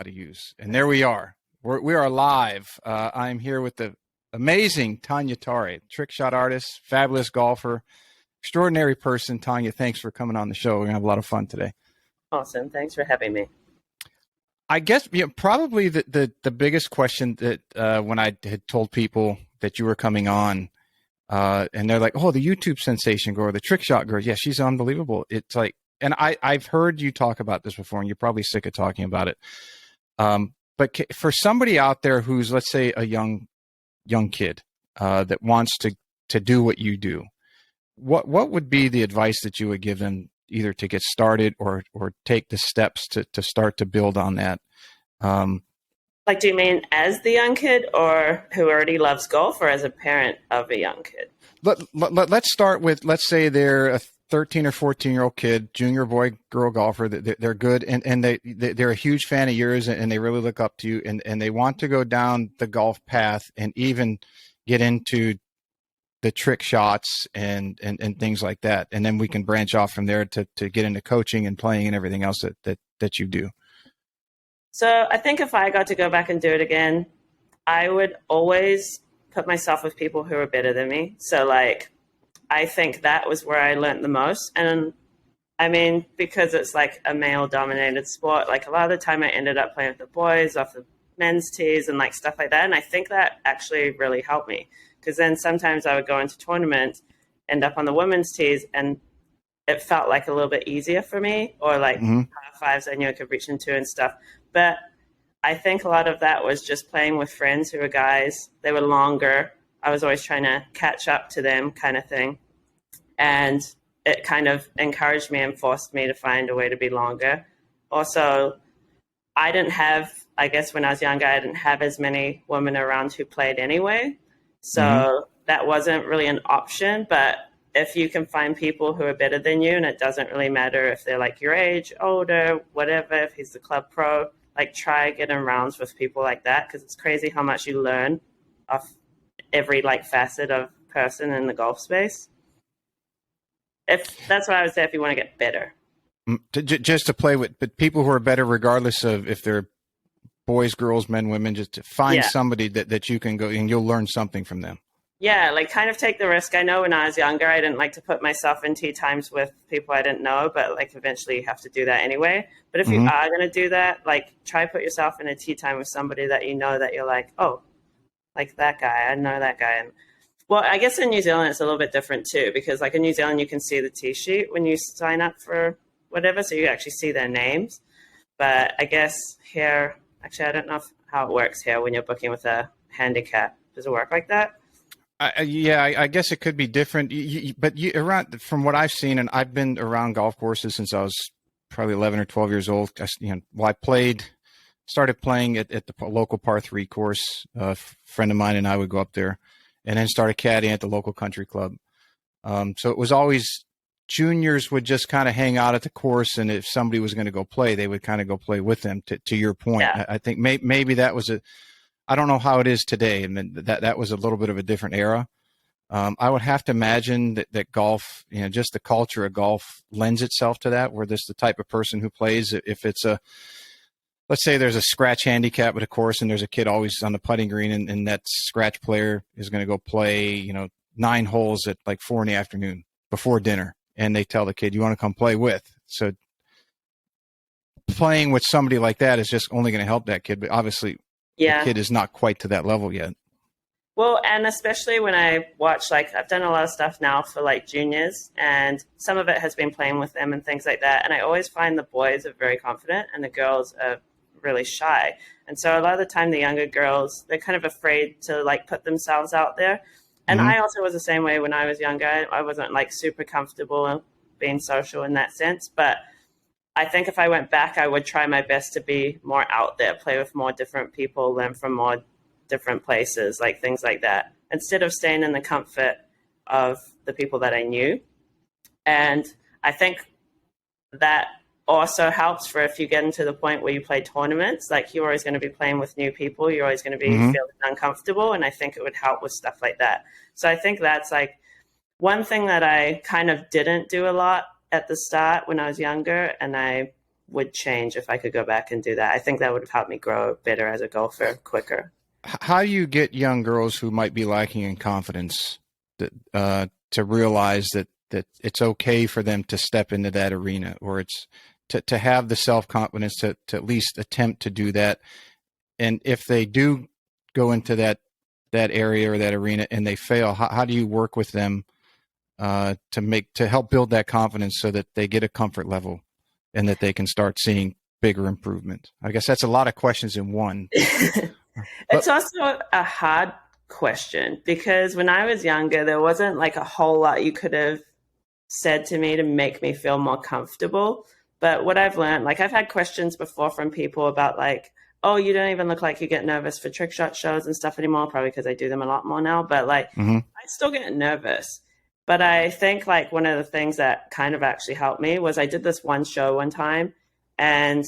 to use. And there we are. We are live. I'm here with the amazing Tania Tare, trick shot artist, fabulous golfer, extraordinary person. Tania, thanks for coming on the show. We're going to have a lot of fun today. Awesome. Thanks for having me. I guess probably the biggest question that when I had told people that you were coming on, and they're like, oh, the YouTube sensation girl, or the trick shot girl. Yeah, she's unbelievable. It's like, and I've heard you talk about this before, and you're probably sick of talking about it. But for somebody out there who's, let's say, a young kid that wants to do what you do, what would be the advice that you would give them, either to get started or take the steps to start to build on that? Like, do you mean as the young kid, or who already loves golf, or as a parent of a young kid? Let's start with, let's say they're a 13 or 14-year-old kid, junior boy, girl golfer. They're good, and they're a huge fan of yours, and they really look up to you, and they want to go down the golf path and even get into the trick shots and things like that. And then we can branch off from there to get into coaching and playing and everything else that you do. So I think if I got to go back and do it again, I would always put myself with people who are better than me. So like, I think that was where I learned the most. And I mean, because it's like a male dominated sport, like a lot of the time I ended up playing with the boys off the men's tees and like stuff like that. And I think that actually really helped me, because then sometimes I would go into tournaments, end up on the women's tees, and it felt like a little bit easier for me, or like par fives I knew I could reach into and stuff. But I think a lot of that was just playing with friends who were guys. They were longer. I was always trying to catch up to them, kind of thing. And it kind of encouraged me and forced me to find a way to be longer. Also, I didn't have, I guess when I was younger, I didn't have as many women around who played anyway. So that wasn't really an option. But if you can find people who are better than you, and it doesn't really matter if they're like your age, older, whatever, if he's the club pro, like try getting rounds with people like that, because it's crazy how much you learn off every like facet of person in the golf space. If that's what I would say, if you want to get better. Just to play with, but people who are better, regardless of if they're boys, girls, men, women, just to find somebody that you can go and you'll learn something from them. Yeah, like kind of take the risk. I know when I was younger, I didn't like to put myself in tee times with people I didn't know, but like eventually you have to do that anyway. But if you are going to do that, like try put yourself in a tee time with somebody that you know, that you're like, oh, like that guy, I know that guy. And well, I guess in New Zealand, it's a little bit different too, because like in New Zealand, you can see the tee sheet when you sign up for whatever. So you actually see their names. But I guess here, actually, I don't know how it works here when you're booking with a handicap. Does it work like that? I guess it could be different, but around, from what I've seen, and I've been around golf courses since I was probably 11 or 12 years old. I started playing at the local par 3 course. A friend of mine and I would go up there, and then started caddying at the local country club. So it was always juniors would just kind of hang out at the course, and if somebody was going to go play, they would kind of go play with them. To your point, Yeah. I think maybe that was I don't know how it is today. I mean, that was a little bit of a different era. I would have to imagine that golf, just the culture of golf lends itself to that, where this the type of person who plays. If it's let's say there's a scratch handicap at a course, and there's a kid always on the putting green, and that scratch player is going to go play, 9 holes at like 4 p.m. before dinner, and they tell the kid, you want to come play with. So playing with somebody like that is just only going to help that kid, but obviously the kid is not quite to that level yet. Well, and especially when I watch, like I've done a lot of stuff now for like juniors, and some of it has been playing with them and things like that. And I always find the boys are very confident and the girls are really shy. And so a lot of the time the younger girls, they're kind of afraid to like put themselves out there. And I also was the same way when I was younger. I wasn't like super comfortable being social in that sense. But I think if I went back, I would try my best to be more out there, play with more different people, learn from more different places, like things like that, instead of staying in the comfort of the people that I knew. And I think that also helps for if you get into the point where you play tournaments, like you're always going to be playing with new people, you're always going to be feeling uncomfortable. And I think it would help with stuff like that. So I think that's like one thing that I kind of didn't do a lot at the start when I was younger, and I would change if I could go back and do that. I think that would have helped me grow better as a golfer quicker. How do you get young girls who might be lacking in confidence to realize that it's okay for them to step into that arena, or it's to have the self-confidence to at least attempt to do that? And if they do go into that area or that arena and they fail, how do you work with them to help build that confidence so that they get a comfort level and that they can start seeing bigger improvement? I guess that's a lot of questions in one. It's also a hard question because when I was younger, there wasn't like a whole lot you could have said to me to make me feel more comfortable. But what I've learned, like I've had questions before from people about like, oh, you don't even look like you get nervous for trick shot shows and stuff anymore, probably because I do them a lot more now. But like, I still get nervous. But I think like one of the things that kind of actually helped me was I did this one show one time, and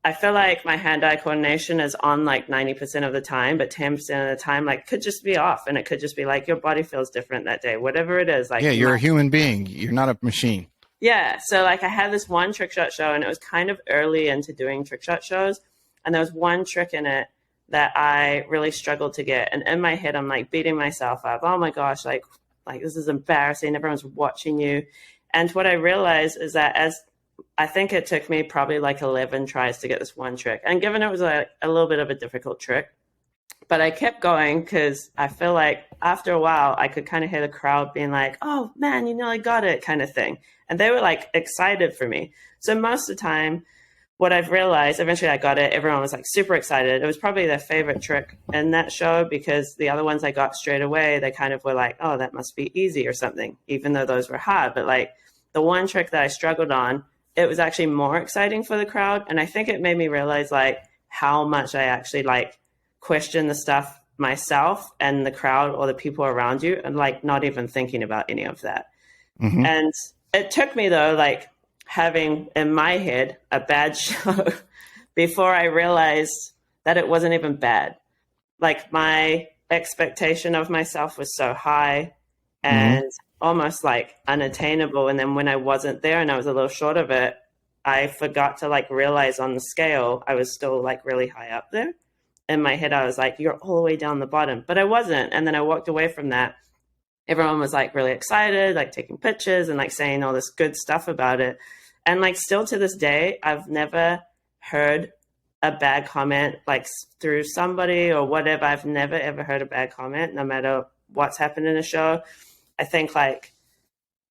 I feel like my hand-eye coordination is on like 90% of the time, but 10% of the time, like, could just be off. And it could just be like your body feels different that day, whatever it is. Like, yeah, you're a human being. You're not a machine. Yeah. So like I had this one trick shot show, and it was kind of early into doing trick shot shows. And there was one trick in it that I really struggled to get. And in my head, I'm like beating myself up. Oh my gosh, like this is embarrassing. Everyone's watching you. And what I realized is that I think it took me probably like 11 tries to get this one trick. And given it was a little bit of a difficult trick, but I kept going because I feel like after a while, I could kind of hear the crowd being like, oh man, you nearly got it kind of thing. And they were like excited for me. So most of the time, what I've realized, eventually I got it. Everyone was like super excited. It was probably their favorite trick in that show because the other ones I got straight away, they kind of were like, oh, that must be easy or something, even though those were hard. But like the one trick that I struggled on, it was actually more exciting for the crowd. And I think it made me realize like how much I actually like question the stuff myself and the crowd or the people around you, and like not even thinking about any of that. And it took me though, like having in my head a bad show before I realized that it wasn't even bad. Like my expectation of myself was so high and almost like unattainable. And then when I wasn't there and I was a little short of it, I forgot to like realize on the scale, I was still like really high up there. In my head, I was like, you're all the way down the bottom, but I wasn't. And then I walked away from that. Everyone was like really excited, like taking pictures and like saying all this good stuff about it. And like still to this day, I've never heard a bad comment like through somebody or whatever. I've never ever heard a bad comment, no matter what's happened in a show. I think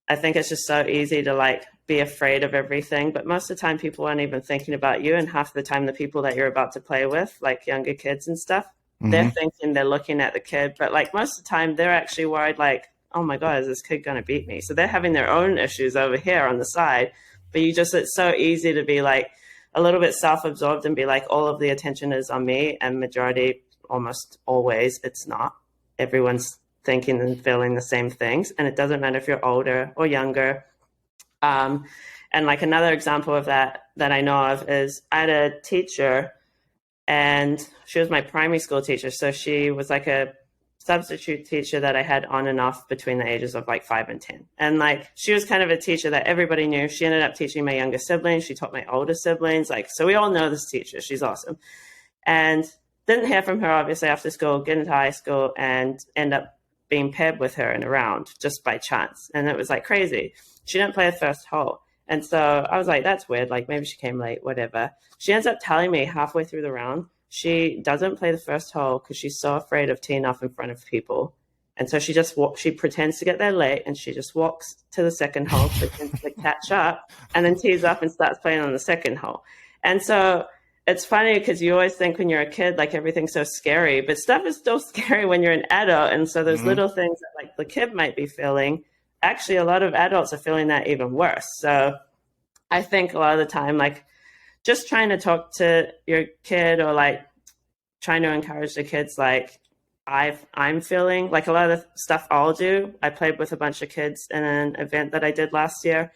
it's just so easy to like be afraid of everything, but most of the time people aren't even thinking about you. And half the time the people that you're about to play with, like younger kids and stuff, they're thinking they're looking at the kid, but like most of the time they're actually worried like, oh my God, is this kid going to beat me? So they're having their own issues over here on the side, but it's so easy to be like a little bit self-absorbed and be like, all of the attention is on me. And majority, almost always, it's not. Everyone's thinking and feeling the same things. And it doesn't matter if you're older or younger. And like another example of that I know of is I had a teacher, and she was my primary school teacher. So she was like a substitute teacher that I had on and off between the ages of like 5 and 10. And like, she was kind of a teacher that everybody knew. She ended up teaching my younger siblings. She taught my older siblings. Like, so we all know this teacher. She's awesome. And didn't hear from her, obviously, after school, get into high school, and end up being paired with her in a round just by chance. And it was like crazy. She didn't play the first hole. And so I was like, that's weird. Like maybe she came late, whatever. She ends up telling me halfway through the round, she doesn't play the first hole because she's so afraid of teeing off in front of people. And so she pretends to get there late, and she just walks to the second hole, pretends to catch up, and then tees up and starts playing on the second hole. And so it's funny because you always think when you're a kid, like everything's so scary, but stuff is still scary when you're an adult. And so those little things that like the kid might be feeling, actually a lot of adults are feeling that even worse. So I think a lot of the time, like just trying to talk to your kid, or like trying to encourage the kids, like I'm feeling like a lot of the stuff I'll do. I played with a bunch of kids in an event that I did last year,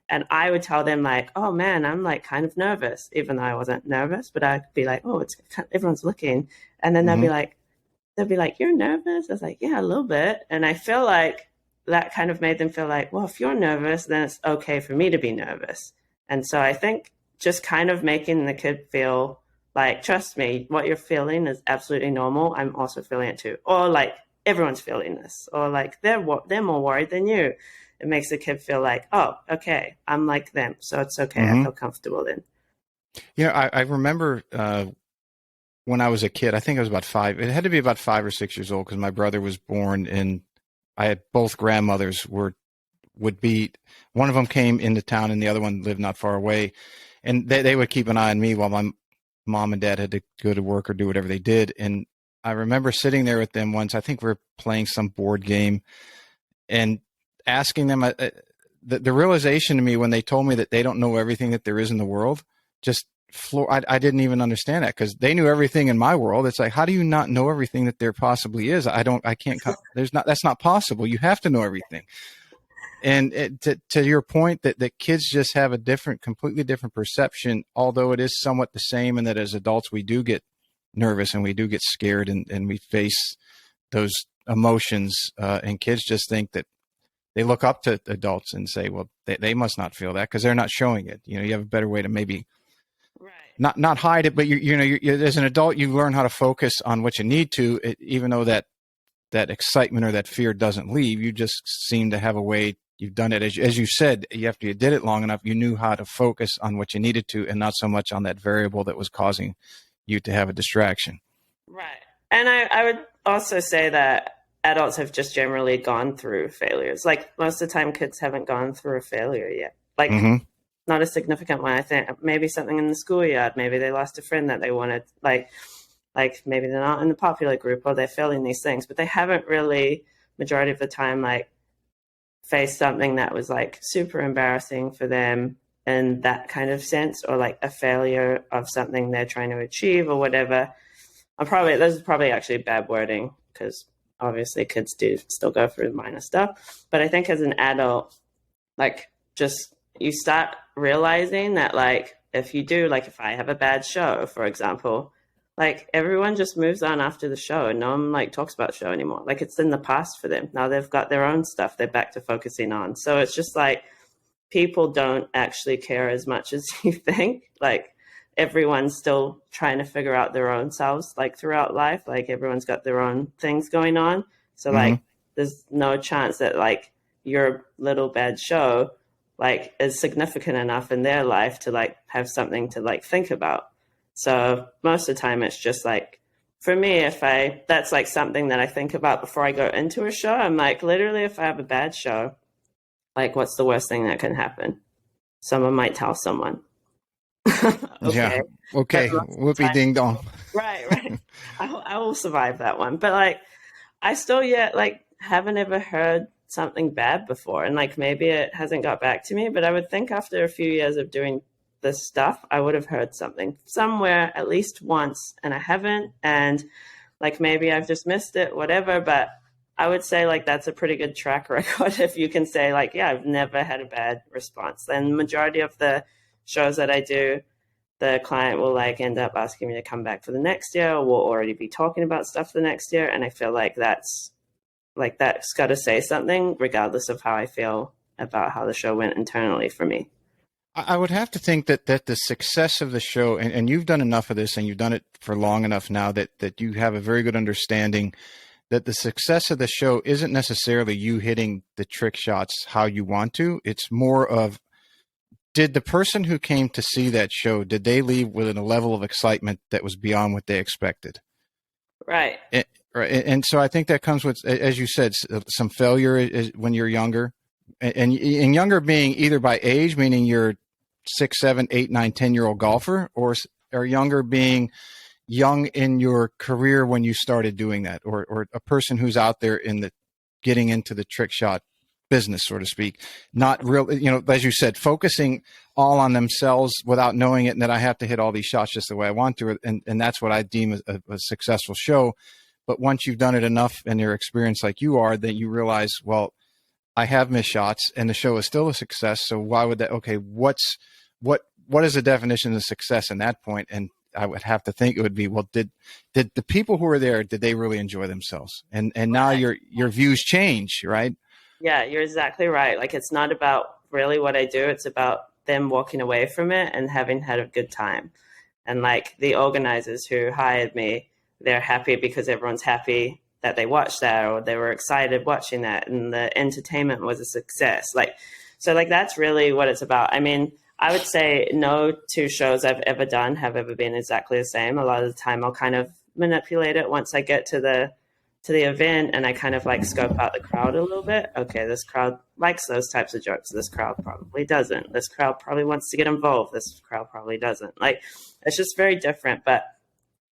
and I would tell them like, oh man, I'm like kind of nervous, even though I wasn't nervous, but I'd be like, oh, everyone's looking. And then they'll be like, you're nervous? I was like, yeah, a little bit. And I feel like that kind of made them feel like, well, if you're nervous, then it's okay for me to be nervous. And so I think just kind of making the kid feel like, trust me, what you're feeling is absolutely normal. I'm also feeling it too. Or like, everyone's feeling this. Or like, they're more worried than you. It makes the kid feel like, oh, okay, I'm like them. So it's okay. I Mm-hmm. feel comfortable then. I remember when I was a kid, I think I was about 5. It had to be about 5 or 6 years old because my brother was born and I had both grandmothers would be, one of them came into town and the other one lived not far away. And they would keep an eye on me while my mom and dad had to go to work or do whatever they did. And I remember sitting there with them once, I think we were playing some board game and asking them, the realization to me when they told me that they don't know everything that there is in the world, just I didn't even understand that because they knew everything in my world. It's like, how do you not know everything that there possibly is? That's not possible. You have to know everything. And to your point that kids just have a completely different perception, although it is somewhat the same, and that as adults, we do get nervous and we do get scared and we face those emotions. And kids just think that they look up to adults and say, well, they must not feel that because they're not showing it. You have a better way to maybe Right. not hide it, but as an adult, you learn how to focus on what you need to, even though that excitement or that fear doesn't leave. You just seem to have a way. You've done it, as you said, after you did it long enough, you knew how to focus on what you needed to and not so much on that variable that was causing you to have a distraction. Right. And I would also say that adults have just generally gone through failures. Like most of the time, kids haven't gone through a failure yet. Like, Mm-hmm. not a significant one. I think maybe something in the schoolyard. Maybe they lost a friend that they wanted. Like maybe they're not in the popular group or they're failing these things, but they haven't really, majority of the time, like faced something that was like super embarrassing for them in that kind of sense, or like a failure of something they're trying to achieve or whatever. This is probably actually bad wording because obviously kids do still go through minor stuff. But I think as an adult, like just you start realizing that like if you do, like if I have a bad show, for example, like everyone just moves on after the show and no one like talks about the show anymore. Like it's in the past for them. Now they've got their own stuff they're back to focusing on. So it's just like people don't actually care as much as you think. Like everyone's still trying to figure out their own selves like throughout life. Like everyone's got their own things going on. So Mm-hmm. like there's no chance that like your little bad show like is significant enough in their life to like have something to like think about. So most of the time it's just like, for me, that's like something that I think about before I go into a show. I'm like, literally, if I have a bad show, like what's the worst thing that can happen? Someone might tell someone. Yeah. Okay. Okay. But most of the Whoopie time, ding dong. right. I will survive that one. But like, I still yet like haven't ever heard something bad before, and like maybe it hasn't got back to me. But I would think after a few years of doing this stuff, I would have heard something somewhere at least once, and I haven't. And like maybe I've just missed it, whatever. But I would say like that's a pretty good track record if you can say like, yeah, I've never had a bad response. And the majority of the shows that I do, the client will like end up asking me to come back for the next year, or we'll already be talking about stuff the next year. And I feel like that's got to say something regardless of how I feel about how the show went internally for me. I would have to think that the success of the show, and you've done enough of this and you've done it for long enough now that you have a very good understanding that the success of the show isn't necessarily you hitting the trick shots how you want to. It's more of, did the person who came to see that show, did they leave with a level of excitement that was beyond what they expected? Right. Right. And so I think that comes with, as you said, some failure is when you're younger, and younger being either by age, meaning you're 6, 7, 8, 9, 10-year-old golfer, or younger being young in your career when you started doing that, or a person who's out there getting into the trick shot business, so to speak, not really, as you said, focusing all on themselves without knowing it, and that I have to hit all these shots just the way I want to, and that's what I deem a successful show. But once you've done it enough and you're experienced like you are, that you realize, well, I have missed shots and the show is still a success. So why would that? Okay, what is the definition of success in that point? And I would have to think it would be, well, did the people who were there, did they really enjoy themselves? And now Right. your views change, right? Yeah, you're exactly right. Like it's not about really what I do. It's about them walking away from it and having had a good time. And like the organizers who hired me, they're happy because everyone's happy that they watched that, or they were excited watching that, and the entertainment was a success. Like, so like that's really what it's about. I mean, I would say no two shows I've ever done have ever been exactly the same. A lot of the time I'll kind of manipulate it once I get to the event, and I kind of like scope out the crowd a little bit. Okay, this crowd likes those types of jokes. This crowd probably doesn't. This crowd probably wants to get involved. This crowd probably doesn't. Like, it's just very different. But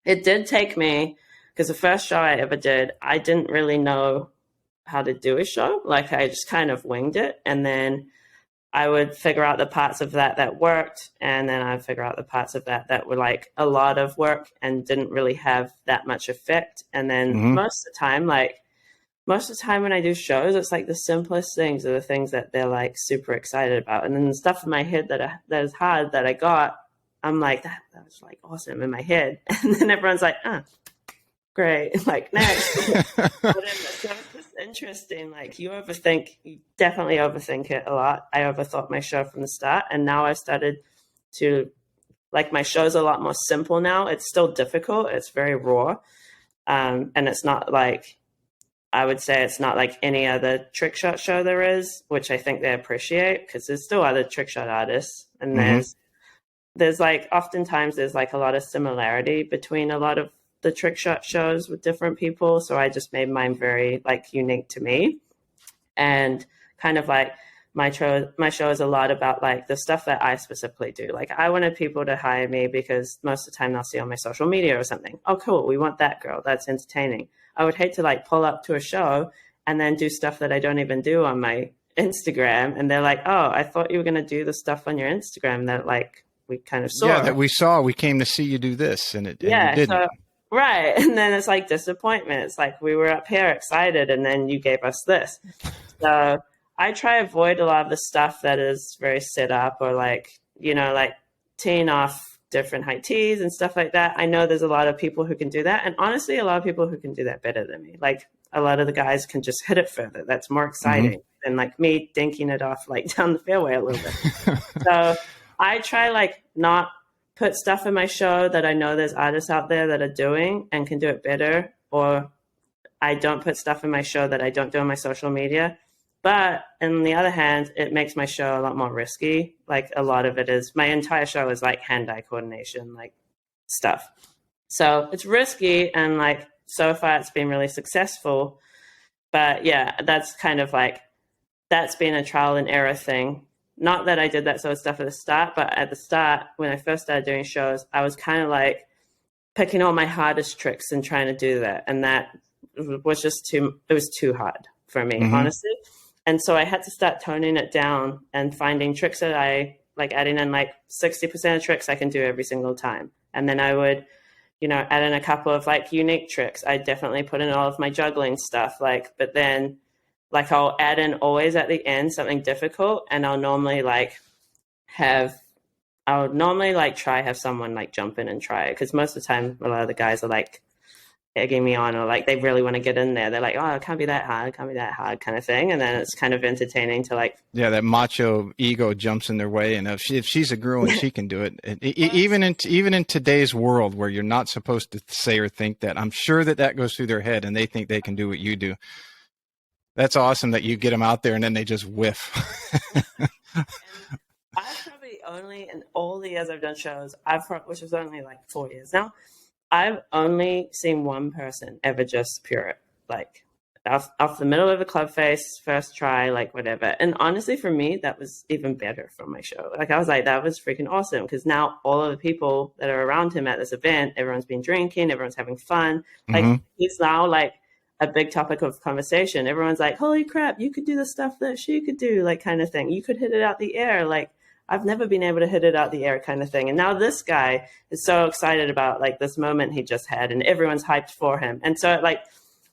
it did take me, because the first show I ever did, I didn't really know how to do a show. Like, I just kind of winged it. And then I would figure out the parts of that worked, and then I'd figure out the parts of that were like a lot of work and didn't really have that much effect. And then most of the time when I do shows, it's like the simplest things are the things that they're like super excited about. And then the stuff in my head that is hard that I got, I'm like, that was like awesome in my head. And then everyone's like, great, like next. Whatever. So it's just interesting. Like, you definitely overthink it a lot. I overthought my show from the start, and now I've started to, like, my show's a lot more simple now. It's still difficult. It's very raw. And it's not like, I would say it's not like any other trick shot show there is, which I think they appreciate, because there's still other trick shot artists, and there's like, oftentimes there's like a lot of similarity between a lot of the trick shot shows with different people. So I just made mine very like unique to me, and kind of like my show is a lot about like the stuff that I specifically do. Like, I wanted people to hire me because most of the time they'll see on my social media or something, oh cool, we want that girl, that's entertaining. I would hate to like pull up to a show and then do stuff that I don't even do on my Instagram, and they're like, oh, I thought you were going to do the stuff on your Instagram that like we kind of saw. Yeah, that we saw. We came to see you do this, and you didn't. So, right. And then it's like disappointment. It's like, we were up here excited, and then you gave us this. So I try to avoid a lot of the stuff that is very set up, or like, you know, like teeing off different high tees and stuff like that. I know there's a lot of people who can do that. And honestly, a lot of people who can do that better than me. Like, a lot of the guys can just hit it further. That's more exciting than like me dinking it off like down the fairway a little bit. So I try like not put stuff in my show that I know there's artists out there that are doing and can do it better, or I don't put stuff in my show that I don't do on my social media. But on the other hand, it makes my show a lot more risky. Like, a lot of it is, my entire show is like hand-eye coordination, like stuff. So it's risky, and like, so far it's been really successful. But yeah, that's kind of like, that's been a trial and error thing. Not that I did that sort of stuff at the start, but at the start, when I first started doing shows, I was kind of like picking all my hardest tricks and trying to do that. And that was just it was too hard for me, honestly. And so I had to start toning it down and finding tricks that I like, adding in like 60% of tricks I can do every single time. And then I would, you know, add in a couple of like unique tricks. I definitely put in all of my juggling stuff, like, but then like I'll add in always at the end something difficult, and I'll normally like try have someone like jump in and try it, because most of the time a lot of the guys are like egging me on, or like they really want to get in there. They're like, oh, it can't be that hard, kind of thing. And then it's kind of entertaining to like, yeah, that macho ego jumps in their way, and if she's a girl and she can do it, even in today's world where you're not supposed to say or think that, I'm sure that goes through their head, and they think they can do what you do. That's awesome that you get them out there and then they just whiff. I've probably only, in all the years I've done shows, which was only like 4 years now, I've only seen one person ever just pure it, like off the middle of the club face, first try, like whatever. And honestly, for me, that was even better from my show. Like, I was like, that was freaking awesome, because now all of the people that are around him at this event, everyone's been drinking, everyone's having fun. Like, he's now like a big topic of conversation. Everyone's like, holy crap, you could do the stuff that she could do, like, kind of thing. You could hit it out the air. Like, I've never been able to hit it out the air, kind of thing. And now this guy is so excited about like this moment he just had, and everyone's hyped for him. And so it like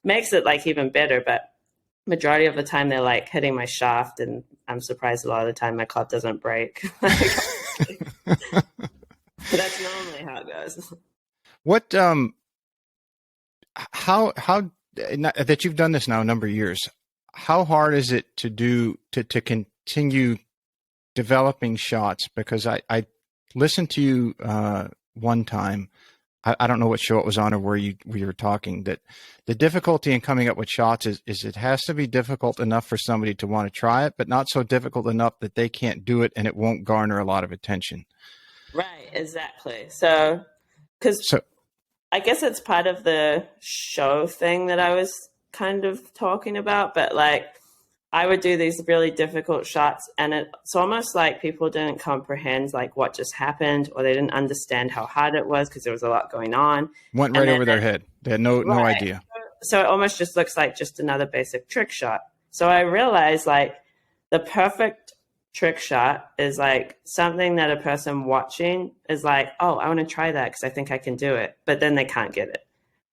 makes it like even better. But majority of the time they're like hitting my shaft, and I'm surprised a lot of the time my club doesn't break. But that's normally how it goes. What, how that you've done this now a number of years, how hard is it to continue developing shots, because I listened to you one time. I don't know what show it was on or where you were talking, that the difficulty in coming up with shots is it has to be difficult enough for somebody to want to try it, but not so difficult enough that they can't do it and it won't garner a lot of attention. Right, exactly. So, because So I guess it's part of the show thing that I was kind of talking about, but like I would do these really difficult shots, and it's almost like people didn't comprehend like what just happened, or they didn't understand how hard it was because there was a lot going on. went And right then, over their head. They had no right. idea. So it almost just looks like just another basic trick shot. So I realized like the perfect trick shot is like something that a person watching is like, oh, I want to try that because I think I can do it, but then they can't get it.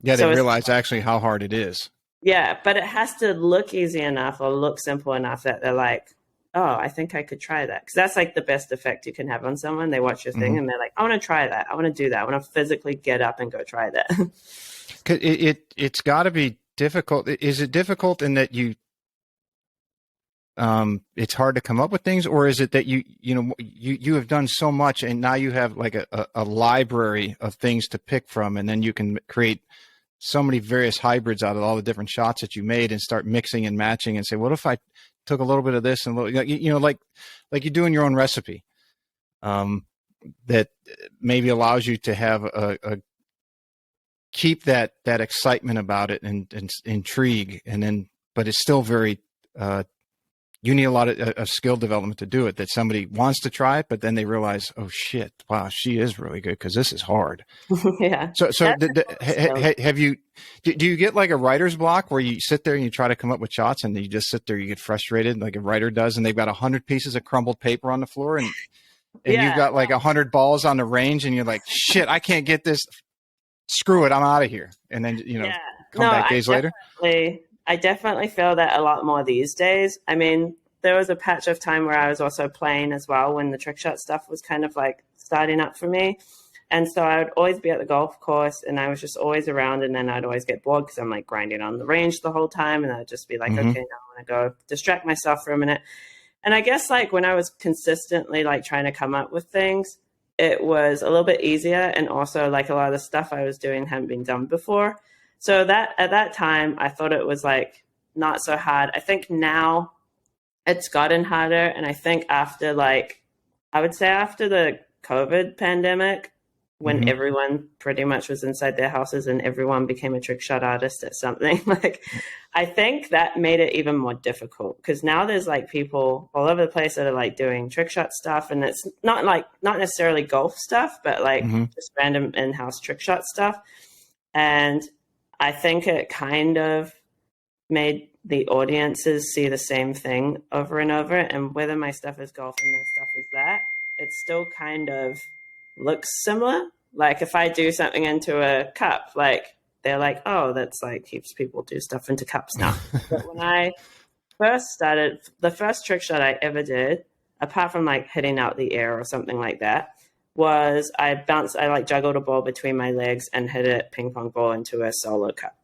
Yeah, they So it's realize actually how hard it is. yeah, but it has to look easy enough or look simple enough that they're like, oh, I think I could try that. Because that's like the best effect you can have on someone. They watch your thing Mm-hmm. and they're like, I want to try that. I want to do that. I want to physically get up and go try that. It's got to be difficult. Is it difficult in that it's hard to come up with things, or is it that you have done so much and now you have like a library of things to pick from, and then you can create so many various hybrids out of all the different shots that you made and start mixing and matching and say, what if I took a little bit of this and like you do in your own recipe, that maybe allows you to have a keep that excitement about it and intrigue, and then but it's still very you need a lot of skill development to do it, that somebody wants to try it but then they realize, oh shit, wow, she is really good because this is hard. Yeah. So That's have you do you get like a writer's block where you sit there and you try to come up with shots and you just sit there, you get frustrated like a writer does, and they've got 100 pieces of crumbled paper on the floor, and you've yeah. got like 100 balls on the range and you're like, shit, I can't get this, screw it, I'm out of here, and then Yeah. come No, back days later. I definitely feel that a lot more these days. I mean, there was a patch of time where I was also playing as well when the trick shot stuff was kind of like starting up for me. And so I would always be at the golf course and I was just always around, and then I'd always get bored because I'm like grinding on the range the whole time. And I'd just be like, Mm-hmm. okay, now I want to go distract myself for a minute. And I guess like when I was consistently like trying to come up with things, it was a little bit easier. And also like a lot of the stuff I was doing hadn't been done before. So that at that time, I thought it was like not so hard. I think now it's gotten harder. And I think after like, I would say after the COVID pandemic, when Mm-hmm. everyone pretty much was inside their houses and everyone became a trick shot artist at something, like I think that made it even more difficult because now there's like people all over the place that are like doing trick shot stuff, and it's not necessarily golf stuff, but like Mm-hmm. just random in-house trick shot stuff. And I think it kind of made the audiences see the same thing over and over. And whether my stuff is golf and their stuff is that, it still kind of looks similar. Like if I do something into a cup, like they're like, oh, that's like keeps people do stuff into cups now. But when I first started, the first trick shot I ever did, apart from like hitting out the air or something like that, was I like juggled a ball between my legs and hit a ping pong ball into a solo cup.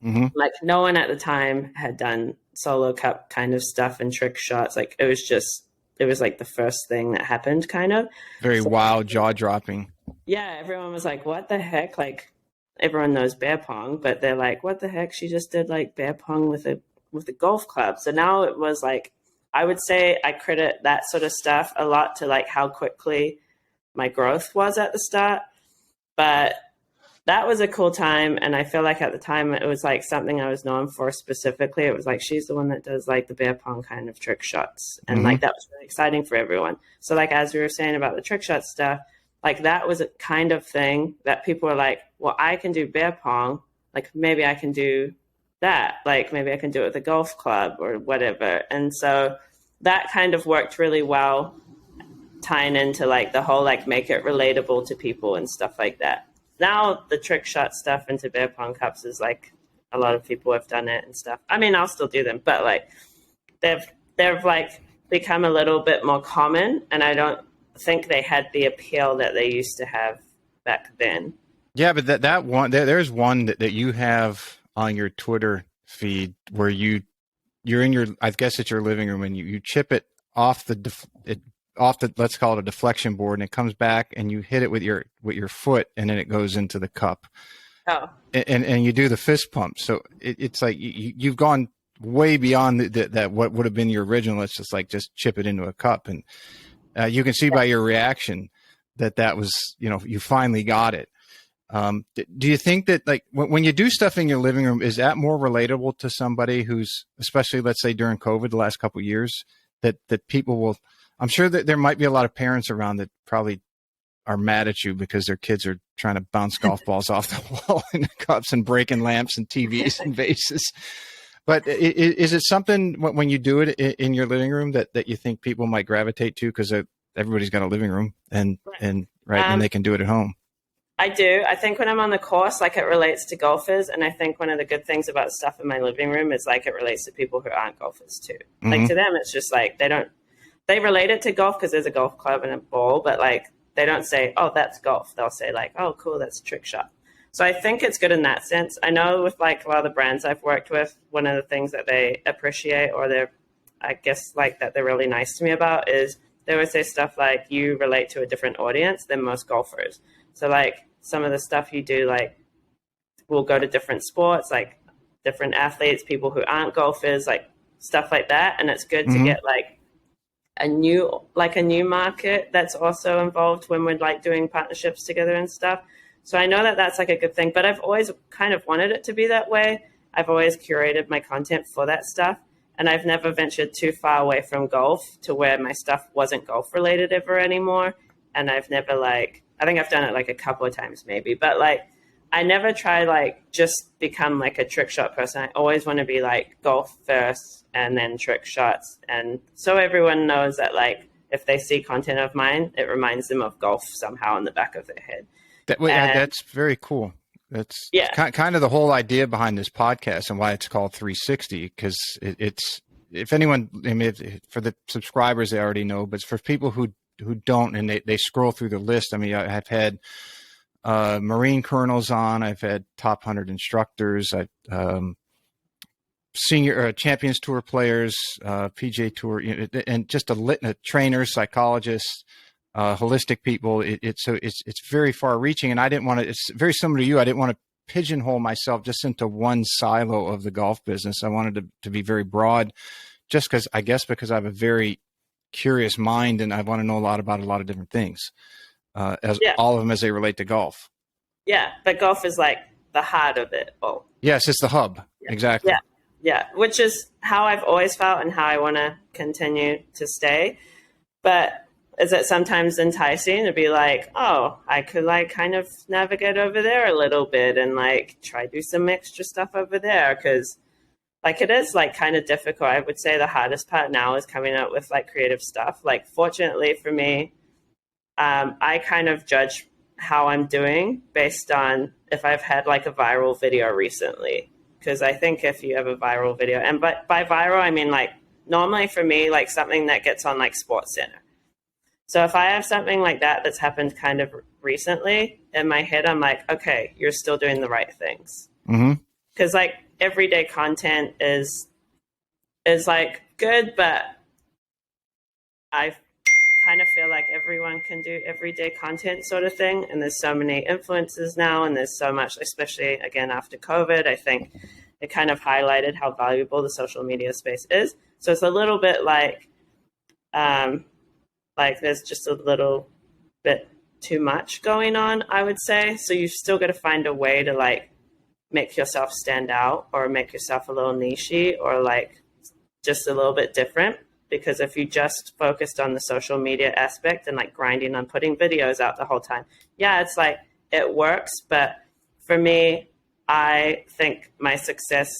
Mm-hmm. Like no one at the time had done solo cup kind of stuff and trick shots. Like it was like the first thing that happened kind of. Very So, wild, jaw dropping. yeah, everyone was like, what the heck? Like everyone knows bear pong, but they're like, what the heck? She just did like bear pong with a golf club. So now it was like, I would say I credit that sort of stuff a lot to like how quickly my growth was at the start. But that was a cool time. And I feel like at the time it was like something I was known for specifically. It was like, she's the one that does like the bear pong kind of trick shots. And Mm-hmm. like, that was really exciting for everyone. So like, as we were saying about the trick shot stuff, like that was a kind of thing that people were like, well, I can do bear pong. Like maybe I can do that. Like maybe I can do it with a golf club or whatever. And so that kind of worked really well, tying into like the whole, like make it relatable to people and stuff like that. Now the trick shot stuff into beer pong cups is like a lot of people have done it and stuff. I mean, I'll still do them, but like they've like become a little bit more common, and I don't think they had the appeal that they used to have back then. Yeah, but that one there's one that you have on your Twitter feed where you're in your, I guess it's your living room, and you chip it off off the, let's call it a deflection board, and it comes back and you hit it with your foot, and then it goes into the cup. Oh, And you do the fist pump. So it's like you've gone way beyond that what would have been your original. It's just chip it into a cup, and you can see by your reaction that was, you finally got it. Do you think that, like, when you do stuff in your living room, is that more relatable to somebody who's, especially let's say during COVID the last couple of years, that people will? I'm sure that there might be a lot of parents around that probably are mad at you because their kids are trying to bounce golf balls off the wall into cups and breaking lamps and TVs and vases. But is it something when you do it in your living room that you think people might gravitate to, because everybody's got a living room and they can do it at home? I do. I think when I'm on the course, like, it relates to golfers. And I think one of the good things about stuff in my living room is, like, it relates to people who aren't golfers too. Mm-hmm. Like, to them, it's just like, they relate it to golf because there's a golf club and a ball, but like, they don't say, oh, that's golf. They'll say like, oh, cool, that's a trick shot. So I think it's good in that sense. I know with like a lot of the brands I've worked with, one of the things that they appreciate, or I guess like that they're really nice to me about, is they always say stuff like, you relate to a different audience than most golfers. So like some of the stuff you do, like, we'll go to different sports, like different athletes, people who aren't golfers, like stuff like that. And it's good to get like a new market that's also involved when we're like doing partnerships together and stuff. So I know that that's like a good thing, but I've always kind of wanted it to be that way. I've always curated my content for that stuff, and I've never ventured too far away from golf to where my stuff wasn't golf related ever anymore. And I've never I think I've done it like a couple of times maybe, but like I never try like just become like a trick shot person. I always want to be like golf first and then trick shots. And so everyone knows that like if they see content of mine, it reminds them of golf somehow in the back of their head. That's very cool. That's kind of the whole idea behind this podcast and why it's called 360, because it's, if anyone, I mean, for the subscribers, they already know, but for people who don't, and they scroll through the list. I mean, I've had Marine colonels on, I've had top 100 instructors, senior Champions Tour players, PGA Tour, and just a litany of trainers, psychologists, holistic people. It's very far reaching, and I didn't want to, it's very similar to you. I didn't want to pigeonhole myself just into one silo of the golf business. I wanted to be very broad, just because I have a very curious mind and I want to know a lot about a lot of different things, all of them as they relate to golf. Yeah, but golf is like the heart of it all. Yes, it's the hub. Yeah. Exactly. Yeah, which is how I've always felt and how I want to continue to stay. But is it sometimes enticing to be like, oh, I could like kind of navigate over there a little bit and like try do some extra stuff over there? Because like it is like kind of difficult. I would say the hardest part now is coming up with like creative stuff. Like fortunately for me, I kind of judge how I'm doing based on if I've had like a viral video recently. Because I think if you have a viral video, and by viral, I mean like normally for me, like something that gets on like SportsCenter. So if I have something like that that's happened kind of recently, in my head, I'm like, okay, you're still doing the right things. Because like everyday content is like good, but I kind of feel like everyone can do everyday content sort of thing. And there's so many influencers now, and there's so much, especially again after COVID, I think it kind of highlighted how valuable the social media space is. So it's a little bit like there's just a little bit too much going on, I would say. So you've still got to find a way to like make yourself stand out or make yourself a little niche-y or like just a little bit different. Because if you just focused on the social media aspect and like grinding on putting videos out the whole time, yeah, it's like it works. But for me, I think my success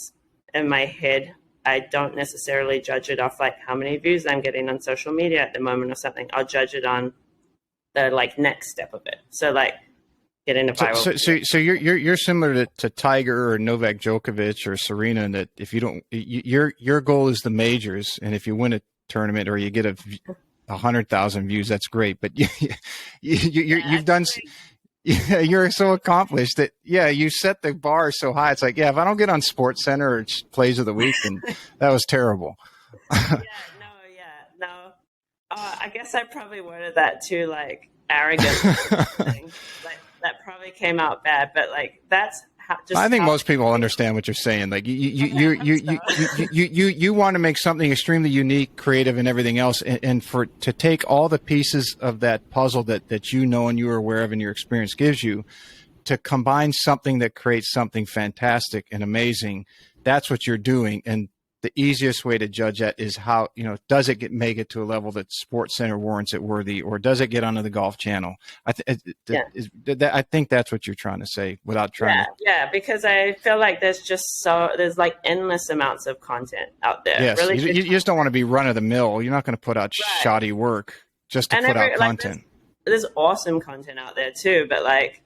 in my head, I don't necessarily judge it off like how many views I'm getting on social media at the moment or something. I'll judge it on the like next step of it. So like getting a viral. So you're similar to Tiger or Novak Djokovic or Serena, in that if you don't, your goal is the majors, and if you win a tournament or you get 100,000 views, that's great. But you've done. Yeah, you're so accomplished that you set the bar so high. It's like, if I don't get on SportsCenter or plays of the week, then that was terrible. No. I guess I probably worded that too, like arrogant. Like that probably came out bad, but like that's I think how most people understand what you're saying. Like you want to make something extremely unique, creative, and everything else, and for to take all the pieces of that puzzle that you know and you are aware of and your experience gives you, to combine something that creates something fantastic and amazing. That's what you're doing, and the easiest way to judge that is how, does it make it to a level that Sports Center warrants it worthy, or does it get onto the Golf Channel? yeah. I think that's what you're trying to say without trying to. Yeah, because I feel like there's like endless amounts of content out there. Yes, Really, you just don't want to be run of the mill. You're not going to put out shoddy work just to put out content. There's awesome content out there too, but like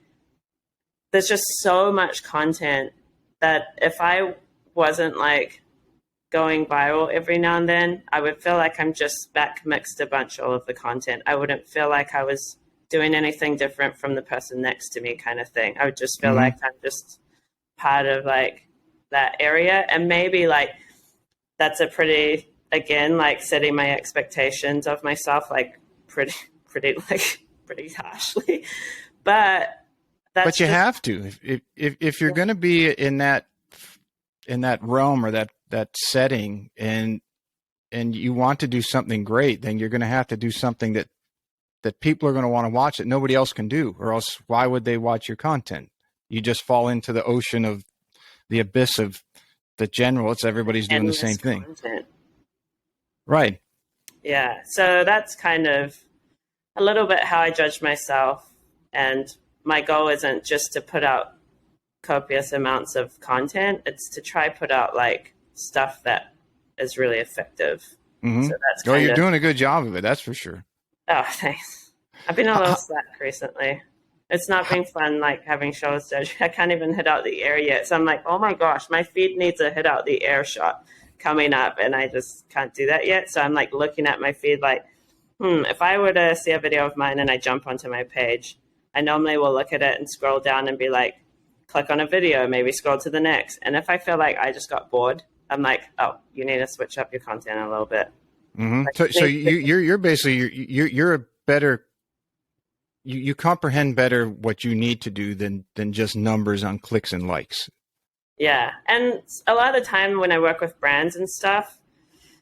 there's just so much content that if I wasn't like going viral every now and then, I would feel like I'm just back mixed a bunch all of the content. I wouldn't feel like I was doing anything different from the person next to me kind of thing. I would just feel like I'm just part of like that area. And maybe like that's a pretty, again, like setting my expectations of myself like pretty harshly. But you have to, if you're going to be in that realm or that setting, and you want to do something great, then you're going to have to do something that people are going to want to watch that nobody else can do, or else why would they watch your content? You just fall into the ocean of the abyss of the general. It's everybody's doing the same thing. Right. Yeah. So that's kind of a little bit how I judge myself. And my goal isn't just to put out copious amounts of content. It's to try put out like stuff that is really effective. Mm-hmm. So that's you're doing a good job of it. That's for sure. Oh, thanks. I've been a little slack recently. It's not been fun, like having shows. I can't even hit out the air yet. So I'm like, oh my gosh, my feed needs a hit out the air shot coming up, and I just can't do that yet. So I'm like looking at my feed like, if I were to see a video of mine and I jump onto my page, I normally will look at it and scroll down and be like, click on a video, maybe scroll to the next. And if I feel like I just got bored, I'm like, oh, you need to switch up your content a little bit. Mm-hmm. Like, so you're basically you're a better, you comprehend better what you need to do than just numbers on clicks and likes. Yeah, and a lot of the time when I work with brands and stuff,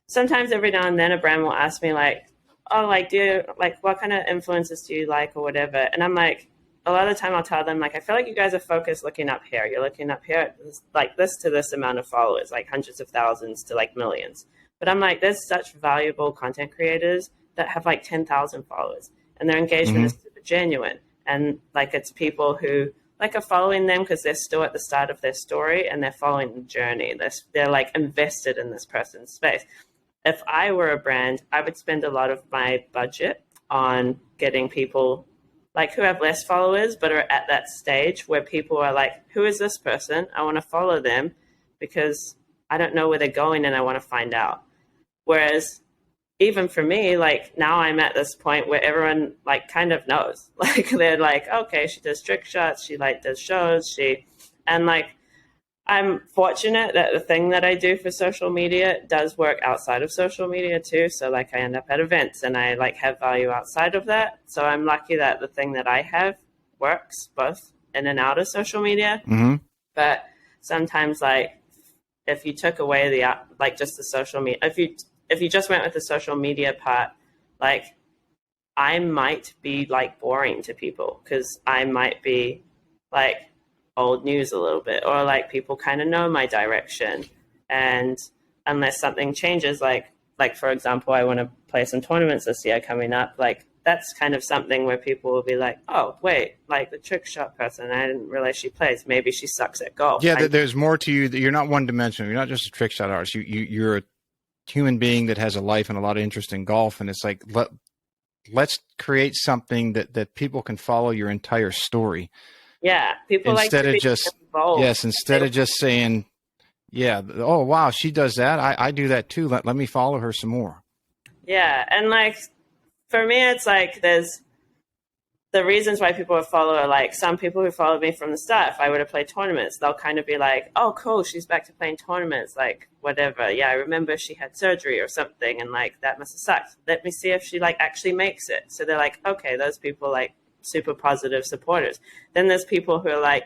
sometimes every now and then a brand will ask me like, oh, like what kind of influencers do you like or whatever, and I'm like, a lot of the time I'll tell them like, I feel like you guys are focused looking up here. You're looking up here like this to this amount of followers, like hundreds of thousands to like millions. But I'm like, there's such valuable content creators that have like 10,000 followers, and their engagement is super genuine. And like, it's people who like are following them because they're still at the start of their story and they're following the journey. They're like invested in this person's space. If I were a brand, I would spend a lot of my budget on getting people like who have less followers, but are at that stage where people are like, who is this person? I want to follow them because I don't know where they're going and I want to find out. Whereas even for me, like now I'm at this point where everyone like kind of knows, like they're like, okay, she does trick shots. She like does shows. And like, I'm fortunate that the thing that I do for social media does work outside of social media too. So like I end up at events and I like have value outside of that. So I'm lucky that the thing that I have works both in and out of social media. Mm-hmm. But sometimes like if you took away the like just the social media, if you just went with the social media part, like I might be like boring to people because I might be like old news a little bit, or like people kind of know my direction. And unless something changes, like for example, I want to play some tournaments this year coming up, like that's kind of something where people will be like, oh wait, like the trick shot person, I didn't realize she plays, maybe she sucks at golf. Yeah, there's more to you. That you're not one dimensional. You're not just a trick shot artist. You're a human being that has a life and a lot of interest in golf. And it's like, let's create something that people can follow your entire story. Yeah, people instead like to of just involved. Yes, instead of just saying, yeah, oh wow, she does that. I do that too. Let me follow her some more. Yeah, and like for me, it's like there's the reasons why people would follow are like some people who followed me from the start. If I were to play tournaments, they'll kind of be like, oh, cool, she's back to playing tournaments, like whatever. Yeah, I remember she had surgery or something, and like that must have sucked. Let me see if she like actually makes it. So they're like, okay, those people like super positive supporters. Then there's people who are like,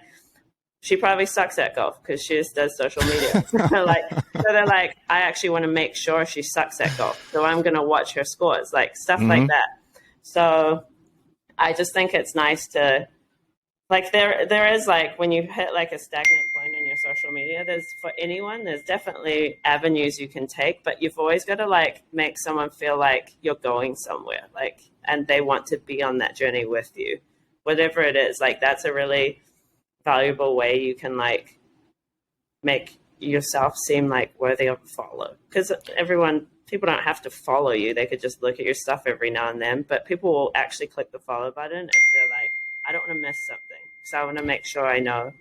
she probably sucks at golf because she just does social media. So they're like, I actually want to make sure she sucks at golf, so I'm going to watch her scores, like stuff like that. So I just think it's nice to, like, there is like when you hit like a stagnant point in your social media, there's definitely avenues you can take, but you've always got to like make someone feel like you're going somewhere, like, and they want to be on that journey with you, whatever it is. Like that's a really valuable way you can like make yourself seem like worthy of a follow, because people don't have to follow you. They could just look at your stuff every now and then, but people will actually click the follow button if they're like, I don't want to miss something, so I want to make sure I know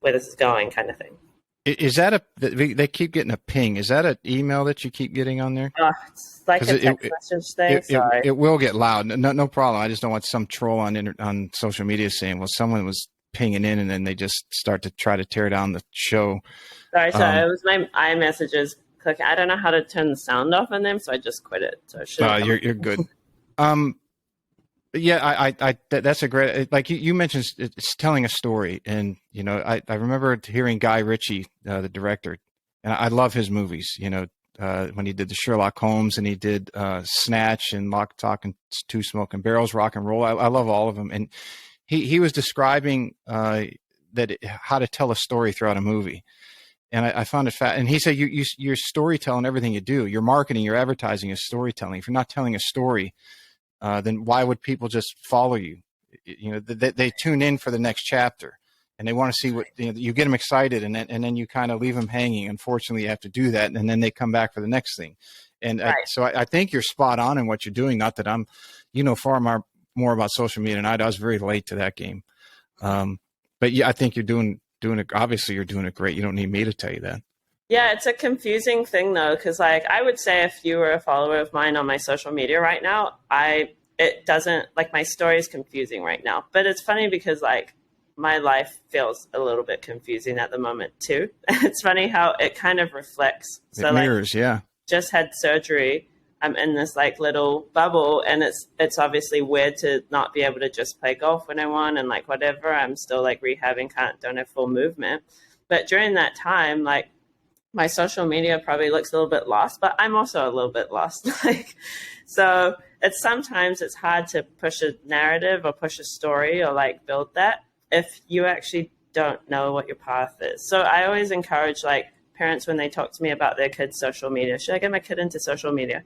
where this is going, kind of thing. Is that they keep getting a ping? Is that an email that you keep getting on there? It's like a text message thing. Sorry. It will get loud. No problem. I just don't want some troll on social media saying, well, someone was pinging in, and then they just start to try to tear down the show. Sorry, it was my iMessages clicking. I don't know how to turn the sound off on them, so I just quit it. So you're good. Yeah, that's a great, like you mentioned, it's telling a story, and you know, I remember hearing Guy Ritchie, the director, and I love his movies. You know, when he did the Sherlock Holmes, and he did Snatch and Lock, Stock, and Two Smoking Barrels, Rock and Roll. I love all of them, and he was describing how to tell a story throughout a movie. And I found it and he said, you're storytelling everything you do. Your marketing, your advertising is storytelling. If you're not telling a story, then why would people just follow you? You know, they tune in for the next chapter, and they want to see what, you know, you get them excited, and then you kind of leave them hanging. Unfortunately, you have to do that, and then they come back for the next thing. And right. So I think you're spot on in what you're doing. Not that I'm, you know, far more about social media than I was very late to that game. But yeah, I think you're doing it. Obviously you're doing it great. You don't need me to tell you that. Yeah, it's a confusing thing though, because like I would say if you were a follower of mine on my social media right now, it doesn't, like, my story is confusing right now. But it's funny because like my life feels a little bit confusing at the moment too. It's funny how it kind of reflects. It mirrors, yeah. Just had surgery. I'm in this like little bubble, and it's obviously weird to not be able to just play golf when I want and like whatever. I'm still like rehabbing, don't have full movement. But during that time, like my social media probably looks a little bit lost, but I'm also a little bit lost. Like, so sometimes it's hard to push a narrative or push a story or like build that if you actually don't know what your path is. So I always encourage like parents when they talk to me about their kids' social media, should I get my kid into social media?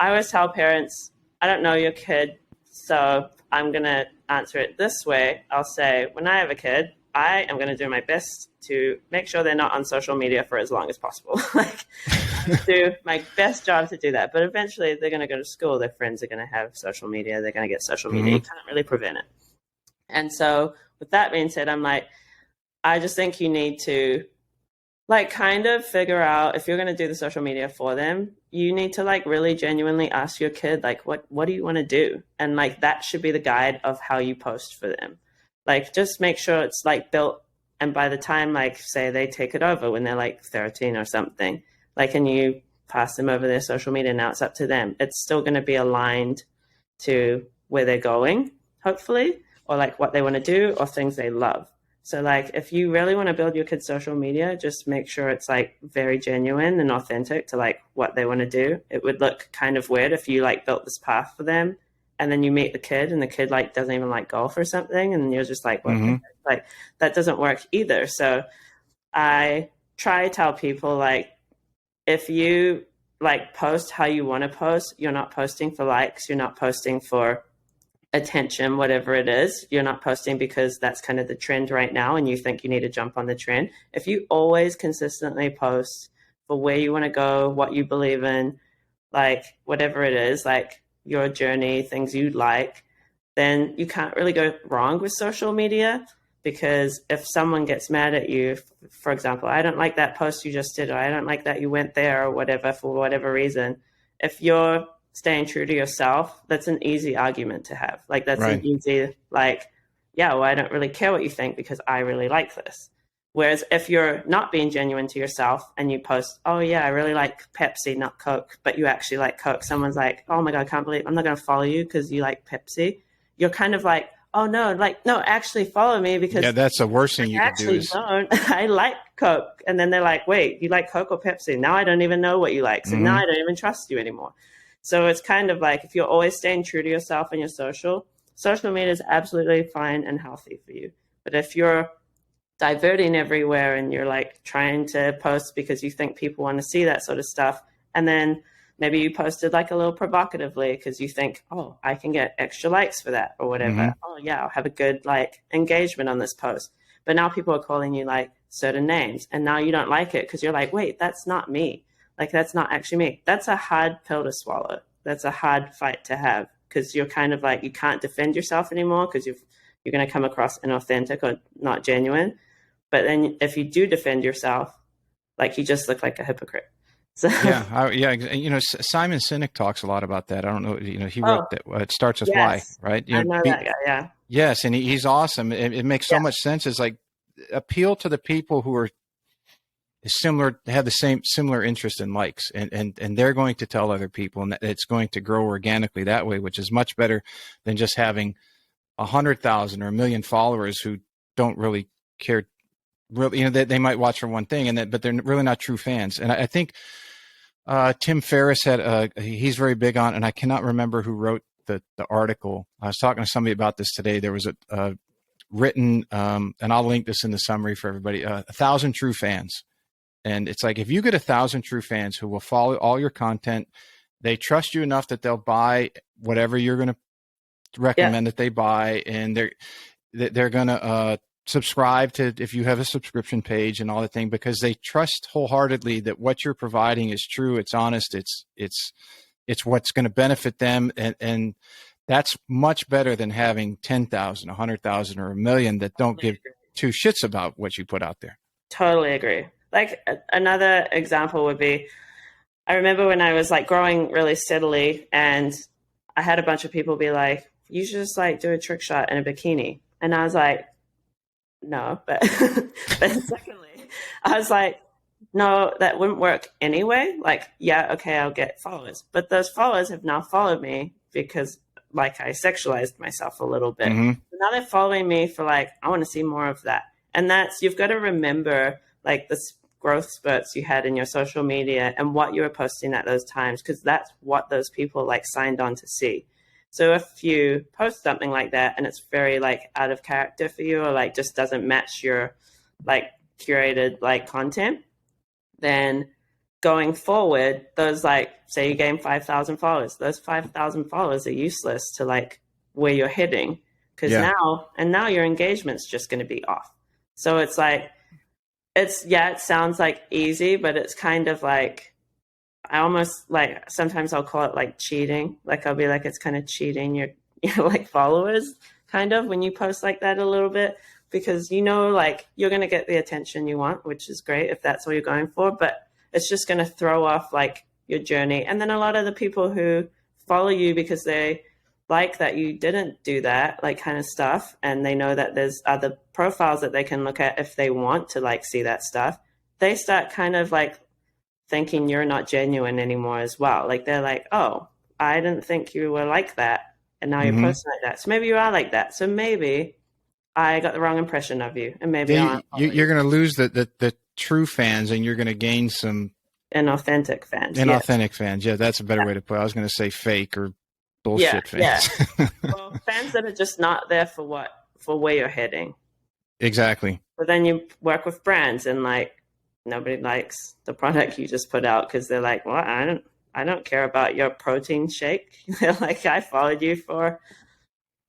I always tell parents, I don't know your kid, so I'm going to answer it this way. I'll say, when I have a kid, I am going to do my best to make sure they're not on social media for as long as possible. Like, do my best job to do that. But eventually they're going to go to school. Their friends are going to have social media. They're going to get social media. You can't really prevent it. And so with that being said, I'm like, I just think you need to like kind of figure out, if you're going to do the social media for them, you need to like really genuinely ask your kid, like, what do you want to do? And like, that should be the guide of how you post for them. Like, just make sure it's like built. And by the time, like, say they take it over when they're like 13 or something, like, and you pass them over their social media, now it's up to them. It's still going to be aligned to where they're going, hopefully, or like what they want to do or things they love. So like, if you really want to build your kids' social media, just make sure it's like very genuine and authentic to like what they want to do. It would look kind of weird if you like built this path for them and then you meet the kid and the kid like doesn't even like golf or something. And you're just like, what? Like, that doesn't work either. So I try to tell people, like, if you like post how you want to post, you're not posting for likes. You're not posting for attention, whatever it is. You're not posting because that's kind of the trend right now and you think you need to jump on the trend. If you always consistently post for where you want to go, what you believe in, like whatever it is, like your journey, things you like, then you can't really go wrong with social media. Because if someone gets mad at you, for example, I don't like that post you just did, or I don't like that you went there or whatever, for whatever reason, if you're staying true to yourself, that's an easy argument to have. Like that's an Right. easy, like, yeah, well, I don't really care what you think because I really like this. Whereas if you're not being genuine to yourself and you post, oh yeah, I really like Pepsi, not Coke, but you actually like Coke, someone's like, oh my God, I can't believe I'm not going to follow you because you like Pepsi. You're kind of like, oh no, like, no, actually follow me because Yeah, that's the worst thing you I could do actually is. don't. I like Coke. And then they're like, wait, you like Coke or Pepsi? Now I don't even know what you like. So now Mhm. I don't even trust you anymore. So it's kind of like if you're always staying true to yourself and your social media is absolutely fine and healthy for you. But if you're diverting everywhere and you're like trying to post because you think people want to see that sort of stuff, and then maybe you posted like a little provocatively because you think, oh, I can get extra likes for that or whatever. Mhm. Oh yeah, I'll have a good like engagement on this post. But now people are calling you like certain names, and now you don't like it because you're like, wait, that's not me. Like that's not actually me. That's a hard pill to swallow. That's a hard fight to have because you're kind of like you can't defend yourself anymore because you're going to come across inauthentic or not genuine. But then if you do defend yourself, like you just look like a hypocrite. So, Yeah, you know, Simon Sinek talks a lot about that. I don't know, you know, he oh, wrote that it starts with why, yes, right? You I know, know that guy. Yeah. yes, and he's awesome. It makes so Yeah. much sense. It's like appeal to the people who are similar, have the same similar interest in likes, and they're going to tell other people, and it's going to grow organically that way, which is much better than just having 100,000 or 1 million followers who don't really care. Really, you know, they might watch for one thing, but they're really not true fans. And I think Tim Ferriss he's very big on, and I cannot remember who wrote the article. I was talking to somebody about this today. There was a written, and I'll link this in the summary for everybody, 1,000 true fans. And it's like, if you get 1,000 true fans who will follow all your content, they trust you enough that they'll buy whatever you're going to Yeah. recommend that they buy. And they're going to, subscribe to, if you have a subscription page and all that thing, because they trust wholeheartedly that what you're providing is true. It's honest. It's what's going to benefit them. And that's much better than having 10,000, 100,000 or 1 million that don't give two shits about what you put out there. Totally agree. Like another example would be, I remember when I was like growing really steadily and I had a bunch of people be like, you should just like do a trick shot in a bikini. And I was like, no, but but secondly, I was like, no, that wouldn't work anyway. Like, yeah, okay, I'll get followers, but those followers have now followed me because like I sexualized myself a little bit. Mm-hmm. So now they're following me for like, I want to see more of that. And that's, you've got to remember like the growth spurts you had in your social media and what you were posting at those times, because that's what those people like signed on to see. So if you post something like that and it's very like out of character for you or like just doesn't match your like curated like content, then going forward, those like say you gain 5,000 followers, those 5,000 followers are useless to like where you're heading because Yeah. now your engagement's just going to be off. So it's like it sounds like easy, but it's kind of like I almost like sometimes I'll call it like cheating. Like I'll be like, it's kind of cheating your like followers kind of when you post like that a little bit because like you're going to get the attention you want, which is great if that's what you're going for, but it's just going to throw off like your journey. And then a lot of the people who follow you because they like that you didn't do that like kind of stuff and they know that there's other profiles that they can look at if they want to like see that stuff, they start kind of like thinking you're not genuine anymore as well. Like they're like, oh, I didn't think you were like that. And now you're Mm-hmm. posting like that. So maybe you are like that. So maybe I got the wrong impression of you. And maybe Yeah, I'll follow you're you. going to lose the true fans, and you're going to gain some Inauthentic fans. Yes. inauthentic fans. Yeah, that's a better Yeah. way to put it. I was going to say fake or Yeah. bullshit Yeah. fans. Well, fans that are just not there for where you're heading. Exactly. But then you work with brands and like nobody likes the product you just put out because they're like, well, I don't care about your protein shake. They're like, I followed you for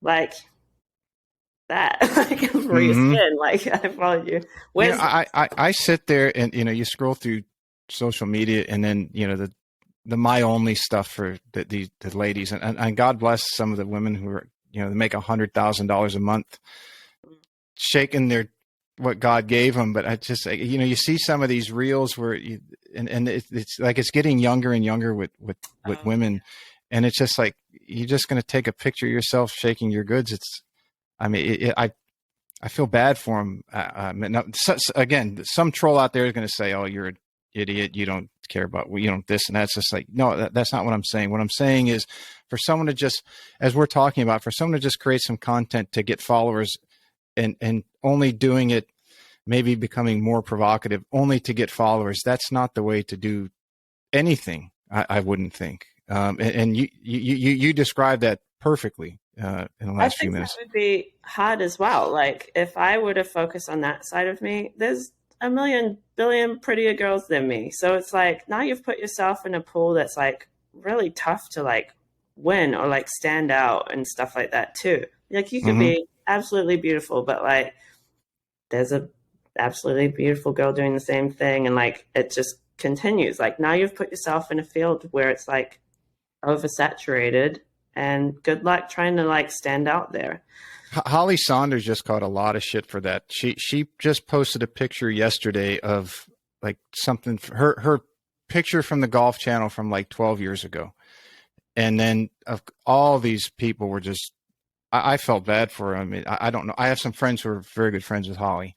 like that, like for your Mm-hmm. skin. Like I followed you. You know, Where's I sit there and you scroll through social media, and then the my only stuff for the ladies, and God bless some of the women who are they make $100,000 a month shaking their what God gave them. But I just you see some of these reels where it's like it's getting younger and younger with women, And it's just like, you're just going to take a picture of yourself shaking your goods. I feel bad for him. Again, some troll out there is going to say, "Oh, you're an idiot. You don't care about you don't this and that." It's just like, no, that's not what I'm saying. What I'm saying is, for someone to just, as we're talking about, for someone to just create some content to get followers, and only doing it, maybe becoming more provocative, only to get followers. That's not the way to do anything. I wouldn't think. And you described that perfectly in the I last few think that minutes. would be hard as well. Like if I were to focus on that side of me, there's a million billion prettier girls than me. So it's like now you've put yourself in a pool that's like really tough to like win or like stand out and stuff like that too. Like you could Mm-hmm. be absolutely beautiful, but like there's a absolutely beautiful girl doing the same thing and like it just continues. Like now you've put yourself in a field where it's like oversaturated and good luck trying to like stand out there. Holly Saunders just caught a lot of shit for that. She just posted a picture yesterday of like something, her picture from the Golf Channel from like 12 years ago, and then of all these people were just. I felt bad for her. I mean, I don't know. I have some friends who are very good friends with Holly,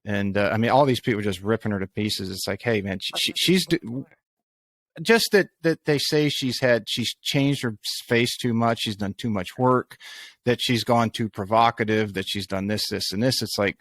and I mean, all these people just ripping her to pieces. It's like, hey, man, she's just that they say she's changed her face too much, she's done too much work, that she's gone too provocative, that she's done this and this. It's like,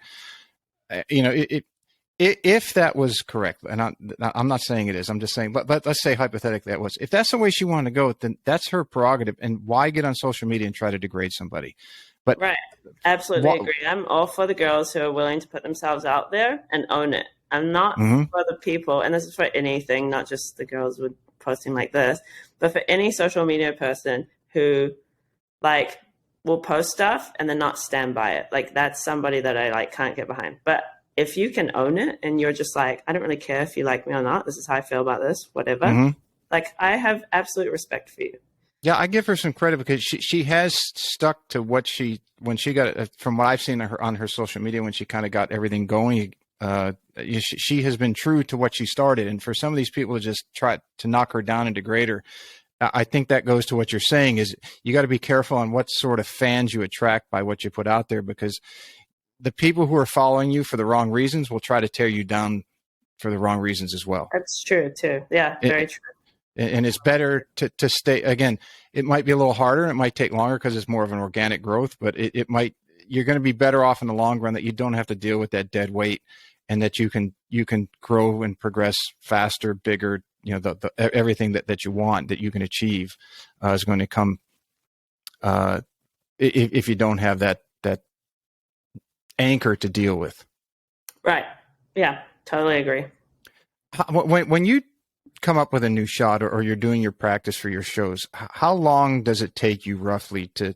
if that was correct, and I'm not saying it is, I'm just saying, but let's say hypothetically that was, if that's the way she wanted to go, then that's her prerogative, and why get on social media and try to degrade somebody? But Right. Absolutely agree. I'm all for the girls who are willing to put themselves out there and own it. I'm not mm-hmm. for the people, and this is for anything, not just the girls with posting like this, but for any social media person who like will post stuff and then not stand by it. Like that's somebody that I like can't get behind. But if you can own it and you're just like, I don't really care if you like me or not, this is how I feel about this, whatever. Mm-hmm. Like I have absolute respect for you. Yeah, I give her some credit because she has stuck to what when she got, from what I've seen on her social media, when she kind of got everything going, she has been true to what she started. And for some of these people to just try to knock her down and degrade her, I think that goes to what you're saying is you got to be careful on what sort of fans you attract by what you put out there, because the people who are following you for the wrong reasons will try to tear you down for the wrong reasons as well. That's true too. Yeah, very true. And it's better to stay, again, it might be a little harder. It might take longer because it's more of an organic growth, but you're going to be better off in the long run that you don't have to deal with that dead weight, and that you can grow and progress faster, bigger, everything that you want, that you can achieve, is going to come, if you don't have that anchor to deal with. Right. Yeah, totally agree. When you come up with a new shot, or you're doing your practice for your shows, how long does it take you roughly to,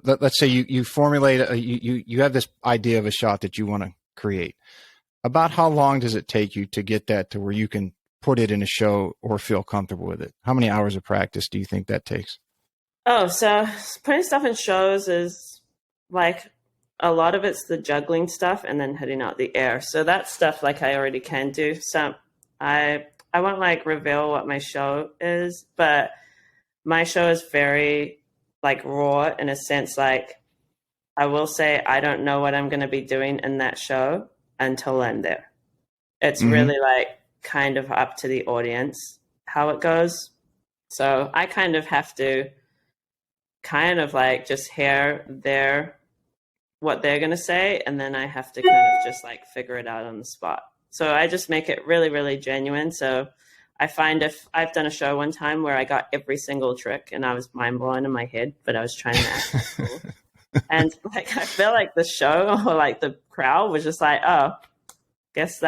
let's say you formulate you have this idea of a shot that you want to create. About how long does it take you to get that to where you can put it in a show or feel comfortable with it? How many hours of practice do you think that takes? Oh, so putting stuff in shows is like a lot of it's the juggling stuff and then hitting out the air. So that stuff like I already can do. So I won't like reveal what my show is, but my show is very like raw in a sense. Like I will say I don't know what I'm going to be doing in that show until I'm there. It's Mm-hmm. really like kind of up to the audience how it goes. So I kind of have to kind of like just hear what they're going to say, and then I have to kind of just like figure it out on the spot. So I just make it really, really genuine. So I find if I've done a show one time where I got every single trick and I was mind blown in my head, but I was trying to act cool. And like I feel like the show or like the crowd was just like, oh, guess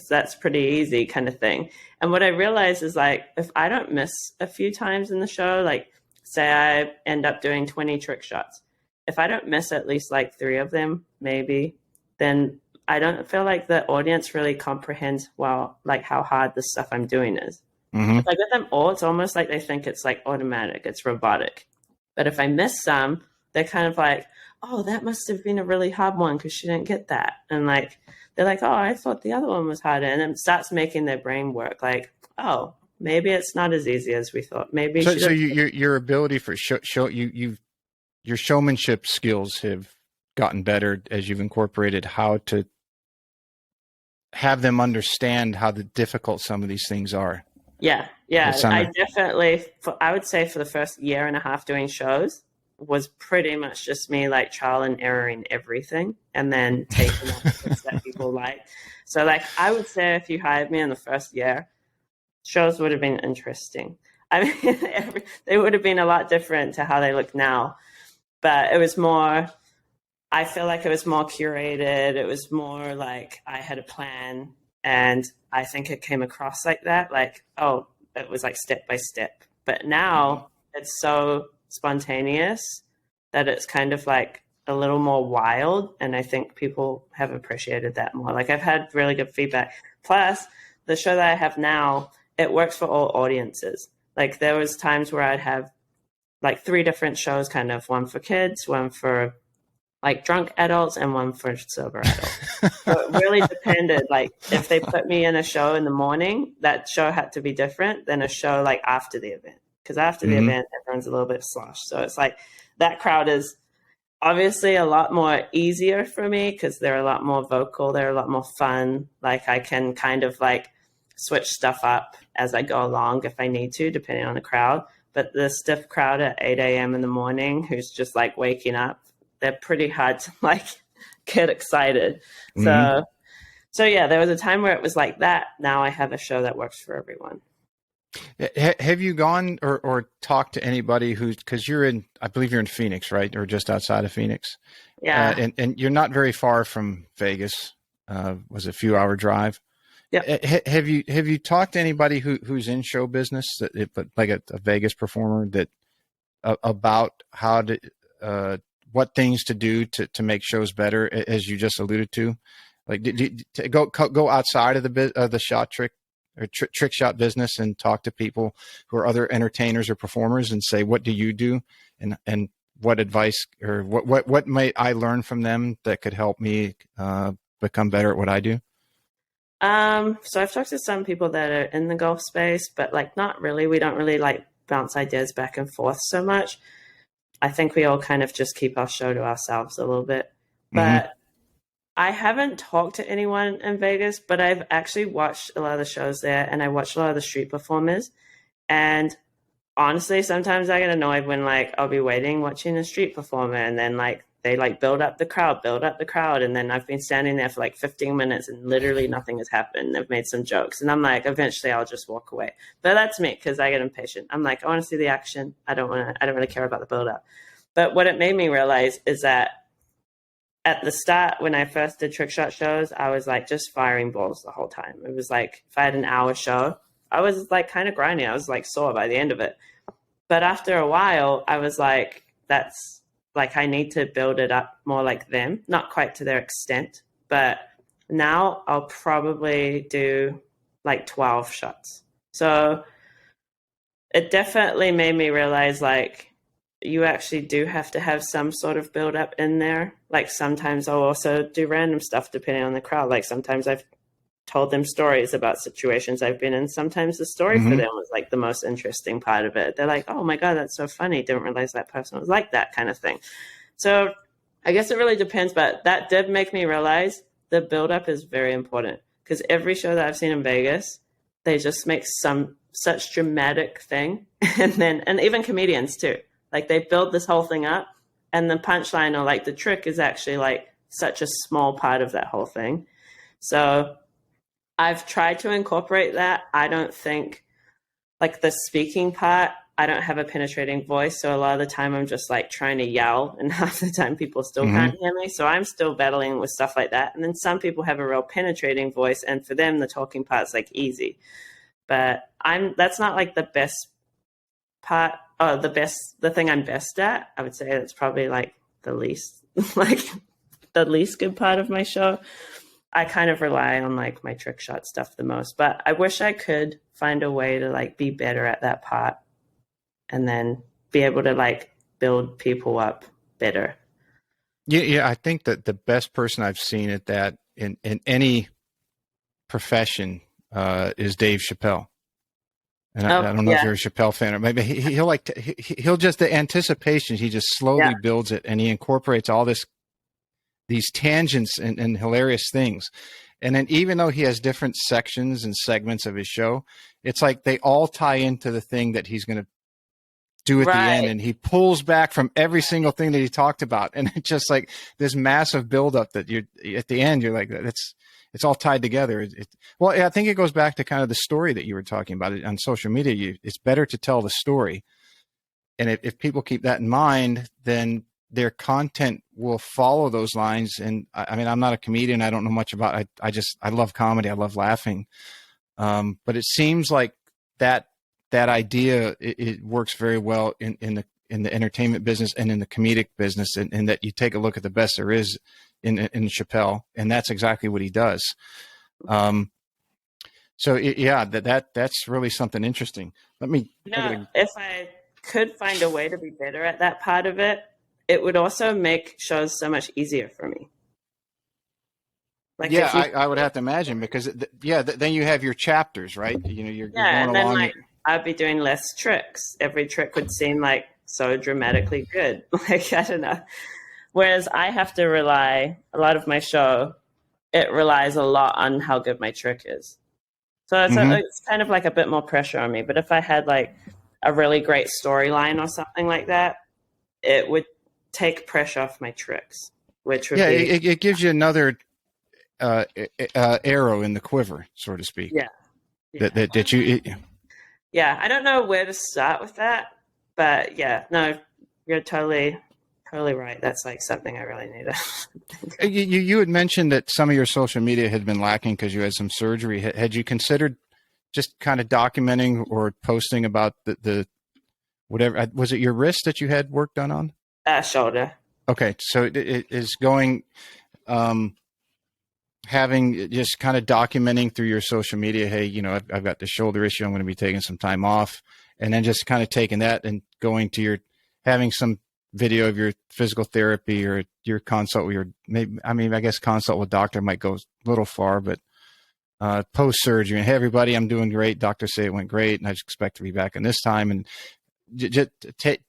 that's pretty easy kind of thing. And what I realized is like if I don't miss a few times in the show, like say I end up doing 20 trick shots, if I don't miss at least like 3 of them, maybe, then I don't feel like the audience really comprehends well, like how hard the stuff I'm doing is. Mm-hmm. If I get them all, it's almost like they think it's like automatic, it's robotic. But if I miss some, they're kind of like, oh, that must have been a really hard one because she didn't get that. And like, they're like, oh, I thought the other one was harder. And it starts making their brain work like, oh, maybe it's not as easy as we thought. Maybe you So should. your ability for your showmanship skills have gotten better as you've incorporated how to have them understand how difficult some of these things are. Yeah. I definitely, I would say for the first year and a half doing shows was pretty much just me like trial and erroring everything and then taking up things that people like. So like I would say if you hired me in the first year, shows would have been interesting. I mean, they would have been a lot different to how they look now, but it was more, I feel like it was more curated. It was more like I had a plan, and I think it came across like that. Like, oh, it was like step by step. But now it's so spontaneous that it's kind of like a little more wild. And I think people have appreciated that more. Like, I've had really good feedback. Plus, the show that I have now, it works for all audiences. Like, there was times where I'd have like 3 different shows, kind of one for kids, one for like drunk adults, and one for sober adults. So it really depended. Like if they put me in a show in the morning, that show had to be different than a show like after the event. Because after the event, everyone's a little bit sloshed. So it's like that crowd is obviously a lot more easier for me because they're a lot more vocal. They're a lot more fun. Like I can kind of like switch stuff up as I go along if I need to, depending on the crowd. But the stiff crowd at 8 a.m. in the morning who's just like waking up, they're pretty hard to like get excited. So yeah, there was a time where it was like that. Now I have a show that works for everyone. Have you gone or talked to anybody because I believe you're in Phoenix, right? Or just outside of Phoenix. Yeah. And you're not very far from Vegas. Was a few hour drive. Yeah. Have you talked to anybody who's in show business but like a Vegas performer that about how to, what things to do to make shows better, as you just alluded to? Like, to go outside of the shot trick or trick shot business and talk to people who are other entertainers or performers and say, what do you do? And what advice or what might I learn from them that could help me become better at what I do? So I've talked to some people that are in the golf space, but like not really. We don't really like bounce ideas back and forth so much. I think we all kind of just keep our show to ourselves a little bit. But I haven't talked to anyone in Vegas, but I've actually watched a lot of the shows there, and I watched a lot of the street performers. And honestly, sometimes I get annoyed when like I'll be waiting watching a street performer, and then like they like build up the crowd, and then I've been standing there for like 15 minutes and literally nothing has happened. They've made some jokes, and I'm like, eventually I'll just walk away. But that's me because I get impatient. I'm like, I want to see the action. I don't really care about the build up. But what it made me realize is that at the start, when I first did trick shot shows, I was like just firing balls the whole time. It was like if I had an hour show, I was like kind of grinding. I was like sore by the end of it. But after a while, I was like, that's like, I need to build it up more like them, not quite to their extent. But now I'll probably do like 12 shots. So it definitely made me realize like, you actually do have to have some sort of build up in there. Like sometimes I'll also do random stuff depending on the crowd. Like sometimes I've told them stories about situations I've been in. Sometimes the story for them was like the most interesting part of it. They're like, oh my God, that's so funny. Didn't realize that person was like that kind of thing. So I guess it really depends, but that did make me realize the build up is very important because every show that I've seen in Vegas, they just make some such dramatic thing. And even comedians too. Like they build this whole thing up and the punchline or like the trick is actually like such a small part of that whole thing. So I've tried to incorporate that. I don't think like the speaking part, I don't have a penetrating voice. So a lot of the time I'm just like trying to yell and half the time people still can't hear me. So I'm still battling with stuff like that. And then some people have a real penetrating voice and for them, the talking part's like easy, but that's not like the best part. Oh, the thing I'm best at, I would say that's probably like the least, like the least good part of my show. I kind of rely on like my trick shot stuff the most, but I wish I could find a way to like be better at that part and then be able to like build people up better. Yeah. I think that the best person I've seen at that in any profession is Dave Chappelle. And Oh, I don't know if yeah. you're a Chappelle fan, or maybe he'll like he'll just the anticipation. He just Yeah. slowly builds it, and he incorporates all these tangents and hilarious things. And then even though he has different sections and segments of his show, it's like they all tie into the thing that he's going to do at the end, Right. and he pulls back from every single thing that he talked about, and it's just like this massive buildup that you're at the end. You're like, it's all tied together. Well, I think it goes back to kind of the story that you were talking about on social media. It's better to tell the story, and if people keep that in mind, then their content will follow those lines. And I mean, I'm not a comedian. I don't know much about. I love comedy. I love laughing. But it seems like that idea it works very well in the entertainment business and in the comedic business, and that you take a look at the best there is in Chappelle, and that's exactly what he does. So yeah, that's really something interesting. Let me. If I could find a way to be better at that part of it, it would also make shows so much easier for me. Like Yeah, if you, I would have to imagine because then you have your chapters, right? You know, you're yeah, going and then along. like I'd be doing less tricks. Every trick would seem like so dramatically good. Like I don't know. Whereas I have to rely a lot of my show. It relies a lot on how good my trick is. So it's kind of like a bit more pressure on me. But if I had like a really great storyline or something like that, it would take pressure off my tricks, which would Yeah, be it gives you another arrow in the quiver, so to speak. yeah, yeah, That you. yeah. I don't know where to start with that, but yeah, no, you're totally right. That's like something I really need to think of. You had mentioned that some of your social media had been lacking because you had some surgery. Had you considered just kind of documenting or posting about the whatever, was it your wrist that you had work done on? Shoulder. Okay, so it is going, having just kind of documenting through your social media, hey, you know, I've got the shoulder issue, I'm going to be taking some time off, and then just kind of taking that and going to your, having some video of your physical therapy or your consult with your, maybe, I mean, I guess consult with doctor might go a little far, but post surgery, and hey, everybody, I'm doing great. Doctors say it went great, and I just expect to be back in this time. And just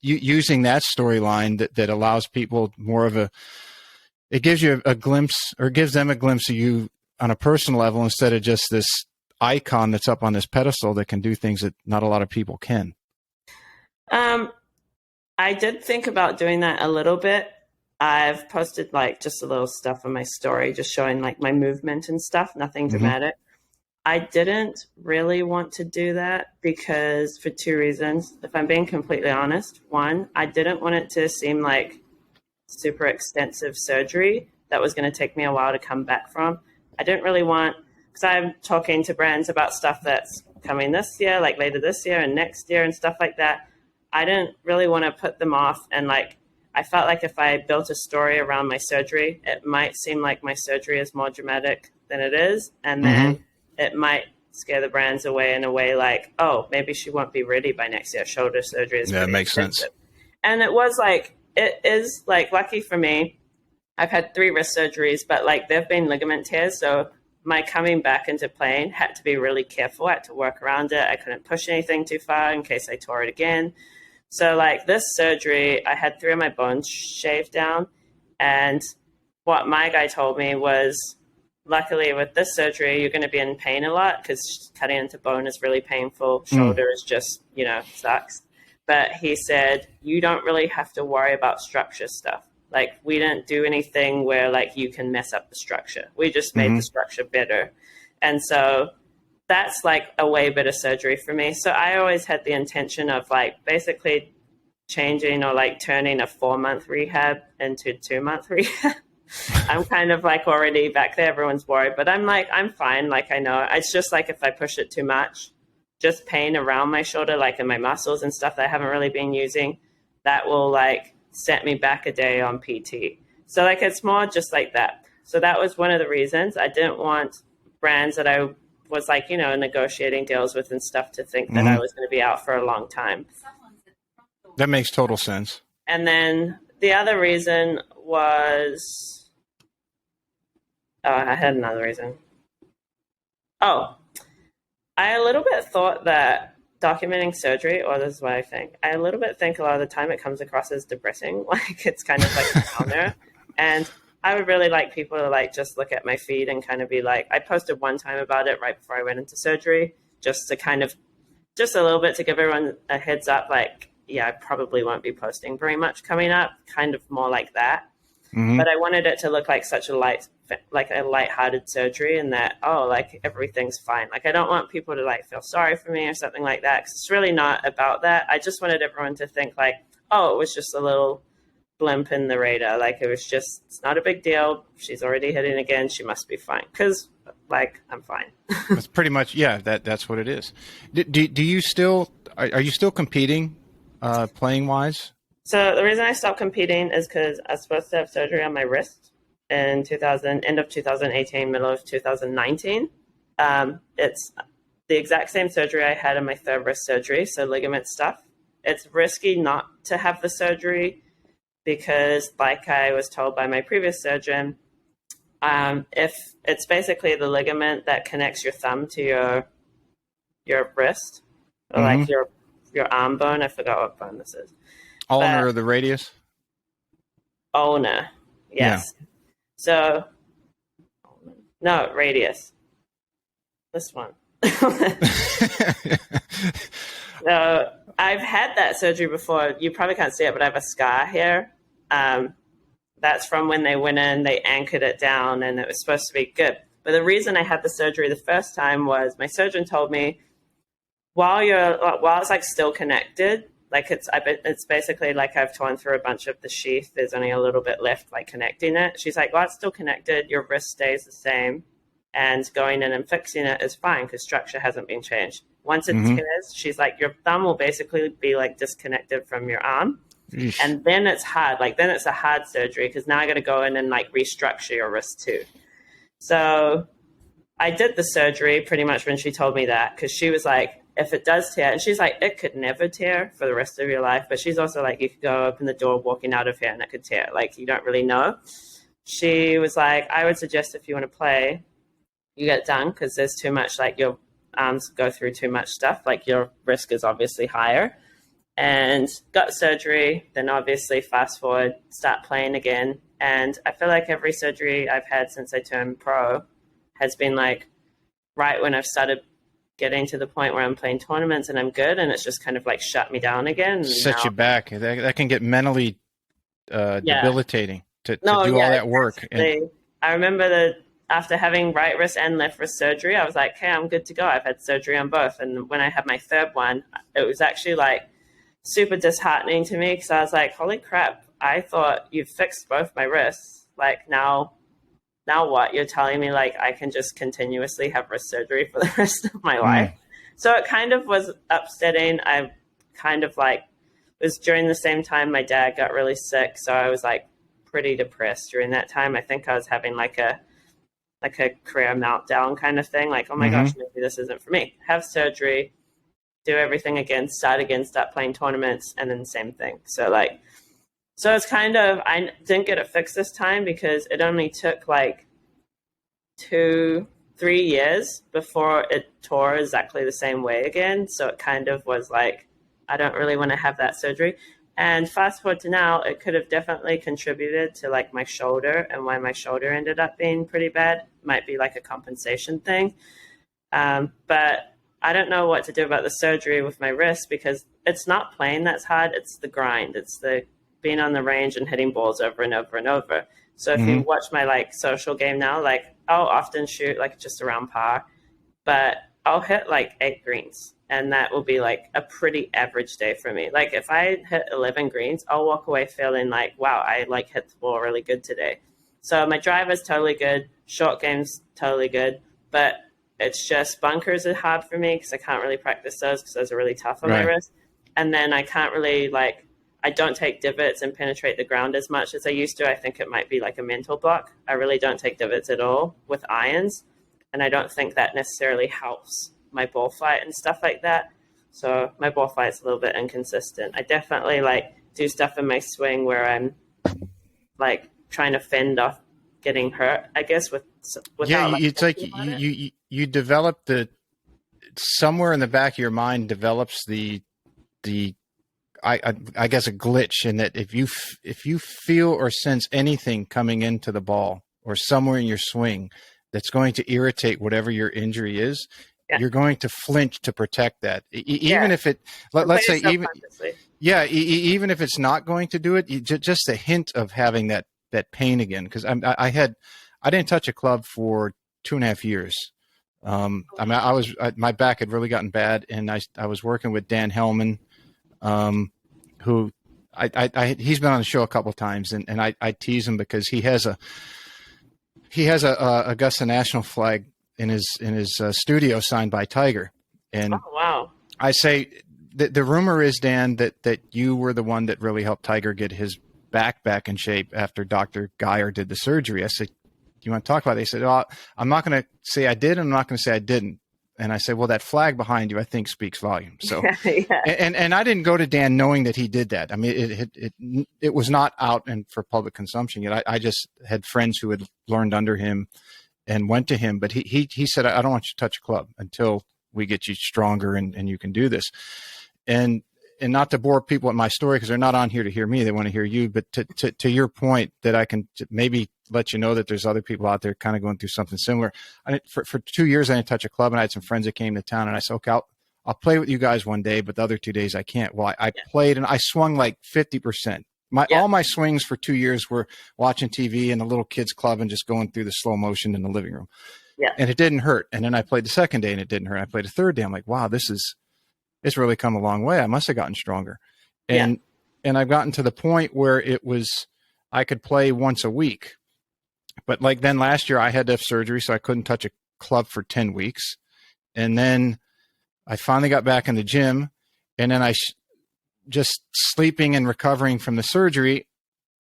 using that storyline that allows people more of a, it gives you a glimpse, or gives them a glimpse of you on a personal level, instead of just this icon that's up on this pedestal that can do things that not a lot of people can. Um, I did think about doing that a little bit. I've posted like just a little stuff on my story, just showing like my movement and stuff, nothing Mm-hmm. dramatic. I didn't really want to do that because for two reasons. If I'm being completely honest, one, I didn't want it to seem like super extensive surgery that was going to take me a while to come back from. I didn't really want, because I'm talking to brands about stuff that's coming this year, like later this year and next year and stuff like that. I didn't really want to put them off. And like, I felt like if I built a story around my surgery, it might seem like my surgery is more dramatic than it is. And then it might scare the brands away in a way like, oh, maybe she won't be ready by next year. Shoulder surgery is Yeah, it pretty makes expensive. sense. And it was like, it is like lucky for me. I've had 3 wrist surgeries, but like they've been ligament tears. So my coming back into playing had to be really careful. I had to work around it. I couldn't push anything too far in case I tore it again. So like this surgery, I had 3 of my bones shaved down. And what my guy told me was, luckily with this surgery, you're going to be in pain a lot because cutting into bone is really painful. Shoulder is just, sucks. But he said, you don't really have to worry about structure stuff. Like we didn't do anything where like you can mess up the structure. We just made the structure better. And so that's like a way better surgery for me. So I always had the intention of like basically changing or like turning a 4-month rehab into 2-month rehab. I'm kind of like already back there. Everyone's worried, but I'm like, I'm fine. Like I know it's just like if I push it too much, just pain around my shoulder, like in my muscles and stuff that I haven't really been using, that will like set me back a day on PT. So like it's more just like that. So that was one of the reasons I didn't want brands that I was like, negotiating deals with and stuff to think that I was going to be out for a long time. That makes total sense. And then the other reason was, I had another reason. Oh, I a little bit thought that documenting surgery, or this is what I think. I a little bit think a lot of the time it comes across as depressing, like it's kind of like a downer. And I would really like people to like just look at my feed and kind of be like, I posted one time about it right before I went into surgery, just to kind of, just a little bit to give everyone a heads up, like, yeah, I probably won't be posting very much coming up, kind of more like that. Mm-hmm. But I wanted it to look like such a lighthearted surgery, and that, oh, like everything's fine. Like I don't want people to like feel sorry for me or something like that, because it's really not about that. I just wanted everyone to think like, oh, it was just a little blimp in the radar. Like it was just, it's not a big deal. She's already hitting again. She must be fine. Because like I'm fine. That's pretty much, yeah. That's what it is. Do you still are you still competing, playing wise? So the reason I stopped competing is because I was supposed to have surgery on my wrist in end of 2018, middle of 2019. It's the exact same surgery I had in my third wrist surgery, so ligament stuff. It's risky not to have the surgery because, like I was told by my previous surgeon, if it's basically the ligament that connects your thumb to your wrist, or like your arm bone. I forgot what bone this is. Ulnar or the radius? Ulnar, yes. Yeah. So, no, radius. This one. So, I've had that surgery before. You probably can't see it, but I have a scar here. That's from when they went in, they anchored it down, and it was supposed to be good. But the reason I had the surgery the first time was my surgeon told me, while it's like still connected, like it's basically like I've torn through a bunch of the sheath. There's only a little bit left, like connecting it. She's like, well, it's still connected. Your wrist stays the same, and going in and fixing it is fine because structure hasn't been changed. Once it tears, she's like, your thumb will basically be like disconnected from your arm. Eesh. And then it's hard. Like then it's a hard surgery because now I got to go in and like restructure your wrist too. So I did the surgery pretty much when she told me that, because she was like, if it does tear, and she's like, it could never tear for the rest of your life. But she's also like, you could go open the door walking out of here and it could tear. Like, you don't really know. She was like, I would suggest if you want to play, you get it done because there's too much, like your arms go through too much stuff. Like your risk is obviously higher. And got surgery, then obviously fast forward, start playing again. And I feel like every surgery I've had since I turned pro has been like right when I've started getting to the point where I'm playing tournaments and I'm good, and it's just kind of like shut me down again. Set you back. That can get mentally debilitating to do all that work. And I remember that after having right wrist and left wrist surgery, I was like, hey, I'm good to go. I've had surgery on both. And when I had my third one, it was actually like super disheartening to me because I was like, holy crap, I thought you fixed both my wrists. Like now what? You're telling me like I can just continuously have wrist surgery for the rest of my life? So it kind of was upsetting. I kind of like, it was during the same time my dad got really sick. So I was like pretty depressed during that time. I think I was having like a career meltdown kind of thing. Like, oh my gosh, maybe this isn't for me. Have surgery, do everything again, start playing tournaments, and then the same thing. So it's kind of, I didn't get it fixed this time because it only took like 2-3 years before it tore exactly the same way again. So it kind of was like, I don't really want to have that surgery. And fast forward to now, it could have definitely contributed to like my shoulder, and why my shoulder ended up being pretty bad. Might be like a compensation thing. But I don't know what to do about the surgery with my wrist because it's not playing that's hard. It's the grind. It's the being on the range and hitting balls over and over and over. So if you watch my like social game now, like I'll often shoot like just around par, but I'll hit like 8 greens, and that will be like a pretty average day for me. Like if I hit 11 greens, I'll walk away feeling like, wow, I like hit the ball really good today. So my drive is totally good. Short game's totally good, but it's just bunkers are hard for me because I can't really practice those because those are really tough on my wrist. And then I can't really I don't take divots and penetrate the ground as much as I used to. I think it might be like a mental block. I really don't take divots at all with irons. And I don't think that necessarily helps my ball flight and stuff like that. So my ball flight's a little bit inconsistent. I definitely do stuff in my swing where I'm like trying to fend off getting hurt, I guess, it's like you develop somewhere in the back of your mind develops the I guess a glitch in that if you feel or sense anything coming into the ball or somewhere in your swing that's going to irritate whatever your injury is, Yeah. you're going to flinch to protect that. Yeah. Even if it, And play let's say it subconsciously. even if it's not going to do it, just a hint of having that pain again. Because I didn't touch a club for 2.5 years. I mean, my back had really gotten bad, and I was working with Dan Hellman, who he's been on the show a couple of times, and I tease him because he has a Augusta National flag in his studio signed by Tiger, and Oh, wow. I say the rumor is, Dan, that you were the one that really helped Tiger get his back in shape after Dr. Geyer did the surgery. I said, "Do you want to talk about it?" They said, "Oh, I'm not going to say I did, and I'm not going to say I didn't." And I said, "Well, that flag behind you, I think, speaks volumes." So, Yeah. and I didn't go to Dan knowing that he did that. I mean, it was not out and for public consumption yet. I just had friends who had learned under him and went to him, but he said, "I don't want you to touch a club until we get you stronger and you can do this." And not to bore people with my story, because they're not on here to hear me, they want to hear you. But to your point, that I can maybe let you know that there's other people out there kind of going through something similar. For 2 years, I didn't touch a club, and I had some friends that came to town, and I said, "Okay, I'll play with you guys one day, but the other 2 days I can't." Well, I played, and I swung like 50%. All my swings for 2 years were watching TV in a little kids club and just going through the slow motion in the living room. Yeah. And it didn't hurt. And then I played the second day and it didn't hurt. I played the third day. I'm like, wow, it's really come a long way. I must have gotten stronger. And I've gotten to the point where I could play once a week. But like then last year I had to have surgery, so I couldn't touch a club for 10 weeks. And then I finally got back in the gym, and then just sleeping and recovering from the surgery,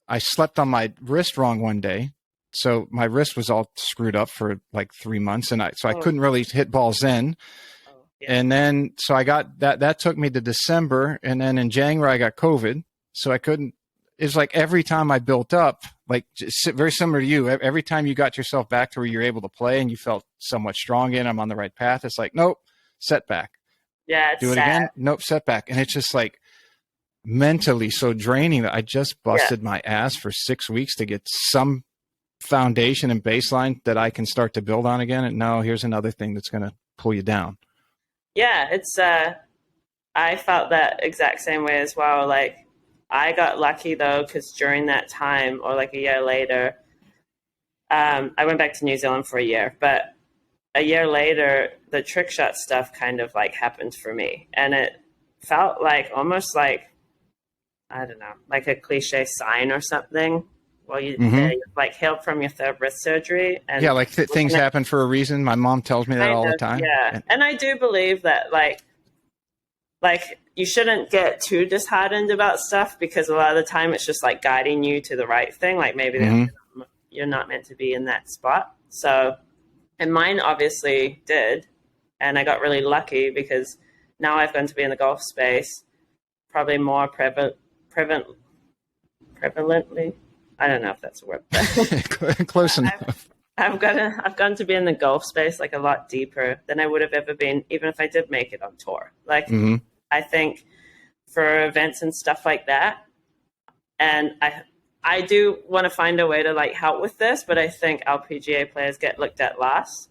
I slept on my wrist wrong one day. So my wrist was all screwed up for like 3 months, and I couldn't really hit balls then. And then, so I got that took me to December. And then in January, I got COVID. So I couldn't, it's like every time I built up, like very similar to you, every time you got yourself back to where you're able to play and you felt somewhat strong again, I'm on the right path. It's like, nope, setback. Yeah. It's Do it sad. again. Nope, setback. And it's just like mentally so draining that I just busted my ass for 6 weeks to get some foundation and baseline that I can start to build on again. And now here's another thing that's going to pull you down. Yeah, it's I felt that exact same way as well. Like I got lucky though, because during that time, or like a year later, I went back to New Zealand for a year. But a year later, the trick shot stuff kind of like happened for me, and it felt like almost like, I don't know, like a cliche sign or something. Well, you like healed from your third wrist surgery, and yeah, like things happen for a reason. My mom tells me that all the time. Yeah, and I do believe that, like you shouldn't get too disheartened about stuff, because a lot of the time it's just like guiding you to the right thing. Like maybe you're not meant to be in that spot. So, and mine obviously did, and I got really lucky because now I've gone to be in the golf space, probably more prevalently. I don't know if that's a word. Close enough. I've gone to be in the golf space like a lot deeper than I would have ever been, even if I did make it on tour. Like I think for events and stuff like that, and I do want to find a way to like help with this, but I think LPGA players get looked at last,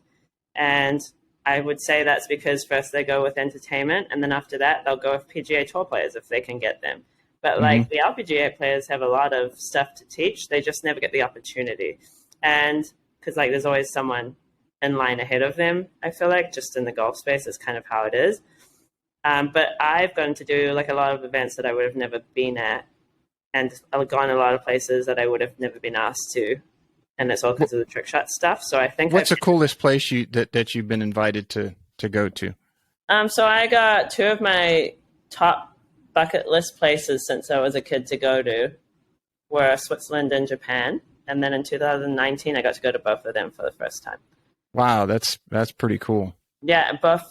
and I would say that's because first they go with entertainment, and then after that they'll go with PGA Tour players if they can get them. But like the LPGA players have a lot of stuff to teach. They just never get the opportunity. And because like there's always someone in line ahead of them, I feel like, just in the golf space is kind of how it is. But I've gone to do like a lot of events that I would have never been at, and I've gone a lot of places that I would have never been asked to. And it's all because of the trick shot stuff. So I think what's the coolest place that you've been invited to go to? So I got two of my top bucket list places since I was a kid to go to were Switzerland and Japan. And then in 2019, I got to go to both of them for the first time. Wow, that's pretty cool. Yeah, both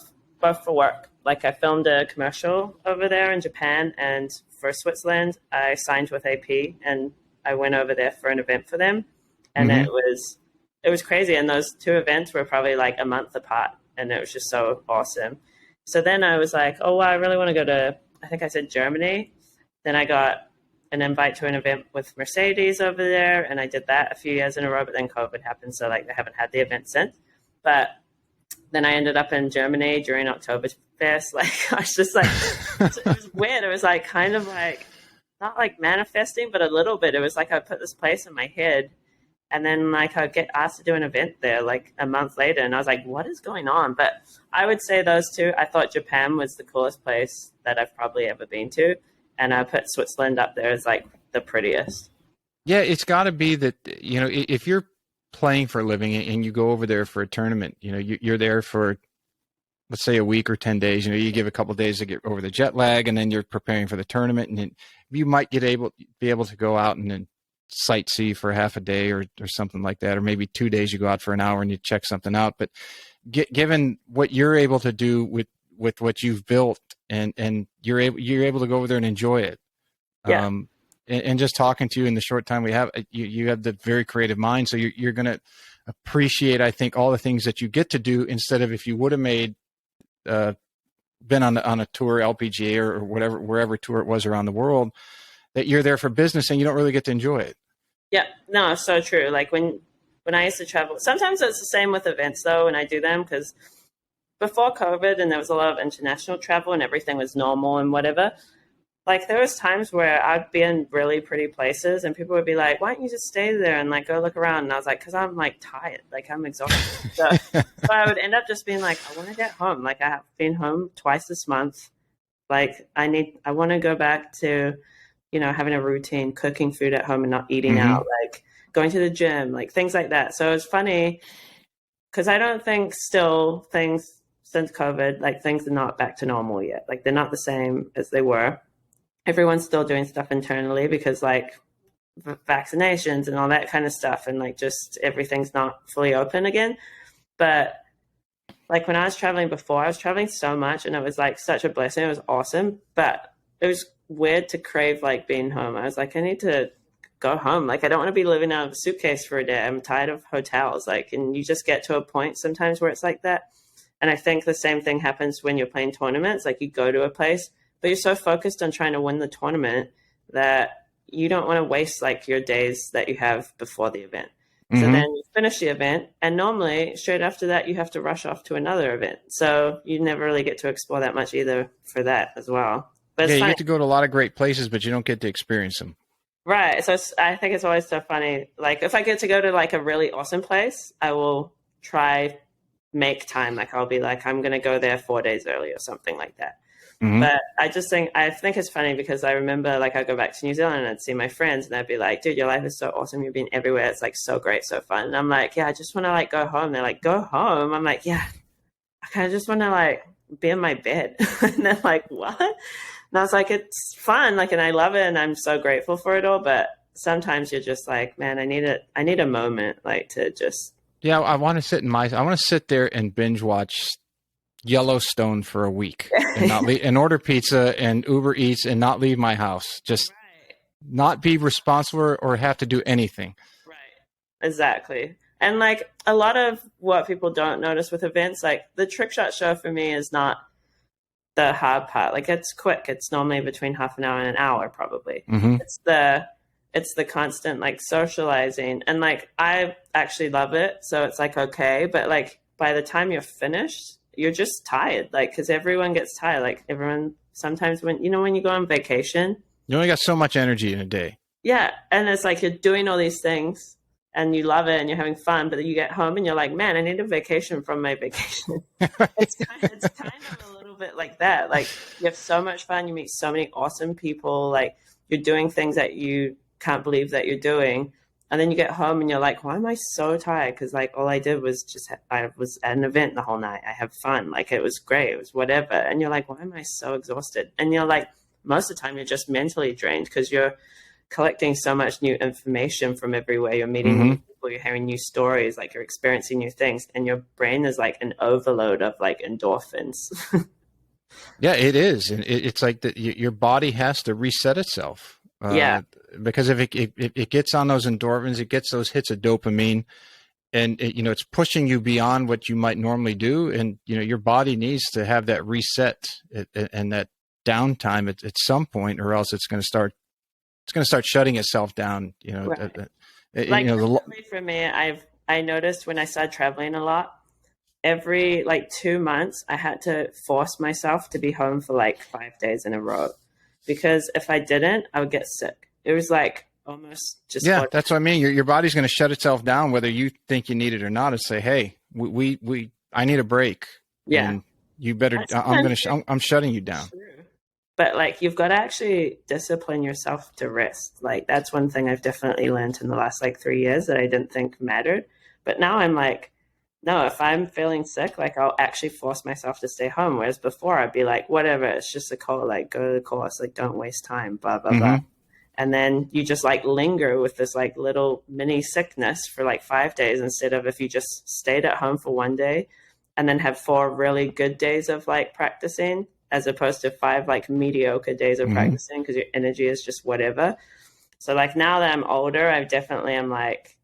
for work. Like I filmed a commercial over there in Japan, and for Switzerland, I signed with AP, and I went over there for an event for them. And it was crazy. And those two events were probably like a month apart, and it was just so awesome. So then I was like, oh, well, I really want to go to, I think I said Germany. Then I got an invite to an event with Mercedes over there, and I did that a few years in a row, but then COVID happened, so like they haven't had the event since. But then I ended up in Germany during Oktoberfest. Like I was just like, it was weird. It was like kind of like not like manifesting, but a little bit. It was like I put this place in my head, and then like I'd get asked to do an event there like a month later, and I was like, what is going on? But I would say those two. I thought Japan was the coolest place that I've probably ever been to, and I put Switzerland up there as like the prettiest. Yeah, it's got to be that, you know, if you're playing for a living and you go over there for a tournament, you know, you're there for, let's say, a week or 10 days, you know, you give a couple of days to get over the jet lag, and then you're preparing for the tournament, and then you might be able to go out and then sightsee for half a day or something like that, or maybe 2 days you go out for an hour and you check something out. But given what you're able to do with what you've built, and you're able to go over there and enjoy it. Yeah. And just talking to you in the short time we have, you have the very creative mind. So you're going to appreciate, I think, all the things that you get to do, instead of if you would have been on a tour, LPGA or whatever, wherever tour it was around the world, that you're there for business and you don't really get to enjoy it. Yeah, no, so true. Like when I used to travel, sometimes it's the same with events though, when I do them, because before COVID and there was a lot of international travel and everything was normal and whatever, like there was times where I'd be in really pretty places and people would be like, why don't you just stay there and like go look around? And I was like, because I'm like tired, like I'm exhausted. So I would end up just being like, I want to get home. Like I have been home twice this month. Like I want to go back to, you know, having a routine, cooking food at home and not eating out, like going to the gym, like things like that. So it's funny because I don't think still things since COVID, like things are not back to normal yet. Like they're not the same as they were. Everyone's still doing stuff internally because like vaccinations and all that kind of stuff, and like just everything's not fully open again. But like when I was traveling before, I was traveling so much and it was like such a blessing. It was awesome, but it was weird to crave like being home. I was like, I need to go home. Like I don't want to be living out of a suitcase for a day. I'm tired of hotels. Like, and you just get to a point sometimes where it's like that. And I think the same thing happens when you're playing tournaments. Like you go to a place, but you're so focused on trying to win the tournament that you don't want to waste like your days that you have before the event. So then you finish the event, and normally straight after that, you have to rush off to another event. So you never really get to explore that much either for that as well. But Yeah, it's you funny. get to go to a lot of great places, but you don't get to experience them. Right. So I think it's always so funny. Like if I get to go to like a really awesome place, I will try make time. Like I'll be like, I'm going to go there 4 days early or something like that. But I think it's funny because I remember like I go back to New Zealand and I'd see my friends and they'd be like, dude, your life is so awesome. You've been everywhere. It's like so great, so fun. And I'm like, yeah, I just want to like go home. They're like, go home. I'm like, yeah, I kind of just want to like be in my bed. And they're like, what? And I was like, it's fun. Like, and I love it. And I'm so grateful for it all. But sometimes you're just like, man, I need a moment like to just. Yeah, I want to sit there and binge watch Yellowstone for a week and not leave, and order pizza and Uber Eats and not leave my house. Just Right. not be responsible or have to do anything. Right. Exactly. And like a lot of what people don't notice with events, like the trick shot show for me is not the hard part. Like it's quick. It's normally between half an hour and an hour probably. It's the constant like socializing. And like I actually love it. So it's like okay. But like by the time you're finished, you're just tired. Like because everyone gets tired. Like everyone sometimes when you go on vacation. You only got so much energy in a day. Yeah. And it's like you're doing all these things and you love it and you're having fun, but you get home and you're like, man, I need a vacation from my vacation. It's kind of a little bit like that. Like you have so much fun. You meet so many awesome people. Like you're doing things that you can't believe that you're doing. And then you get home and you're like, why am I so tired? Because like all I did was I was at an event the whole night. I had fun. Like it was great. It was whatever. And you're like, why am I so exhausted? And you're like, most of the time you're just mentally drained because you're collecting so much new information from everywhere. You're meeting new people, you're hearing new stories, like you're experiencing new things, and your brain is like an overload of like endorphins. Yeah, it is. And it's like that your body has to reset itself. Yeah. Because if it gets on those endorphins, it gets those hits of dopamine, and it's pushing you beyond what you might normally do, and your body needs to have that reset and that downtime at some point, or else it's going to start shutting itself down. Right. Like The definitely for me, I noticed when I started traveling a lot, every like 2 months, I had to force myself to be home for like 5 days in a row, because if I didn't, I would get sick. It was like almost just yeah, that's what I mean. Your body's going to shut itself down whether you think you need it or not, and say, hey, I need a break, yeah. and you better, And sometimes I'm shutting you down. true. But like you've got to actually discipline yourself to rest. Like that's one thing I've definitely learned in the last like 3 years that I didn't think mattered. But now I'm like, no, if I'm feeling sick, like I'll actually force myself to stay home. Whereas before I'd be like, whatever, it's just a cold, like go to the course, like don't waste time, blah, blah, blah. Mm-hmm. And then you just like linger with this like little mini sickness for like 5 days, instead of if you just stayed at home for one day and then have 4 really good days of like practicing, as opposed to 5 like mediocre days of Mm-hmm. practicing because your energy is just whatever. So like now that I'm older, I definitely am like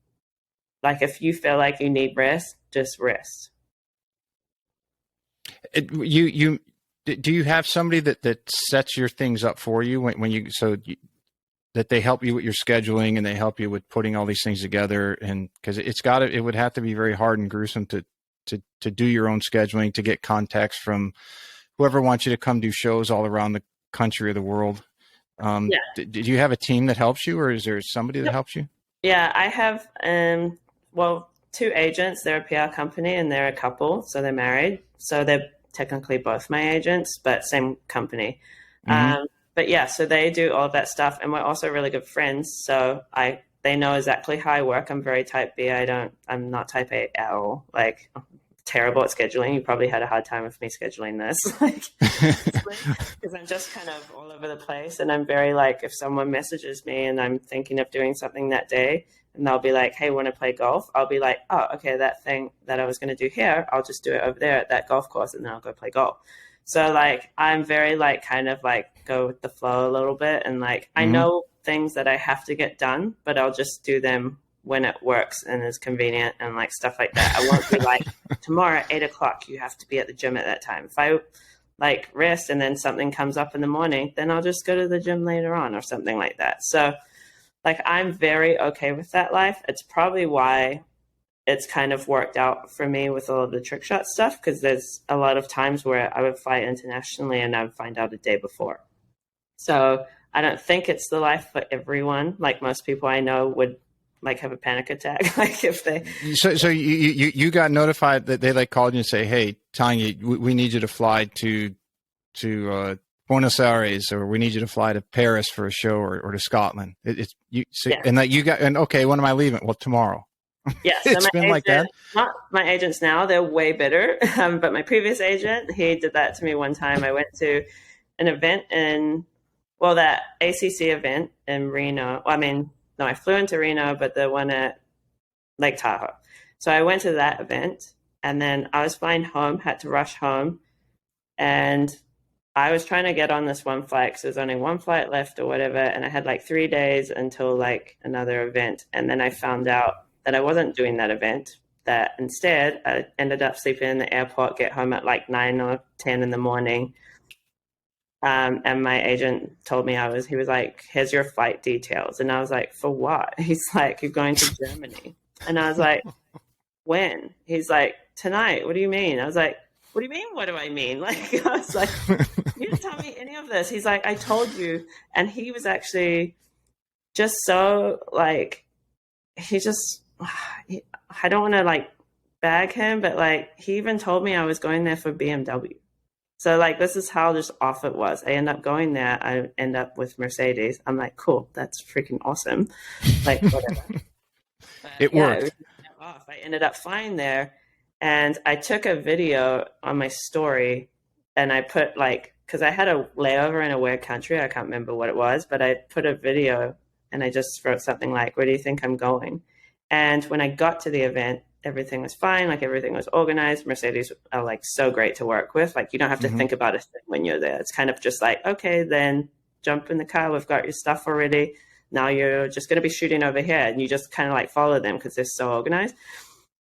if you feel like you need rest, just rest. Do you have somebody that sets your things up for you that they help you with your scheduling, and they help you with putting all these things together? And because it would have to be very hard and gruesome to do your own scheduling, to get contacts from whoever wants you to come do shows all around the country or the world. Yeah. Did you have a team that helps you, or is there somebody that helps you? Yeah, I have well, 2 agents. They're a PR company and they're a couple, so they're married. So they're technically both my agents, but same company. Mm-hmm. But yeah, so they do all of that stuff, and we're also really good friends. So they know exactly how I work. I'm very type B. I'm not type A at all. Like I'm terrible at scheduling. You probably had a hard time with me scheduling this, like because I'm just kind of all over the place, and I'm very like if someone messages me and I'm thinking of doing something that day, and they'll be like, hey, want to play golf? I'll be like, oh, okay, that thing that I was going to do here, I'll just do it over there at that golf course, and then I'll go play golf. So like I'm very like kind of like go with the flow a little bit, and like I Mm-hmm. know things that I have to get done, but I'll just do them when it works and is convenient and like stuff like that. I won't be like tomorrow at 8 o'clock you have to be at the gym at that time. If I like rest and then something comes up in the morning, then I'll just go to the gym later on or something like that. So like I'm very okay with that life. It's probably why it's kind of worked out for me with all of the trick shot stuff, because there's a lot of times where I would fly internationally and I would find out a day before. So I don't think it's the life for everyone. Like most people I know would like have a panic attack, like if they. So you got notified that they like called you and say, hey, Tanya, we need you to fly to Buenos Aires, or we need you to fly to Paris for a show, or to Scotland. It's you, so, Yeah. and that you got, and okay, when am I leaving? Well, tomorrow. Yeah, so It's been like that. not my agents now, they're way better. But my previous agent, he did that to me one time. I went to an event that ACC event in Reno. Well, I mean, no, I flew into Reno, but the one at Lake Tahoe. So I went to that event, and then I was flying home, had to rush home, and I was trying to get on this one flight because there's only one flight left or whatever, and I had like 3 days until like another event, and then I found out that I wasn't doing that event. That instead, I ended up sleeping in the airport, get home at like 9 or 10 in the morning. And my agent told me he was like, here's your flight details. And I was like, for what? He's like, you're going to Germany. And I was like, when? He's like, tonight. What do you mean? I was like, what do you mean? What do I mean? Like, I was like, you didn't tell me any of this. He's like, I told you. And he was actually just so like, he just, I don't want to like bag him, but like, he even told me I was going there for BMW. So like this is how just off it was. I end up going there. I end up with Mercedes. I'm like, cool, that's freaking awesome. Like whatever. It worked. It was off. I ended up flying there, and I took a video on my story, and I put like because I had a layover in a weird country. I can't remember what it was, but I put a video, and I just wrote something like, "Where do you think I'm going?" And when I got to the event, everything was fine. Like everything was organized. Mercedes are like so great to work with. Like you don't have to think about a thing when you're there. It's kind of just like, okay, then jump in the car. We've got your stuff already. Now you're just going to be shooting over here. And you just kind of like follow them because they're so organized.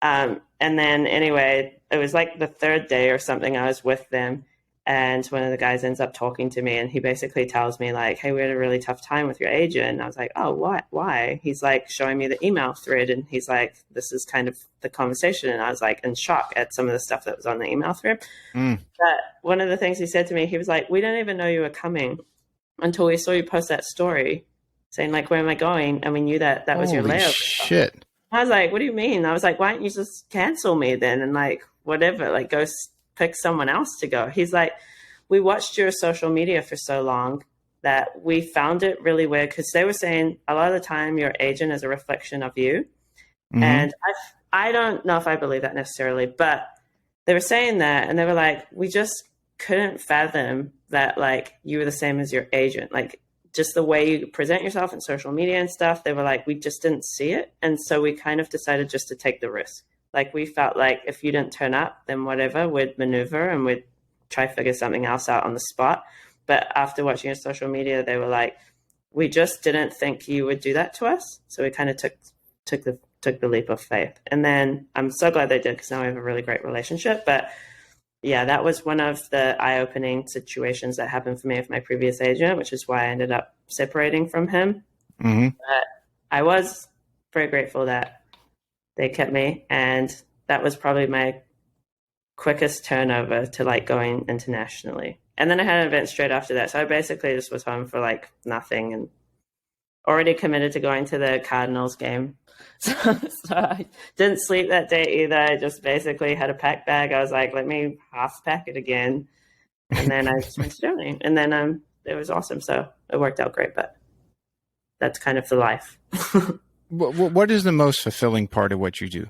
And then anyway, it was like the third day or something, I was with them, and one of the guys ends up talking to me, and he basically tells me like, hey, we had a really tough time with your agent. And I was like, oh, what? Why? He's like showing me the email thread, and he's like, this is kind of the conversation. And I was like in shock at some of the stuff that was on the email thread. Mm. But one of the things he said to me, he was like, we didn't even know you were coming until we saw you post that story saying like, where am I going? And we knew that that was your Holy layover. shit. I was like, what do you mean? I was like, why don't you just cancel me then? And like, whatever, like go pick someone else to go. He's like, we watched your social media for so long that we found it really weird, because they were saying a lot of the time your agent is a reflection of you. Mm-hmm. And I don't know if I believe that necessarily, but they were saying that, and they were like, we just couldn't fathom that like you were the same as your agent. Like just the way you present yourself in social media and stuff, they were like, we just didn't see it. And so we kind of decided just to take the risk. Like we felt like if you didn't turn up, then whatever, we'd maneuver and we'd try to figure something else out on the spot. But after watching your social media, they were like, we just didn't think you would do that to us. So we kind of took the leap of faith. And then I'm so glad they did, because now we have a really great relationship. But yeah, that was one of the eye-opening situations that happened for me with my previous agent, which is why I ended up separating from him. Mm-hmm. But I was very grateful that they kept me, and that was probably my quickest turnover to like going internationally. And then I had an event straight after that, so I basically just was home for like nothing, and already committed to going to the Cardinals game. So I didn't sleep that day either. I just basically had a pack bag. I was like, let me half pack it again. And then I just went to Germany. And then it was awesome. So it worked out great, but that's kind of the life. What is the most fulfilling part of what you do?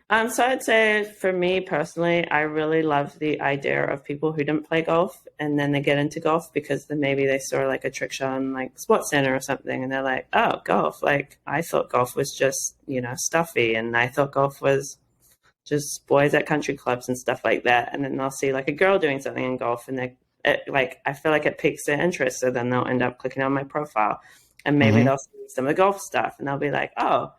So I'd say for me personally, I really love the idea of people who didn't play golf and then they get into golf because then maybe they saw like a trick shot on like Sports Center or something, and they're like, oh, golf. Like I thought golf was just, stuffy, and I thought golf was just boys at country clubs and stuff like that. And then they'll see like a girl doing something in golf, and I feel like it piques their interest. So then they'll end up clicking on my profile, and maybe they'll see some of the golf stuff, and they'll be like, oh.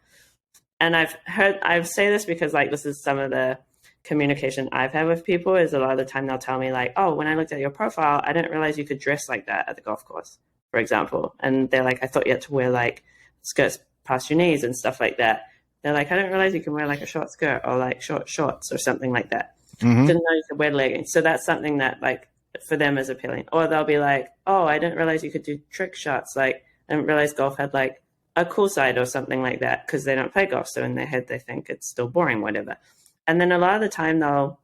And I say this because like this is some of the communication I've had with people, is a lot of the time they'll tell me like, oh, when I looked at your profile, I didn't realize you could dress like that at the golf course, for example. And they're like, I thought you had to wear like skirts past your knees and stuff like that. They're like, I didn't realize you can wear like a short skirt or like short shorts or something like that. Mm-hmm. Didn't know you could wear leggings. So that's something that like for them is appealing. Or they'll be like, oh, I didn't realize you could do trick shots. Like I didn't realize golf had like a cool side or something like that, because they don't play golf. So in their head, they think it's still boring, whatever. And then a lot of the time they'll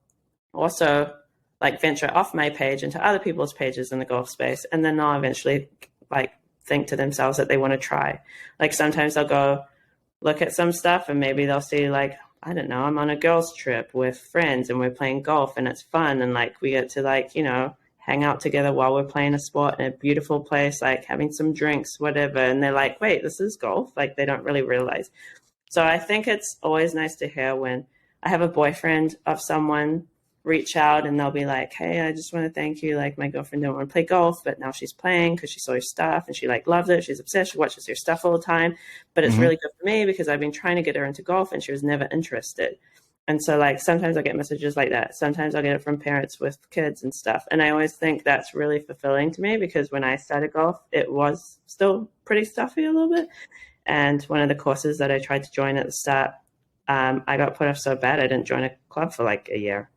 also like venture off my page into other people's pages in the golf space. And then they'll eventually like think to themselves that they want to try. Like sometimes they'll go look at some stuff and maybe they'll see like, I don't know, I'm on a girls trip with friends and we're playing golf and it's fun. And like, we get to like, hang out together while we're playing a sport in a beautiful place, like having some drinks, whatever. And they're like, wait, this is golf? Like they don't really realize. So I think it's always nice to hear when I have a boyfriend of someone reach out and they'll be like, hey, I just want to thank you. Like my girlfriend didn't want to play golf, but now she's playing because she saw your stuff and she like loved it. She's obsessed. She watches your stuff all the time. But it's really good for me because I've been trying to get her into golf and she was never interested. And so like sometimes I get messages like that. Sometimes I'll get it from parents with kids and stuff. And I always think that's really fulfilling to me because when I started golf, it was still pretty stuffy a little bit. And one of the courses that I tried to join at the start, I got put off so bad I didn't join a club for like a year.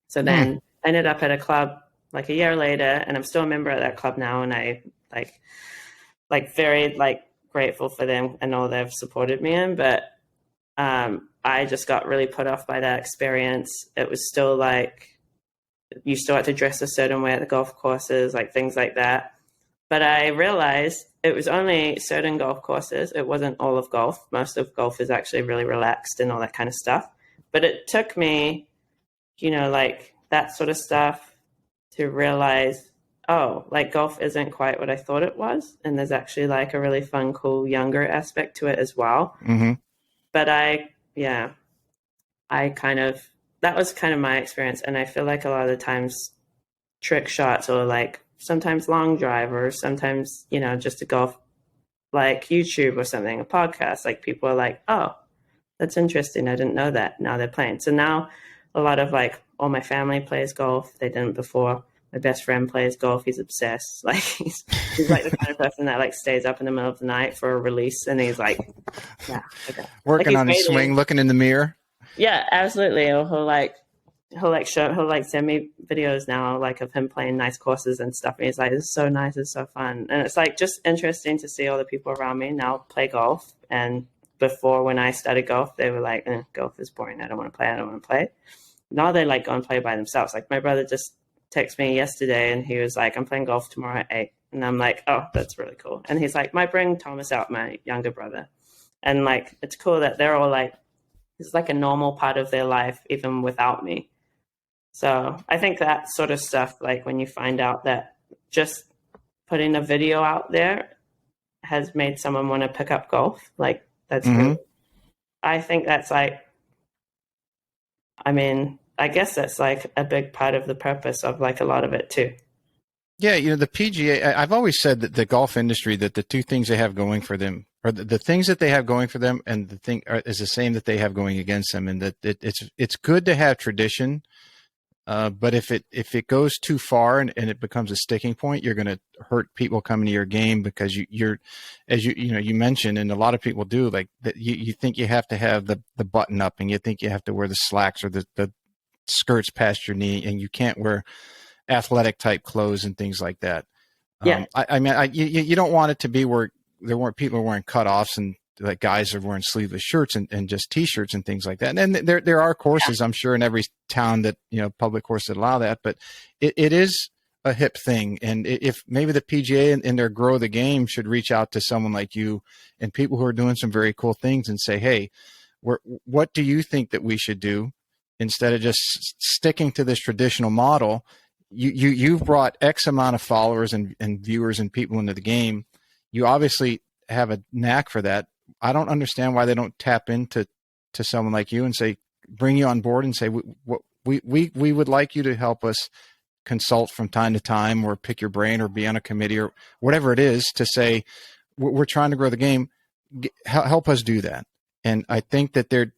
So then I ended up at a club like a year later, and I'm still a member of that club now. And I like very like grateful for them and all they've supported me in. But I just got really put off by that experience. It was still like you still had to dress a certain way at the golf courses, like things like that. But I realized it was only certain golf courses. It wasn't all of golf. Most of golf is actually really relaxed and all that kind of stuff. But it took me, like that sort of stuff to realize, oh, like golf isn't quite what I thought it was. And there's actually like a really fun, cool, younger aspect to it as well. Mm-hmm. But that was kind of my experience. And I feel like a lot of the times trick shots or like sometimes long drive or sometimes, just a golf, like YouTube or something, a podcast, like people are like, oh, That's interesting. I didn't know that. Now they're playing. So now a lot of like all my family plays golf. They didn't before. My best friend plays golf. He's obsessed. Like he's like the kind of person that like stays up in the middle of the night for a release, and he's like, yeah, okay. Like Working he's on his swing, waiting. looking in the mirror. Yeah, absolutely. Or he'll like send me videos now like of him playing nice courses and stuff. And he's like, "This is so nice, it's so fun," and it's like just interesting to see all the people around me now play golf. And before, when I started golf, they were like, "Golf is boring. I don't want to play. I don't want to play." Now they like go and play by themselves. Like my brother just texted me yesterday, and he was like, "I'm playing golf tomorrow at 8." And I'm like, "Oh, that's really cool." And he's like, "Might bring Thomas out, my younger brother." And like, it's cool that they're all like, it's like a normal part of their life, even without me. So I think that sort of stuff, like when you find out that just putting a video out there has made someone want to pick up golf, like that's really, I think that's like, I mean, I guess that's like a big part of the purpose of like a lot of it too. Yeah, the PGA, I've always said that the golf industry, that the two things they have going for them, or the things that they have going for them, and the thing is the same that they have going against them, and that it's good to have tradition, but if it goes too far and it becomes a sticking point, you're going to hurt people coming to your game, because you're, as you mentioned, and a lot of people do, like that you think you have to have the button up, and you think you have to wear the slacks or the skirts past your knee, and you can't wear athletic type clothes and things like that. Yeah. I mean, you don't want it to be where there weren't people wearing cutoffs and like guys are wearing sleeveless shirts and just t-shirts and things like that. And then there are courses, I'm sure, in every town that, public courses that allow that, but it is a hip thing. And if maybe the PGA in their grow the game should reach out to someone like you and people who are doing some very cool things and say, hey, what do you think that we should do, instead of just sticking to this traditional model? You've brought X amount of followers and viewers and people into the game. You obviously have a knack for that. I don't understand why they don't tap into someone like you and say, bring you on board and say, we would like you to help us consult from time to time, or pick your brain, or be on a committee, or whatever it is, to say, we're trying to grow the game. Help us do that. And I think that they're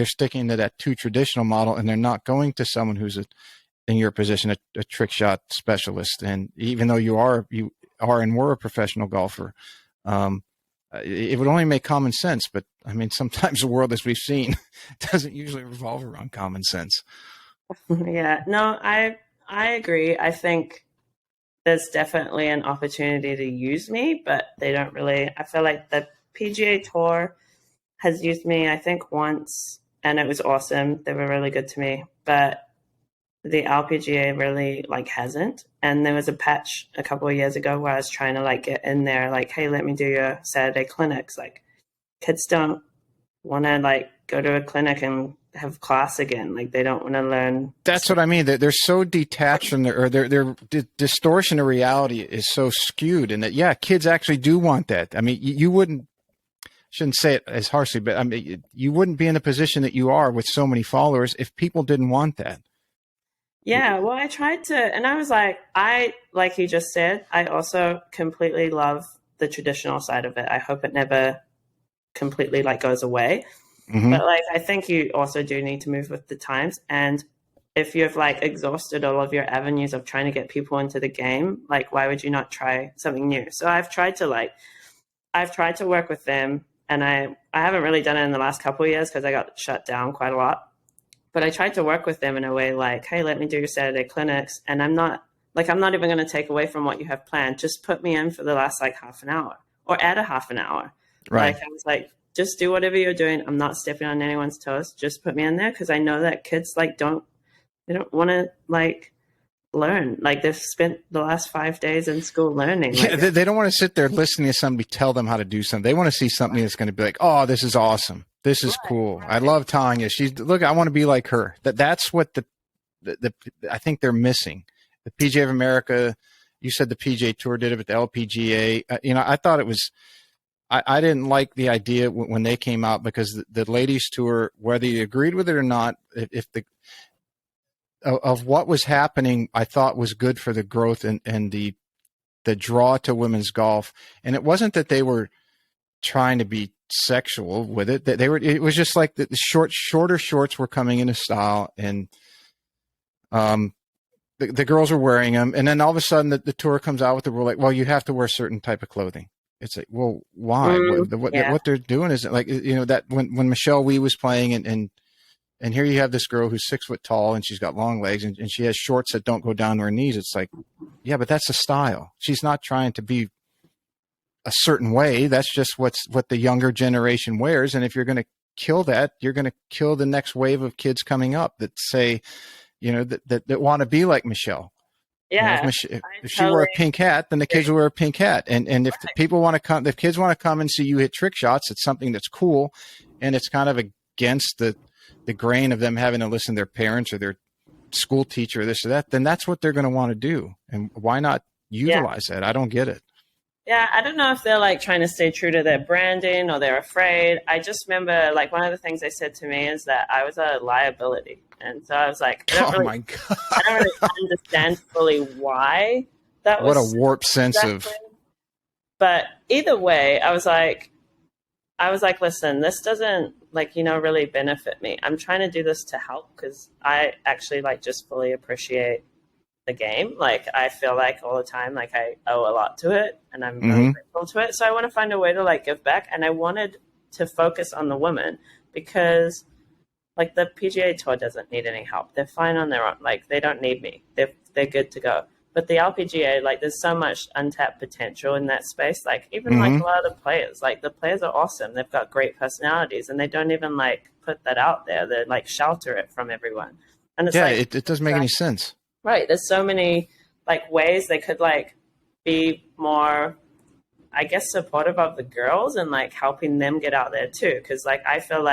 sticking to that too traditional model, and they're not going to someone who's in your position, a trick shot specialist. And even though you are and were a professional golfer, it would only make common sense. But I mean, sometimes the world, as we've seen, doesn't usually revolve around common sense. Yeah, no, I agree. I think there's definitely an opportunity to use me, but they don't really. I feel like the PGA Tour has used me, I think, once, and it was awesome. They were really good to me, but the LPGA really like hasn't. And there was a patch a couple of years ago where I was trying to like get in there, like, hey, let me do your Saturday clinics. Like, kids don't want to like go to a clinic and have class again. Like, they don't want to learn. That's what I mean. They're so detached from their distortion of reality is so skewed, and that, yeah, kids actually do want that. I mean, you wouldn't, shouldn't say it as harshly, but I mean, you wouldn't be in the position that you are with so many followers if people didn't want that. Yeah, well, I tried to, and I was like you just said, I also completely love the traditional side of it. I hope it never completely like goes away. Mm-hmm. But like, I think you also do need to move with the times. And if you've like exhausted all of your avenues of trying to get people into the game, like, why would you not try something new? So I've tried to work with them, and I haven't really done it in the last couple of years because I got shut down quite a lot. But I tried to work with them in a way like, hey, let me do your Saturday clinics. And I'm not even going to take away from what you have planned. Just put me in for the last like half an hour, or add a half an hour. Right. Like, I was like, just do whatever you're doing. I'm not stepping on anyone's toes. Just put me in there, because I know that kids like don't want to like learn. Like, they've spent the last 5 days in school learning. Yeah, Like, they don't want to sit there listening to somebody tell them how to do something. They want to see something that's going to be like, oh, this is awesome. This is cool. I love Tanya. Look, I want to be like her. That's what the I think they're missing. The PGA of America, you said the PGA Tour did it, but the LPGA, I thought it was, I didn't like the idea when they came out, because the ladies tour, whether you agreed with it or not, if of what was happening, I thought was good for the growth and the draw to women's golf. And it wasn't that they were trying to be sexual with it. They were. It was just like the shorter shorts were coming into style, and the girls were wearing them, and then all of a sudden the tour comes out with the rule like, well, you have to wear a certain type of clothing. It's like, well, why? What they're doing is like, that when Michelle Wee was playing, and here you have this girl who's 6 foot tall and she's got long legs and she has shorts that don't go down to her knees. It's like, yeah, but that's a style. She's not trying to be a certain way. That's just what the younger generation wears. And if you're going to kill that, you're going to kill the next wave of kids coming up that say, that want to be like Michelle. Yeah. If she wore a pink hat, then the kids will wear a pink hat. And if people want to come, if kids want to come and see you hit trick shots, it's something that's cool. And it's kind of against the grain of them having to listen to their parents or their school teacher, or this or that, then that's what they're going to want to do. And why not utilize that? I don't get it. Yeah, I don't know if they're like trying to stay true to their branding or they're afraid. I just remember like one of the things they said to me is that I was a liability. And so I was like, I don't really understand fully why that was. What a warped sense of. But either way, I was like, listen, this doesn't really benefit me. I'm trying to do this to help because I actually just fully appreciate the game. Like I feel like all the time, like I owe a lot to it and I'm really grateful to it. So I want to find a way to give back. And I wanted to focus on the women because the PGA Tour doesn't need any help. They're fine on their own. They don't need me. They're good to go. But the LPGA, there's so much untapped potential in that space. Even a lot of the players, the players are awesome. They've got great personalities, and they don't even put that out there. They shelter it from everyone. And it's it doesn't make any sense. Right. There's so many ways they could be more, I guess, supportive of the girls and helping them get out there too. Because I feel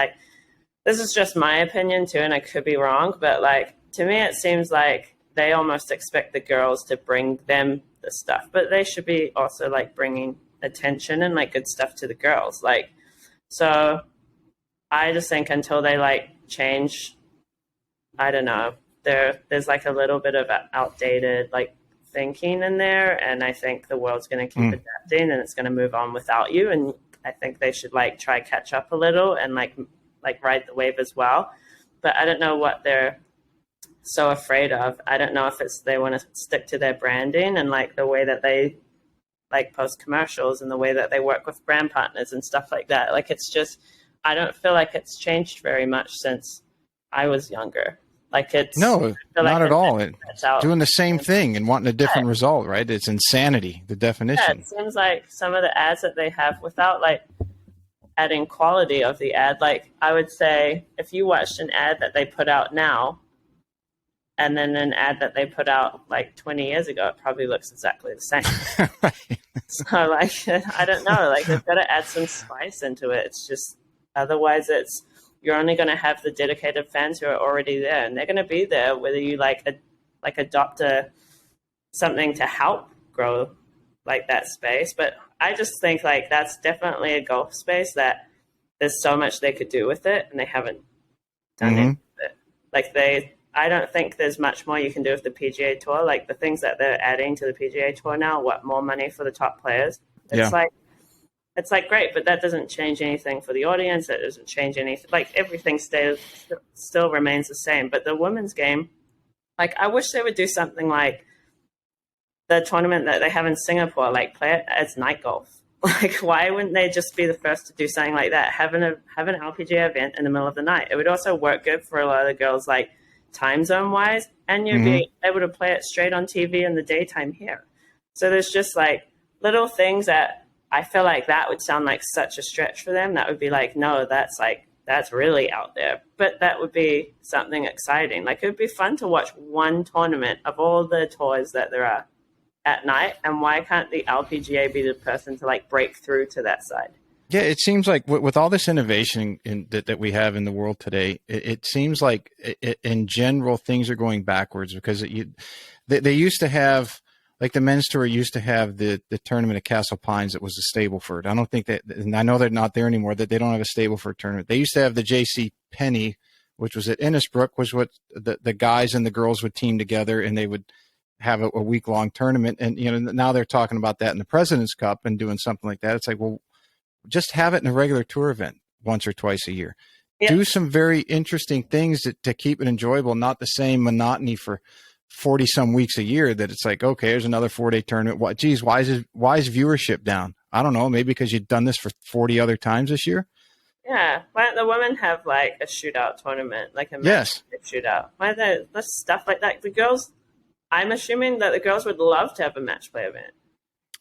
this is just my opinion too, and I could be wrong, but to me it seems like they almost expect the girls to bring them the stuff, but they should be also bringing attention and good stuff to the girls. So I just think until they change, I don't know, there's a little bit of outdated thinking in there, and I think the world's going to keep adapting and it's going to move on without you. And I think they should try catch up a little and ride the wave as well. But I don't know what they're so afraid of. I don't know if it's they want to stick to their branding and the way that they post commercials and the way that they work with brand partners and stuff like that. It's just, I don't feel like it's changed very much since I was younger. No, not at all. It's doing the same thing and wanting a different result, right? It's insanity, the definition. Yeah, it seems like some of the ads that they have without adding quality of the ad, I would say if you watched an ad that they put out now and then an ad that they put out 20 years ago, it probably looks exactly the same. So I don't know, they've got to add some spice into it. It's just, otherwise you're only going to have the dedicated fans who are already there, and they're going to be there whether you adopt something to help grow that space. But I just think that's definitely a golf space that there's so much they could do with it, and they haven't done it with it. I don't think there's much more you can do with the PGA Tour. The things that they're adding to the PGA Tour now, more money for the top players. It's it's great, but that doesn't change anything for the audience. That doesn't change anything. Everything still remains the same. But the women's game, I wish they would do something like the tournament that they have in Singapore, play it as night golf. Why wouldn't they just be the first to do something like that? Have an LPGA event in the middle of the night. It would also work good for a lot of the girls, time zone wise, and you'd be able to play it straight on TV in the daytime here. So there's just little things that I feel that would sound like such a stretch for them. That would be no, that's really out there. But that would be something exciting. It would be fun to watch one tournament of all the tours that there are at night. And why can't the LPGA be the person to break through to that side? Yeah, it seems like with all this innovation that we have in the world today, it seems like in general things are going backwards because they used to have, the men's tour used to have the tournament at Castle Pines that was a Stableford. I don't think that, and I know they're not there anymore, that they don't have a Stableford tournament. They used to have the JC Penney, which was at Innisbrook, was what the guys and the girls would team together and they would have a week-long tournament. And, now they're talking about that in the President's Cup and doing something like that. It's well, just have it in a regular tour event once or twice a year. Yeah. Do some very interesting things to keep it enjoyable, not the same monotony for 40 some weeks a year that it's like, okay, there's another 4-day tournament. What, geez, why is viewership down? I don't know. Maybe because you've done this for 40 other times this year. Yeah. Why don't the women have like a shootout tournament, like a match Yes. shootout? Why don't there's stuff like that? The girls, I'm assuming that the girls would love to have a match play event.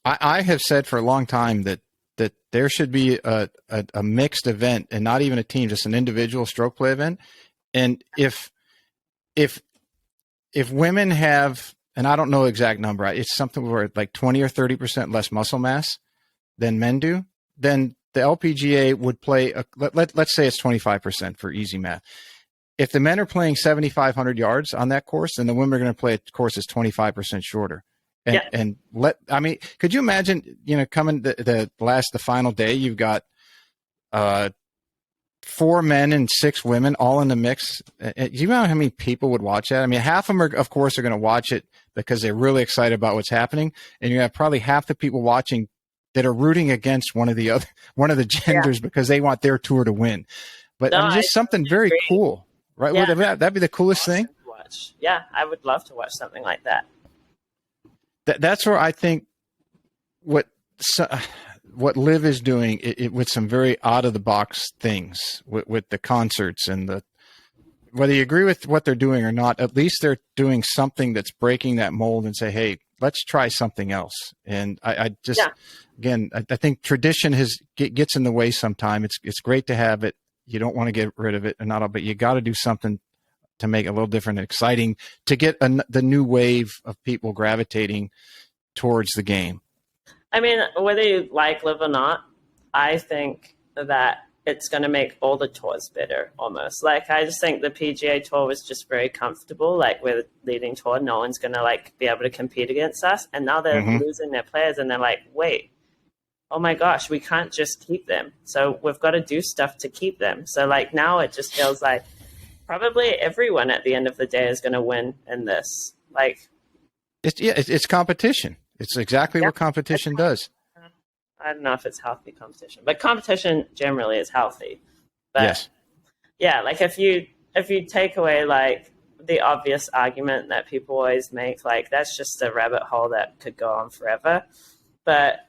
I have said for a long time that there should be a mixed event and not even a team, just an individual stroke play event. And if women have, and I don't know the exact number, it's something where like 20 or 30% less muscle mass than men do, then the LPGA would play, let's say it's 25% for easy math. If the men are playing 7,500 yards on that course, then the women are going to play a course that's 25% shorter. And could you imagine, coming the final day, you've got 4 men and 6 women all in the mix. Do you know how many people would watch that? I mean, half of them are, of course, are going to watch it because they're really excited about what's happening. And you have probably half the people watching that are rooting against one of the genders because they want their tour to win. But No, just something very cool, right? Yeah. That'd be the coolest thing. Watch. Yeah, I would love to watch something like that. That's where I think what Liv is doing with some very out of the box things with the concerts and whether you agree with what they're doing or not, at least they're doing something that's breaking that mold and say, hey, let's try something else. And I think tradition gets in the way sometime. It's great to have it. You don't want to get rid of it and not all, but you got to do something to make it a little different and exciting to get the new wave of people gravitating towards the game. I mean, whether you like Liv or not, I think that it's going to make all the tours better almost. Like, I just think the PGA Tour was just very comfortable. Like, we're the leading tour. No one's going to, like, be able to compete against us. And now they're losing their players and they're like, wait, oh my gosh, we can't just keep them. So we've got to do stuff to keep them. So, like, now it just feels like probably everyone at the end of the day is going to win in this. Like, it's competition. It's exactly what competition does. I don't know if it's healthy competition, but competition generally is healthy. But yes. Yeah, like if you take away like the obvious argument that people always make, like that's just a rabbit hole that could go on forever. But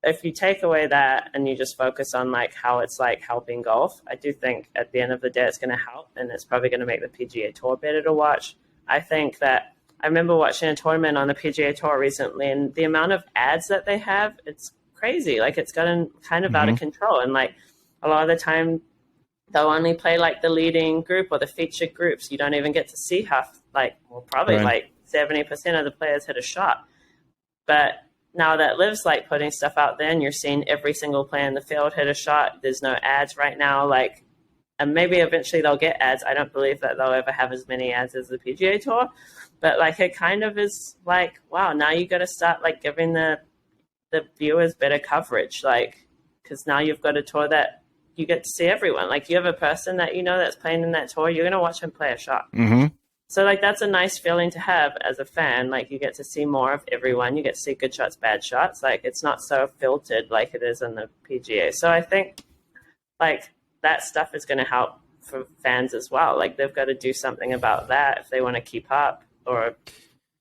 if you take away that and you just focus on like how it's like helping golf, I do think at the end of the day it's going to help, and it's probably going to make the PGA Tour better to watch. I think that I remember watching a tournament on the PGA Tour recently, and the amount of ads that they have, it's crazy. Like it's gotten kind of out of control. And like a lot of the time they'll only play like the leading group or the featured groups. You don't even get to see half, probably like 70% of the players hit a shot. But now that Liv's like putting stuff out there and you're seeing every single player in the field hit a shot, there's no ads right now. Like, and maybe eventually they'll get ads. I don't believe that they'll ever have as many ads as the PGA Tour. But like it kind of is like, wow, now you got to start like giving the viewers better coverage, like, because now you've got a tour that you get to see everyone. Like you have a person that you know that's playing in that tour, you're going to watch him play a shot. So like that's a nice feeling to have as a fan. Like you get to see more of everyone. You get to see good shots, bad shots. Like it's not so filtered like it is in the PGA. So I think like that stuff is going to help for fans as well. Like they've got to do something about that if they want to keep up, or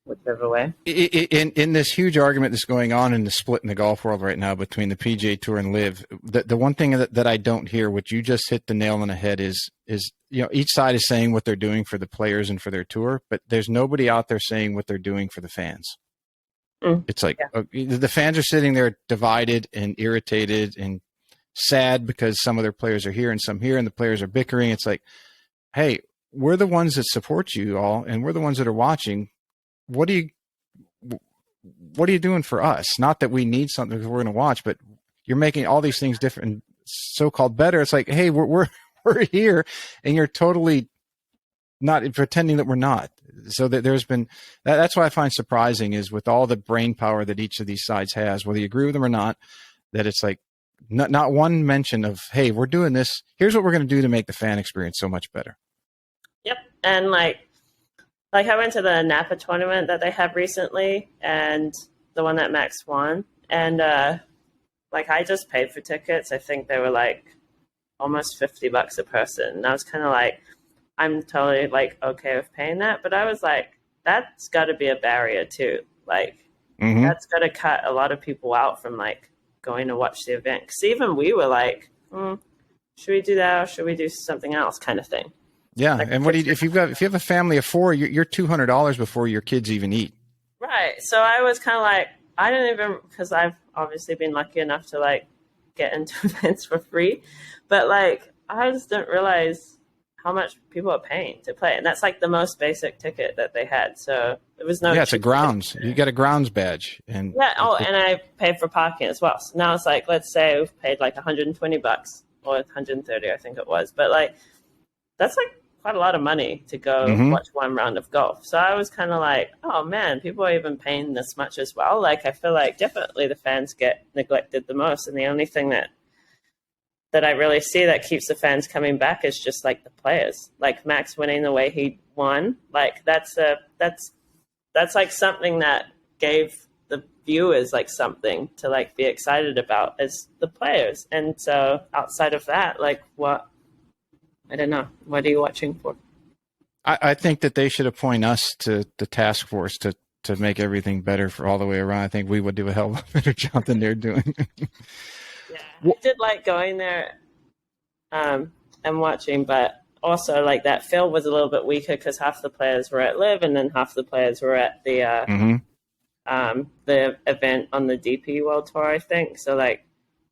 whichever way. In this huge argument that's going on in the split in the golf world right now between the PGA Tour and Liv, the one thing that I don't hear, what you just hit the nail on the head, is each side is saying what they're doing for the players and for their tour, but there's nobody out there saying what they're doing for the fans. It's like the fans are sitting there divided and irritated and sad because some of their players are here and some here, and the players are bickering. It's like, hey, we're the ones that support you all, and we're the ones that are watching. What are you doing for us? Not that we need something we're going to watch, but you're making all these things different, so-called better. It's like, hey, we're here, and you're totally not pretending that we're not. So that there's been that's what I find surprising is with all the brain power that each of these sides has, whether you agree with them or not, that it's like not one mention of, hey, we're doing this. Here's what we're going to do to make the fan experience so much better. Yep, and like I went to the Napa tournament that they had recently, and the one that Max won, and like I just paid for tickets. I think they were like almost $50 a person. And I was kind of like, I'm totally like okay with paying that. But I was like, that's got to be a barrier too. Like, Mm-hmm. that's got to cut a lot of people out from like going to watch the event. Because even we were like, should we do that or should we do something else kind of thing. Yeah, Like, and if you have a family of four, you're $200 before your kids even eat. right. So I was kind of like, I didn't even, because I've obviously been lucky enough to like get into events for free, but like I just didn't realize how much people are paying to play, and that's like the most basic ticket that they had. So it was no. Yeah, it's a grounds. You get a grounds badge, and Yeah. Oh, and I paid for parking as well. So now it's like, let's say we've paid like $120 or 130, I think it was, but like that's like quite a lot of money to go mm-hmm. watch one round of golf. So I was kind of like, oh man, people are even paying this much as well. Like I feel like definitely the fans get neglected the most, and the only thing that I really see that keeps the fans coming back is just like the players. Like Max winning the way he won, like that's like something that gave the viewers like something to like be excited about as the players. And so outside of that, like what, I don't know. What are you watching for? I think that they should appoint us to the task force to make everything better for all the way around. I think we would do a hell of a better job than they're doing. Yeah, I did like going there and watching, but also like that field was a little bit weaker because half the players were at Live and then half the players were at mm-hmm. the event on the DP World Tour, I think. So like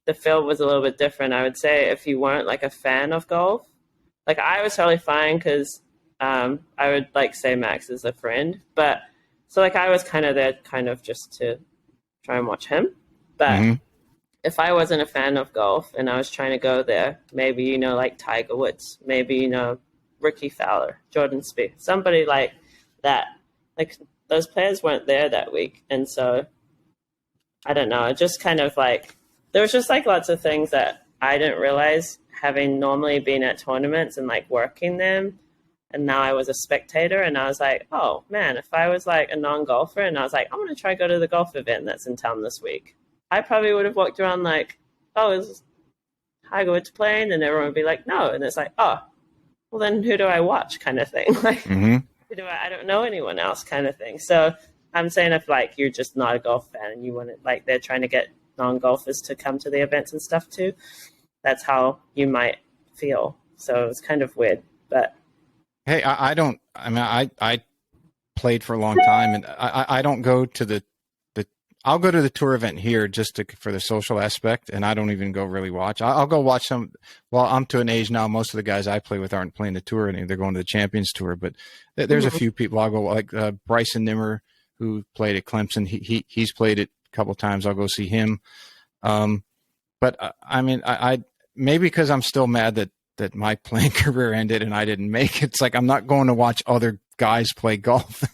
the field was a little bit different. I would say if you weren't like a fan of golf, like I was totally fine because I would like say Max is a friend, but so like I was kind of there kind of just to try and watch him. But Mm-hmm. if I wasn't a fan of golf and I was trying to go there, maybe, you know, like Tiger Woods, maybe, you know, Ricky Fowler, Jordan Spieth, somebody like that. Like those players weren't there that week. And so I don't know, it just kind of like, there was just like lots of things that I didn't realize having normally been at tournaments and like working them. And now I was a spectator and I was like, oh man, if I was like a non-golfer and I was like, I'm going to try go to the golf event that's in town this week, I probably would have walked around like, oh, is Tiger Woods playing? And everyone would be like, no. And it's like, oh, well then who do I watch kind of thing? Like, Mm-hmm. who do I don't know anyone else kind of thing. So I'm saying if like you're just not a golf fan and you want to, like they're trying to get non-golfers to come to the events and stuff too, that's how you might feel. So it's kind of weird, but Hey, I don't. I mean, I played for a long time, and I don't go to the. I'll go to the tour event here just for the social aspect, and I don't even go really watch. I'll go watch some. Well, I'm to an age now. Most of the guys I play with aren't playing the tour anymore. They're going to the Champions Tour, but there's a few people I'll go like Bryson Nimmer, who played at Clemson. He's played it a couple of times. I'll go see him. But I mean, I maybe because I'm still mad that my playing career ended and I didn't make it. It's like I'm not going to watch other guys play golf.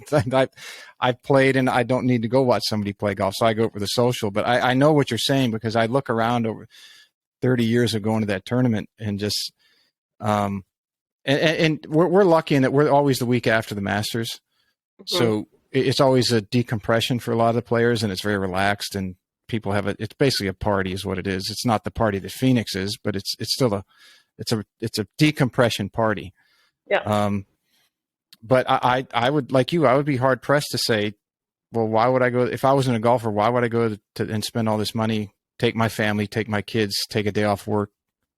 I've played and I don't need to go watch somebody play golf. So I go for the social. But I know what you're saying because I look around over 30 years of going to that tournament and just and we're lucky in that we're always the week after the Masters. So it's always a decompression for a lot of the players and it's very relaxed and people have it's basically a party is what it is. It's not the party that Phoenix is, but it's still it's a decompression party. yeah. But I would, like you, I would be hard pressed to say, well, why would I go if I wasn't a golfer? Why would I go to and spend all this money, take my family, take my kids, take a day off work,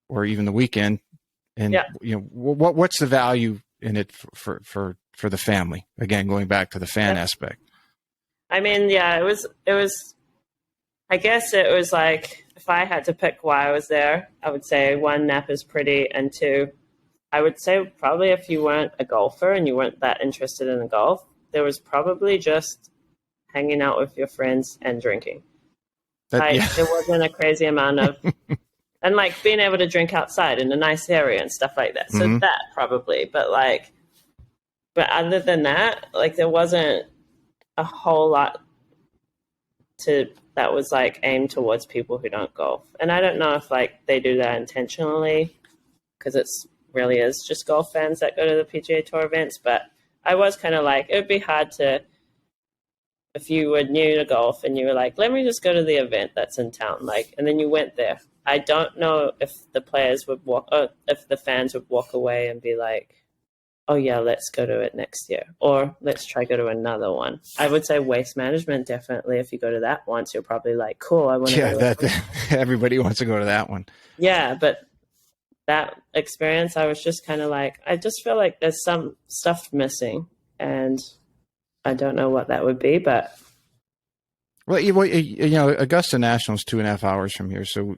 or even the weekend, and you know what's the value in it for the family? Again, going back to the fan aspect. I mean, yeah, it was. I guess it was like if I had to pick why I was there, I would say one, Napa's pretty, and two, I would say probably if you weren't a golfer and you weren't that interested in the golf, there was probably just hanging out with your friends and drinking. There wasn't a crazy amount of, and like being able to drink outside in a nice area and stuff like that. So that probably, but other than that, like there wasn't a whole lot that was like aimed towards people who don't golf. And I don't know if like they do that intentionally because it's really is just golf fans that go to the PGA Tour events, but I was kind of like, it would be hard to if you were new to golf and you were like, let me just go to the event that's in town, like, and then you went there. I don't know if the players would if the fans would walk away and be like, oh yeah, let's go to it next year, or let's try go to another one. I would say waste management, definitely. If you go to that once, you're probably like, cool, I want to Yeah, go to that everybody wants to go to that one. yeah, but that experience, I was just kind of like, I just feel like there's some stuff missing, and I don't know what that would be, but Well, you know, Augusta National is 2.5 hours from here. So,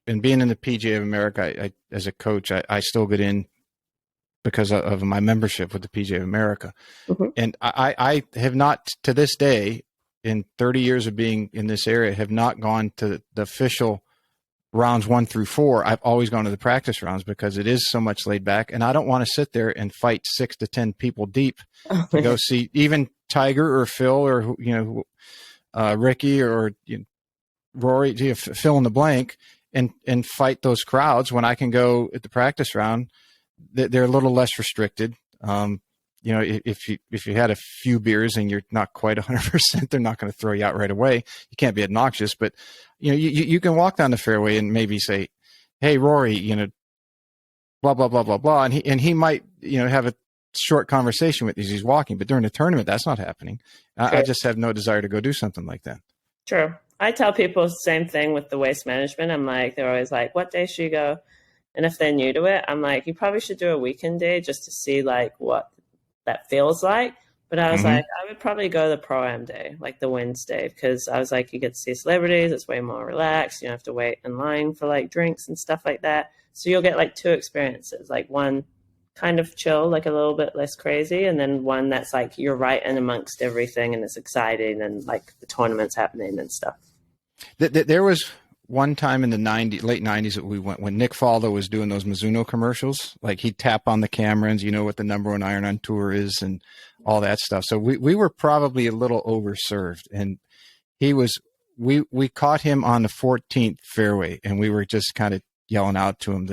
and being in the PGA of America, I as a coach, I still get in because of my membership with the PGA of America. mm-hmm. And I have not, to this day, in 30 years of being in this area, have not gone to the official rounds 1 through 4. I've always gone to the practice rounds because it is so much laid back, and I don't want to sit there and fight 6 to 10 people deep to go see even Tiger or Phil or Ricky or Rory, fill in the blank, and fight those crowds when I can go at the practice round. They're a little less restricted. You know, if you had a few beers and you're not quite 100%, they're not going to throw you out right away. You can't be obnoxious, but you know, you can walk down the fairway and maybe say, "Hey, Rory, you know, blah blah blah blah blah," and he might, you know, have a short conversation with you as he's walking. But during the tournament, that's not happening. I just have no desire to go do something like that. True. I tell people the same thing with the waste management. I'm like, they're always like, what day should you go? And if they're new to it, I'm like, you probably should do a weekend day just to see like what that feels like. But I was like, I would probably go the Pro-Am day, like the Wednesday, because I was like, you get to see celebrities. It's way more relaxed. You don't have to wait in line for like drinks and stuff like that. So you'll get like 2 experiences, like one kind of chill, like a little bit less crazy, and then one that's like you're right in amongst everything and it's exciting and like the tournament's happening and stuff. There was one time in the late 90s that we went when Nick Faldo was doing those Mizuno commercials. Like he'd tap on the camera and you know what the #1 iron on tour is and all that stuff. So we were probably a little overserved, and we caught him on the 14th fairway, and we were just kind of yelling out to him,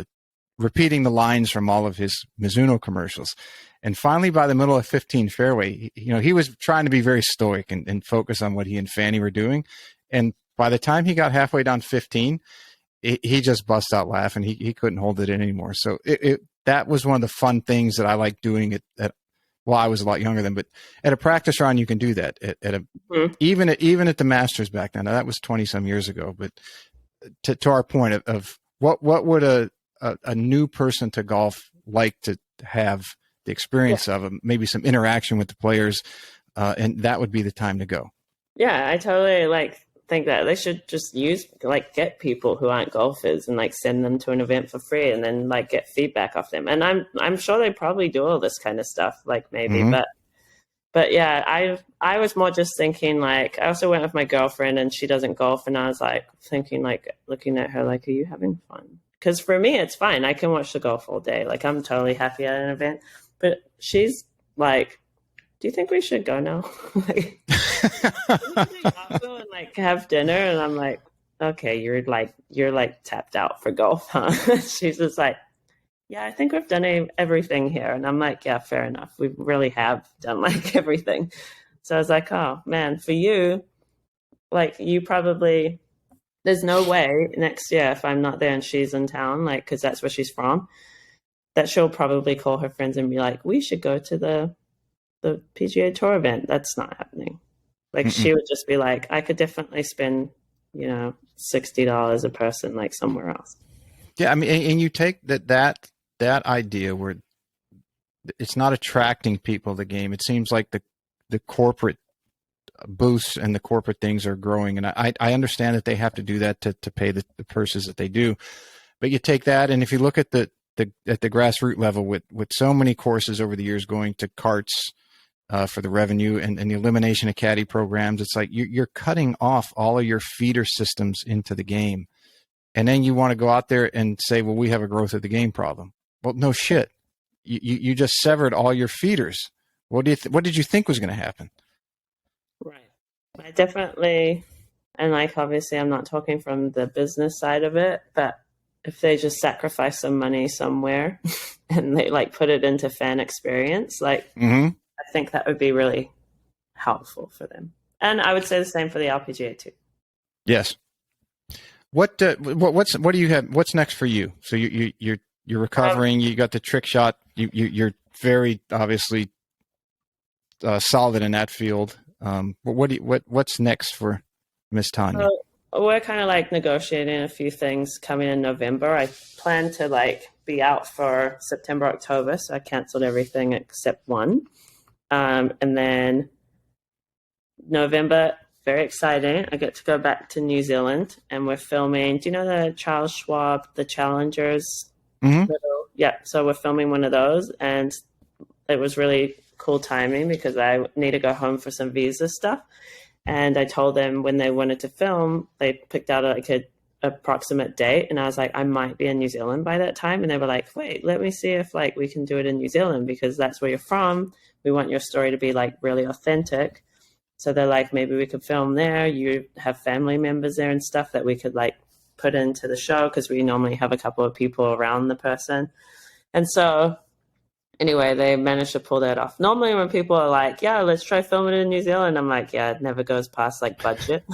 repeating the lines from all of his Mizuno commercials. And finally, by the middle of 15 fairway, you know, he was trying to be very stoic and focus on what he and Fanny were doing. And by the time he got halfway down 15, he just bust out laughing. He couldn't hold it in anymore. So that was one of the fun things that I liked doing well, I was a lot younger then, but at a practice round, you can do that even at the Masters back then. Now, that was 20 some years ago, but to our point of what would a new person to golf like to have the experience of, maybe some interaction with the players, and that would be the time to go. Yeah, I totally think that they should just get people who aren't golfers and send them to an event for free, and then get feedback off them. And I'm sure they probably do all this kind of stuff, maybe, but yeah, I was more just thinking I also went with my girlfriend and she doesn't golf, and I was thinking looking at her are you having fun? Because for me it's fine, I can watch the golf all day, I'm totally happy at an event. But she's do you think we should go now? And have dinner? And I'm like, okay, you're tapped out for golf, huh? She's just yeah, I think we've done everything here. And I'm like, yeah, fair enough. We really have done everything. So I was like, oh man, for you, you probably, there's no way next year if I'm not there and she's in town, because that's where she's from, that she'll probably call her friends and be like, we should go to the PGA Tour event. That's not happening. She would just be like, I could definitely spend, $60 a person somewhere else. Yeah, I mean, and you take that idea where it's not attracting people to the game. It seems like the corporate booths and the corporate things are growing, and I understand that they have to do that to pay the purses that they do. But you take that, and if you look at the grassroots level with so many courses over the years going to carts for the revenue and the elimination of caddy programs, it's you're cutting off all of your feeder systems into the game. And then you want to go out there and say, well, we have a growth of the game problem. Well, no shit. You just severed all your feeders. What did you think was going to happen? Right. I definitely, and obviously I'm not talking from the business side of it, but if they just sacrifice some money somewhere and they put it into fan experience, I think that would be really helpful for them. And I would say the same for the LPGA too. Yes. What do you have? What's next for you? So you're recovering. You got the trick shot. You're very obviously solid in that field. What's next for Miss Tanya? We're kind of like negotiating a few things coming in November. I plan to like be out for September, October, so I canceled everything except one. And then November, very exciting. I get to go back to New Zealand and we're filming. Do you know the Charles Schwab, the Challengers? Mm-hmm. Yeah, so we're filming one of those, and it was really cool timing because I need to go home for some visa stuff. And I told them when they wanted to film, they picked out like a approximate date, and I was like, I might be in New Zealand by that time. And they were like, wait, let me see if like we can do it in New Zealand because that's where you're from. We want your story to be like really authentic. So they're like, maybe we could film there. You have family members there and stuff that we could like put into the show because we normally have a couple of people around the person. And so anyway, they managed to pull that off. Normally when people are like, yeah, let's try filming it in New Zealand, I'm like, yeah, it never goes past like budget.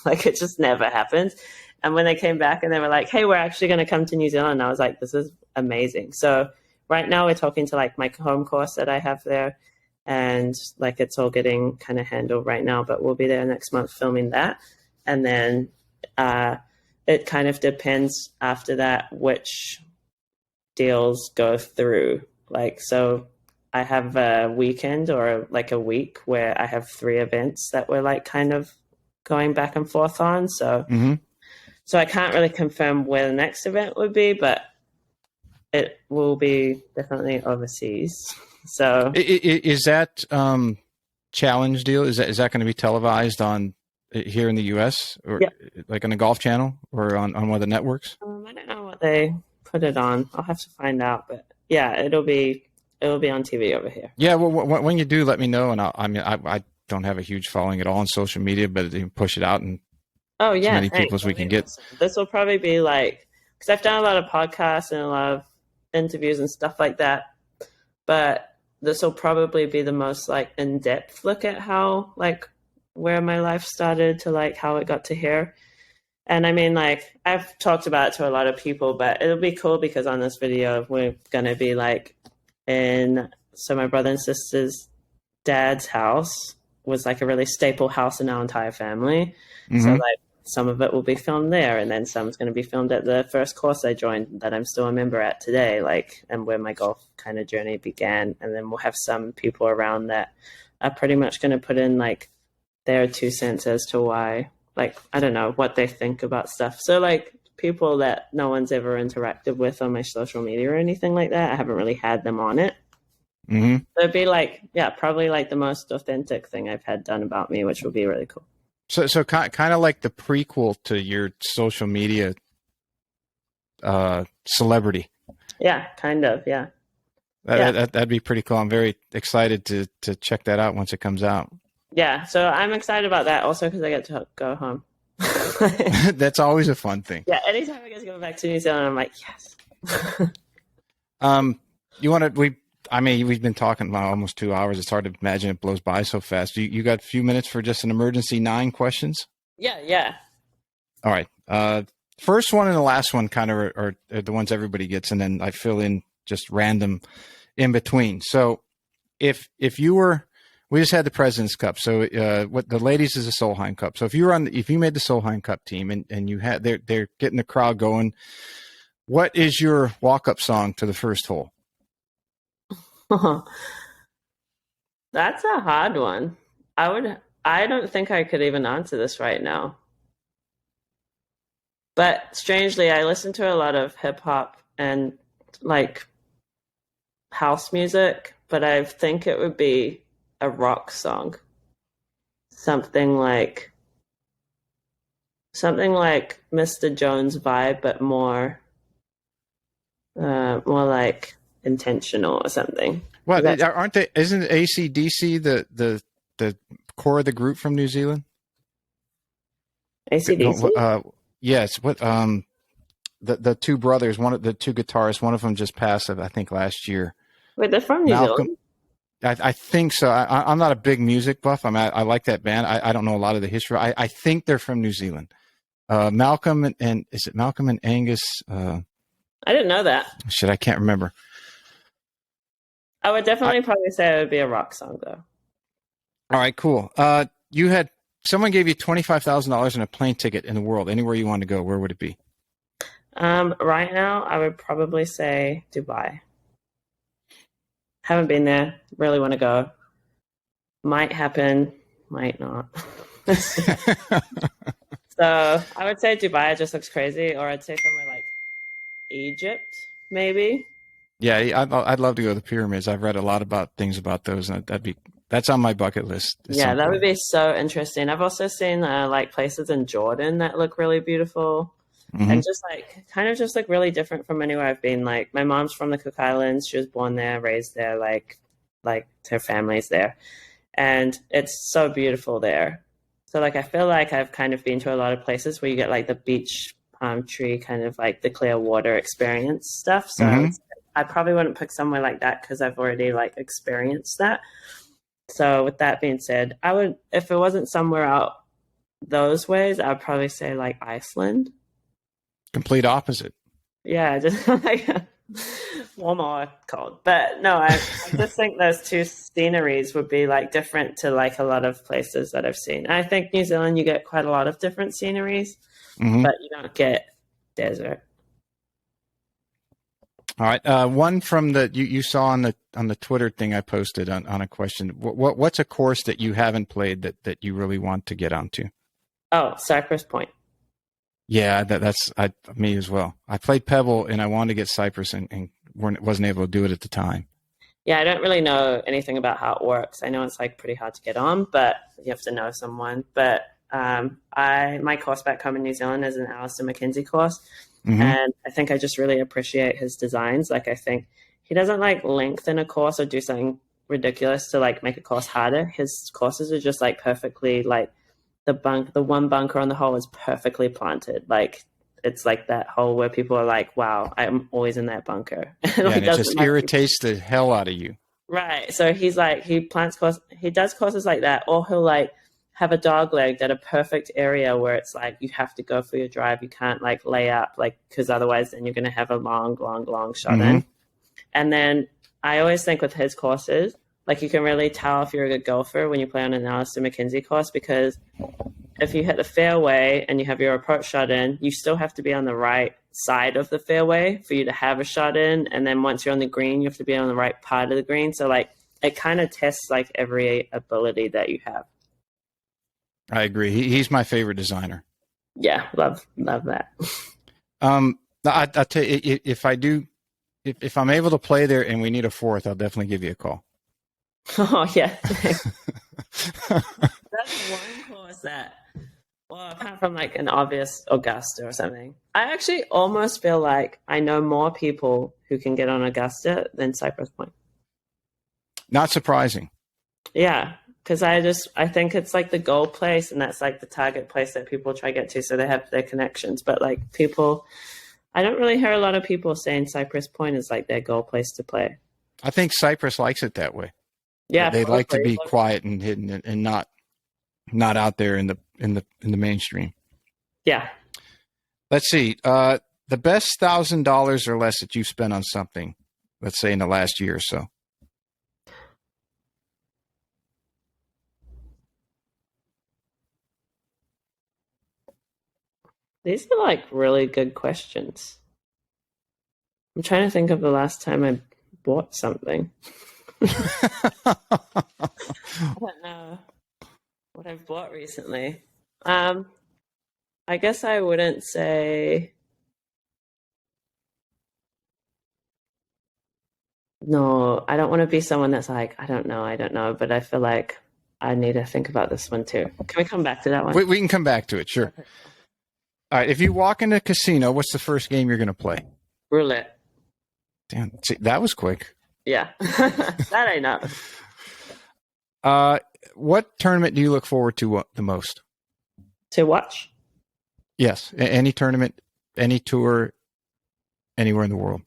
Like it just never happens. And when they came back and they were like, hey, we're actually going to come to New Zealand, I was like, this is amazing. So right now we're talking to like my home course that I have there, and like it's all getting kind of handled right now, but we'll be there next month filming that. And then it kind of depends after that which deals go through. Like, so I have a weekend or like a week where I have 3 events that we're like kind of going back and forth on. So, so I can't really confirm where the next event would be, but it will be definitely overseas. So is that challenge deal? Is that going to be televised on here in the U.S. or like on the Golf Channel or on one of the networks? I don't know what they put it on. I'll have to find out, but yeah, it'll be on TV over here. Yeah, well, when you do, let me know. And I don't have a huge following at all on social media, but you can push it out and as many people as we can get. This will probably be like, because I've done a lot of podcasts and a lot of interviews and stuff like that, but this will probably be the most like in-depth look at how like where my life started to like how it got to here. And I mean, like, I've talked about it to a lot of people, but it'll be cool because on this video, we're going to be like so my brother and sister's dad's house was like a really staple house in our entire family. Mm-hmm. So like some of it will be filmed there. And then some's going to be filmed at the first course I joined that I'm still a member at today, like, and where my golf kind of journey began. And then we'll have some people around that are pretty much going to put in like their 2 cents as to why, like, I don't know what they think about stuff. So like people that no one's ever interacted with on my social media or anything like that, I haven't really had them on it. Mm-hmm. So it'd be like, yeah, probably like the most authentic thing I've had done about me, which will be really cool. So kind of like the prequel to your social media celebrity. Yeah, kind of, yeah. That'd be pretty cool. I'm very excited to check that out once it comes out. Yeah, so I'm excited about that also because I get to go home. That's always a fun thing. Yeah, anytime I get to go back to New Zealand, I'm like, yes. We've been talking about almost 2 hours. It's hard to imagine it blows by so fast. You got a few minutes for just an emergency 9 questions? Yeah. All right. First one and the last one kind of are the ones everybody gets, and then I fill in just random in between. So if you were, we just had the President's Cup. So what the ladies is the Solheim Cup. So if you made the Solheim Cup team and you had they're getting the crowd going, what is your walk-up song to the first hole? That's a hard one. I don't think I could even answer this right now. But strangely, I listen to a lot of hip hop and like house music, but I think it would be a rock song. Something like Mr. Jones vibe, but more like intentional or something. Well, aren't they? Isn't AC/DC the core of the group from New Zealand? AC/DC? Yes. What? The 2 brothers, one of the 2 guitarists, one of them just passed, I think, last year. Wait, they're from New Zealand? I think so. I'm not a big music buff. I like that band. I don't know a lot of the history. I think they're from New Zealand. Malcolm and is it Malcolm and Angus? I didn't know that. Shit, I can't remember. I would definitely probably say it would be a rock song, though. All right, cool. You had someone gave you $25,000 and a plane ticket in the world, anywhere you want to go. Where would it be? Right now, I would probably say Dubai. Haven't been there. Really want to go. Might happen. Might not. So I would say Dubai. It just looks crazy. Or I'd say somewhere like Egypt, maybe. Yeah, I'd love to go to the pyramids. I've read a lot about things about those, and that's on my bucket list. Yeah, that would be so interesting. I've also seen like places in Jordan that look really beautiful. And just like kind of just like really different from anywhere I've been. Like my mom's from the Cook Islands. She was born there, raised there, like her family's there. And it's so beautiful there. So like I feel like I've kind of been to a lot of places where you get like the beach palm tree kind of like the clear water experience stuff. So I probably wouldn't pick somewhere like that because I've already like experienced that. So with that being said, I would, if it wasn't somewhere out those ways, I would probably say like Iceland. Complete opposite. Yeah, just like one more cold. But no, I just think those two sceneries would be like different to like a lot of places that I've seen. I think New Zealand, you get quite a lot of different sceneries, but you don't get desert. All right. One from the you saw on the Twitter thing I posted on a question. What's a course that you haven't played that you really want to get onto? Oh, Cypress Point. Yeah, that's me as well. I played Pebble and I wanted to get Cypress and wasn't able to do it at the time. Yeah, I don't really know anything about how it works. I know it's like pretty hard to get on, but you have to know someone. But my course back home in New Zealand is an Alistair McKenzie course. And I think I just really appreciate his designs. Like I think he doesn't like lengthen a course or do something ridiculous to like make a course harder. His courses are just like perfectly like the one bunker on the hole is perfectly planted. Like it's like that hole where people are like, wow, I'm always in that bunker. Like, and it just irritates the hell out of you. Right. So he's like, he does courses like that, or he'll like have a dog leg at a perfect area where it's like you have to go for your drive. You can't like lay up, like, because otherwise then you're going to have a long shot in. And then I always think with his courses, like you can really tell if you're a good golfer when you play on an Alistair McKenzie course, because if you hit the fairway and you have your approach shot in, you still have to be on the right side of the fairway for you to have a shot in. And then once you're on the green, you have to be on the right part of the green. So like it kind of tests like every ability that you have. I agree. He's my favorite designer. Yeah, love that. I tell you, if I'm able to play there and we need a fourth, I'll definitely give you a call. Oh yeah, that's one course that. Well, apart from like an obvious Augusta or something, I actually almost feel like I know more people who can get on Augusta than Cypress Point. Not surprising. Yeah, because I think it's like the goal place, and that's like the target place that people try to get to, so they have their connections. But like people, I don't really hear a lot of people saying Cypress Point is like their goal place to play. I think Cypress likes it that way. Yeah, they like to be quiet and hidden and not out there in the mainstream. Yeah. Let's see. The best $1,000 or less that you spent on something, let's say in the last year or so. These are like really good questions. I'm trying to think of the last time I bought something. I don't know what I've bought recently. I guess I wouldn't say. No, I don't want to be someone that's like, I don't know, but I feel like I need to think about this one too. Can we come back to that one? We can come back to it, sure. Okay. All right, if you walk into a casino, what's the first game you're going to play? Roulette. Damn, see, that was quick. Yeah, that I know. What tournament do you look forward to the most? To watch? Yes, any tournament, any tour, anywhere in the world.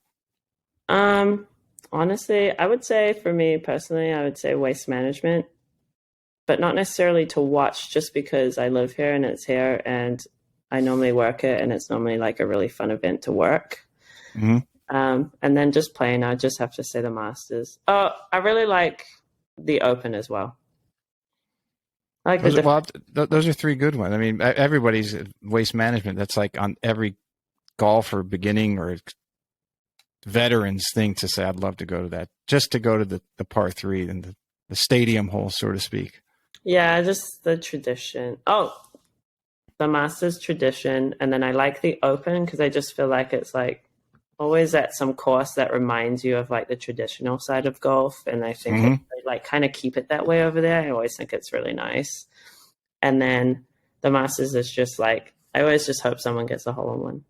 Honestly, I would say for me personally, I would say waste management, but not necessarily to watch just because I live here and it's here and I normally work it and it's normally like a really fun event to work. Mm-hmm. And then just playing, I just have to say the Masters. Oh, I really like the Open as well. I like the Those are, different. well, those are three good ones. I mean, everybody's waste management. That's like on every golfer, beginning or veterans thing to say, I'd love to go to that, just to go to the par three and the stadium hole, so to speak. Yeah, just the tradition. Oh, the Masters tradition. And then I like the Open because I just feel like it's like always at some course that reminds you of like the traditional side of golf. And I think Mm-hmm. they like kind of keep it that way over there. I always think it's really nice. And then the Masters is just like, I always just hope someone gets a hole in one.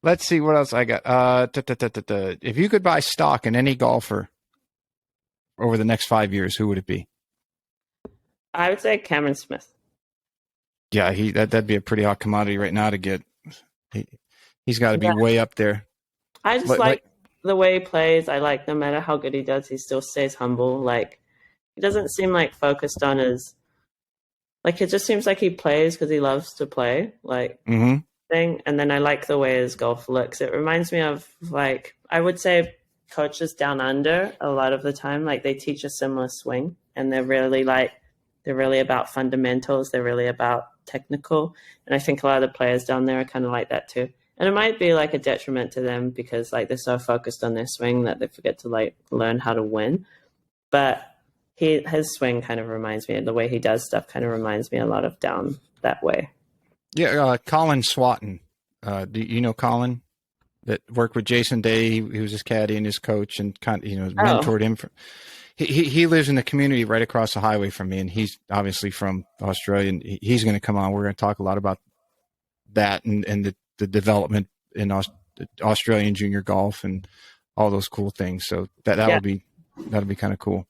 Let's see what else I got. If you could buy stock in any golfer over the next 5 years, who would it be? I would say Cameron Smith. Yeah, that'd be a pretty hot commodity right now to get. He, he's got to be Yeah. way up there. I just like the way he plays. I like no matter how good he does, he still stays humble. Like he doesn't seem like focused on his like it just seems like he plays because he loves to play. Like Mm-hmm. thing. And then I like the way his golf looks. It reminds me of like I would say coaches down under a lot of the time. Like they teach a similar swing and they're really about fundamentals. They're really about technical. And I think a lot of the players down there are kind of like that too. And it might be like a detriment to them because like they're so focused on their swing that they forget to like learn how to win. But his swing kind of reminds me, and the way he does stuff kind of reminds me a lot of down that way. Yeah, Colin Swatton. Do you know Colin? That worked with Jason Day. He was his caddy and his coach, and kind of, Oh, mentored him. He lives in the community right across the highway from me, and he's obviously from Australia. And he's going to come on. We're going to talk a lot about that and the development in Australian junior golf and all those cool things. So yeah. that'll be kind of cool.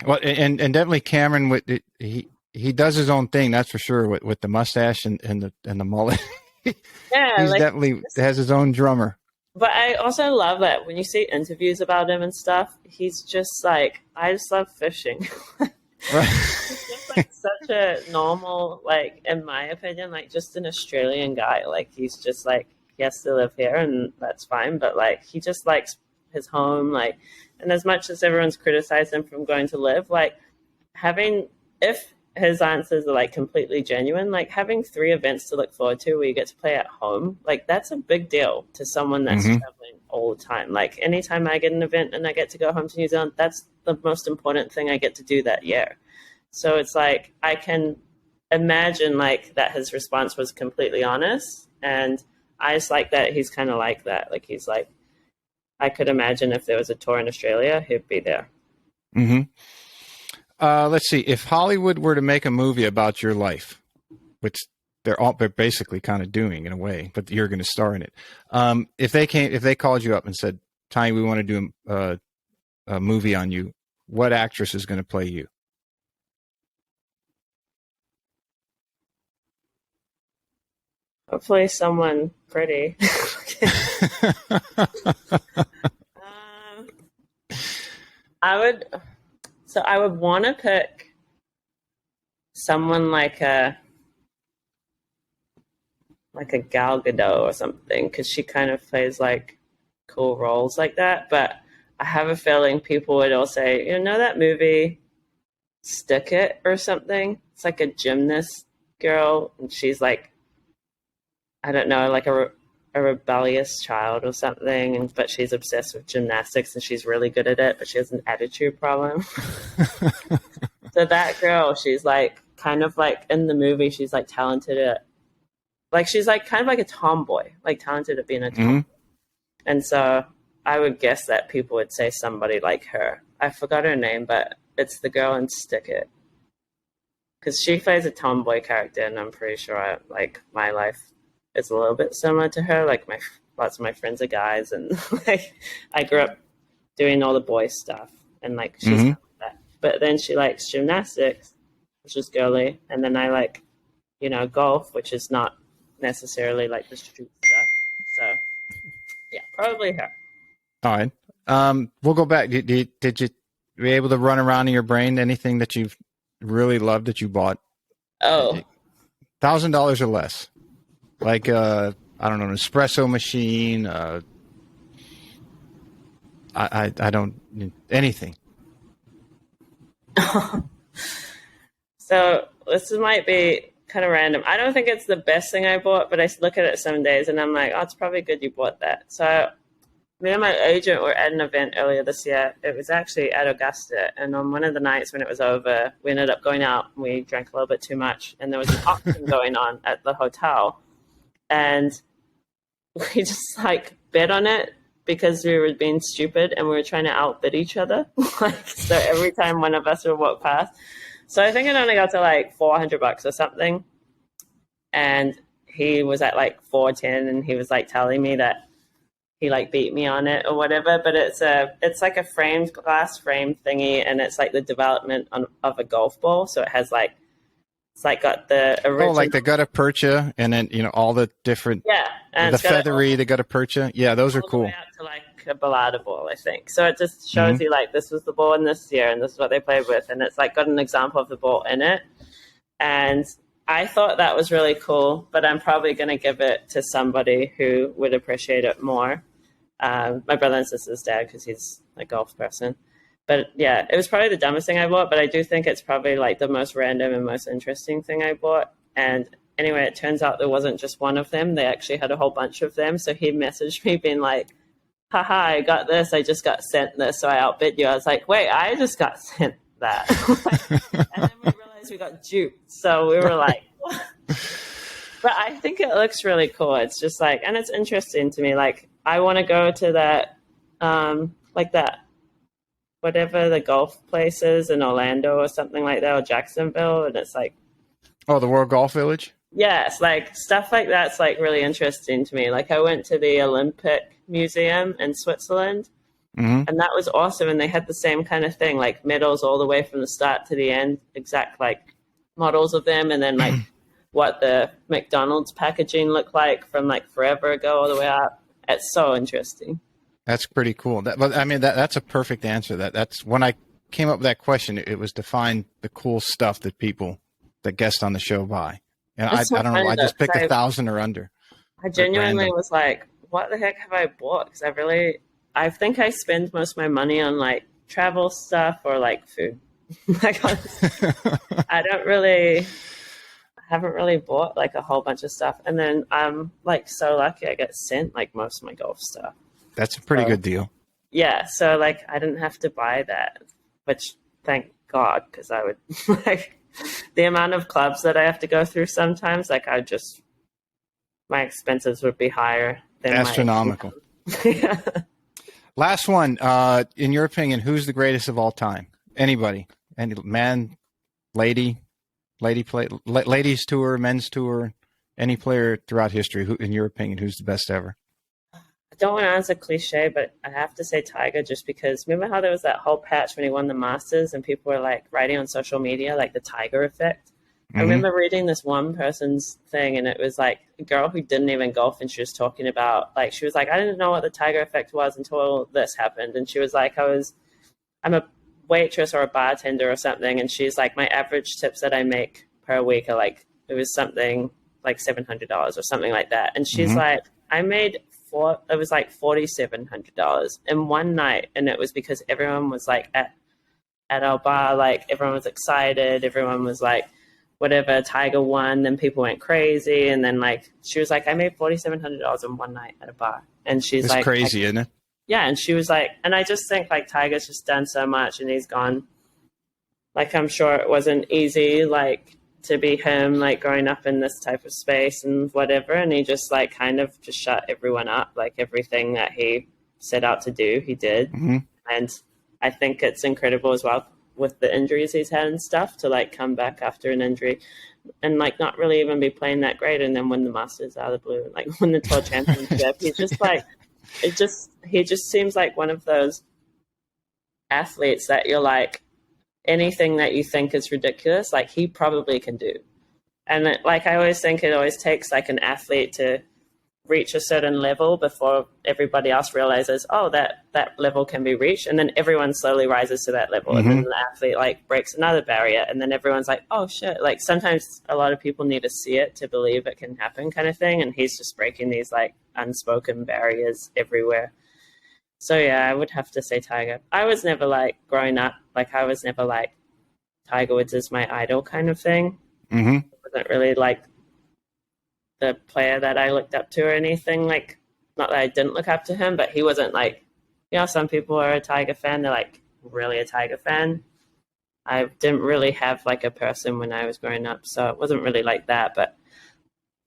Well, and definitely Cameron he does his own thing, that's for sure, with the mustache and the mullet. Yeah, He's like definitely has his own drummer. but I also love that when you see interviews about him and stuff, he's just like, I just love fishing. Right. He's just like such a normal, like, in my opinion, like just an Australian guy. Like, he's just like, he has to live here and that's fine. But like, he just likes his home. Like, and as much as everyone's criticized him from going to live, like, having, if his answers are like completely genuine, like having 3 events to look forward to where you get to play at home, like that's a big deal to someone that's Mm-hmm. traveling all the time. Like anytime I get an event and I get to go home to New Zealand, that's the most important thing I get to do that year. So it's like I can imagine like that his response was completely honest, and I just like that he's kind of like that. Like he's like, I could imagine if there was a tour in Australia, he'd be there. Mm-hmm. Let's see. If Hollywood were to make a movie about your life, which they're basically kind of doing in a way, but you're going to star in it. If they called you up and said, "Tanya, we want to do a movie on you," what actress is going to play you? Hopefully, someone pretty. um, I would. So I would want to pick someone like a Gal Gadot or something because she kind of plays like cool roles like that. But I have a feeling people would all say, you know, that movie Stick It or something. It's like a gymnast girl, and she's like, I don't know, like a rebellious child or something, and but she's obsessed with gymnastics and she's really good at it, but she has an attitude problem. So that girl, she's like kind of like in the movie, she's like talented at like she's like kind of like a tomboy, like talented at being a tomboy. Mm-hmm. And so I would guess that people would say somebody like her. I forgot her name, but it's the girl in Stick It. Because she plays a tomboy character, and I'm pretty sure like my life is a little bit similar to her. Like lots of my friends are guys, and like I grew up doing all the boy stuff, and like she's Mm-hmm. kind of like that. But then she likes gymnastics, which is girly, and then I like golf, which is not necessarily like the street stuff. So yeah. probably her. All right. We'll go back. Did you be able to run around in your brain anything that you've really loved that you bought? Oh, $1,000 or less, like I don't know, an espresso machine. I don't anything. so this might be kind of random. I don't think it's the best thing I bought, but I look at it some days and I'm like, oh, it's probably good you bought that. So me and my agent were at an event earlier this year. It was actually at Augusta, and on one of the nights when it was over, we ended up going out and we drank a little bit too much, and there was an auction going on at the hotel, and we just like bet on it because we were being stupid and we were trying to outbid each other. Like, so every time one of us would walk past. So I think it only got to like $400 or something, and he was at like 410, and he was like telling me that he like beat me on it or whatever, but it's like a framed glass frame thingy, and it's like the development of a golf ball. So it has like, it's like got the original. Oh, like the gutta percha, and then all the different, and the feathery, the gutta percha. Yeah, those are cool. Out to like a balada ball, I think. So it just shows you like this was the ball in this year, and this is what they played with, and it's like got an example of the ball in it. And I thought that was really cool, but I'm probably going to give it to somebody who would appreciate it more. My brother and sister's dad, because he's a golf person. But yeah, it was probably the dumbest thing I bought, but I do think it's probably like the most random and most interesting thing I bought. And anyway, it turns out there wasn't just one of them. They actually had a whole bunch of them. So he messaged me being like, haha, I got this. I just got sent this, so I outbid you. I was like, wait, I just got sent that. And then we realized we got duped. So we were like, what? But I think it looks really cool. It's just like, and it's interesting to me. Like, I want to go to that, like that, whatever the golf place is in Orlando or something like that, or Jacksonville. And it's like, oh, the World Golf Village? Yes, like stuff like that's like really interesting to me. Like I went to the Olympic Museum in Switzerland, and that was awesome. And they had the same kind of thing, like medals all the way from the start to the end, exact like models of them. And then like what the McDonald's packaging looked like from like forever ago all the way up. It's so interesting. That's pretty cool. That's a perfect answer. That's when I came up with that question. It was to find the cool stuff that people that guest on the show buy. And I don't know. I just picked 1,000 or under. I genuinely was like, what the heck have I bought? Because I think I spend most of my money on like travel stuff or like food. Like I haven't really bought like a whole bunch of stuff. And then I'm like so lucky I get sent like most of my golf stuff. That's a pretty good deal. Yeah. So like I didn't have to buy that, which thank God, because I would like the amount of clubs that I have to go through sometimes, like my expenses would be higher than astronomical. Yeah. Last one. In your opinion, who's the greatest of all time? Anybody? Any man, ladies tour, men's tour, any player throughout history, who, in your opinion, who's the best ever? I don't want to answer cliche, but I have to say Tiger, just because remember how there was that whole patch when he won the Masters and people were like writing on social media, like the Tiger effect. I remember reading this one person's thing, and it was like a girl who didn't even golf, and she was talking about, like, she was like, I didn't know what the Tiger effect was until this happened. And she was like, I'm a waitress or a bartender or something. And she's like, my average tips that I make per week are like, it was something like $700 or something like that. And she's like, I made it was like $4,700 in one night. And it was because everyone was like at our bar, like everyone was excited. Everyone was like, whatever, Tiger won, then people went crazy. And then like, she was like, I made $4,700 in one night at a bar. And she's it's like, crazy, isn't it? Yeah. And she was like, and I just think like Tiger's just done so much, and he's gone, like, I'm sure it wasn't easy, like, to be him, like growing up in this type of space and whatever. And he just like kind of just shut everyone up, like everything that he set out to do, he did. And I think it's incredible as well with the injuries he's had and stuff to like come back after an injury and like not really even be playing that great and then win the Masters out of the blue, like win the Tour Championship. He's just like, he just seems like one of those athletes that you're like, anything that you think is ridiculous, like he probably can do. And like I always think it always takes like an athlete to reach a certain level before everybody else realizes, oh, that level can be reached. And then everyone slowly rises to that level. And then the athlete like breaks another barrier. And then everyone's like, oh shit. Like sometimes a lot of people need to see it to believe it can happen kind of thing. And he's just breaking these like unspoken barriers everywhere. So yeah, I would have to say Tiger. I was never like growing up, like I was never like Tiger Woods is my idol kind of thing. It wasn't really like the player that I looked up to or anything. Like, not that I didn't look up to him, but he wasn't like, you know, some people are a Tiger fan. They're like really a Tiger fan. I didn't really have like a person when I was growing up, so it wasn't really like that. But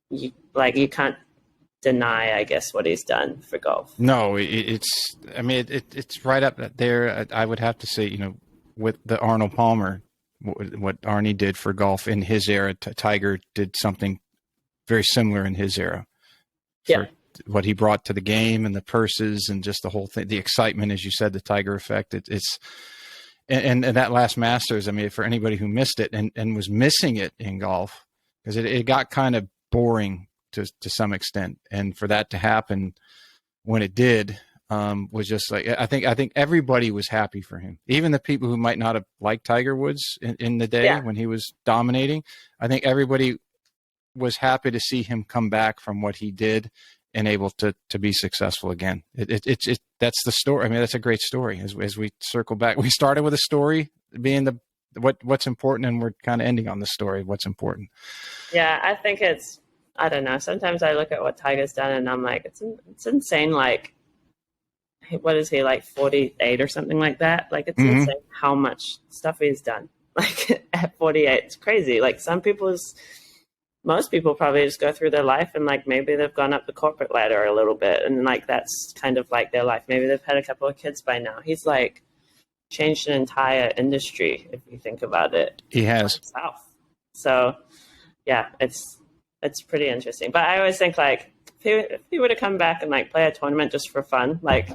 you can't deny, I guess, what he's done for golf. No, it's right up there. I would have to say, you know, with the Arnold Palmer, what Arnie did for golf in his era, Tiger did something very similar in his era. For what he brought to the game and the purses and just the whole thing, the excitement, as you said, the Tiger effect. And that last Masters, I mean, for anybody who missed it and was missing it in golf, because it got kind of boring to some extent. And for that to happen when it did, was just like, I think everybody was happy for him. Even the people who might not have liked Tiger Woods in the day when he was dominating, I think everybody was happy to see him come back from what he did and able to be successful again. That's the story. I mean, that's a great story. As we circle back, we started with a story being what's important, and we're kind of ending on the story of what's important. Yeah, I think I don't know. Sometimes I look at what Tiger's done and I'm like, it's insane. Like, what is he, like 48 or something like that? Like, it's insane how much stuff he's done. Like at 48, it's crazy. Like most people probably just go through their life and like maybe they've gone up the corporate ladder a little bit and like that's kind of like their life. Maybe they've had a couple of kids by now. He's like changed an entire industry if you think about it. He has. Himself. So yeah, it's pretty interesting. But I always think like if he were to come back and like play a tournament just for fun, like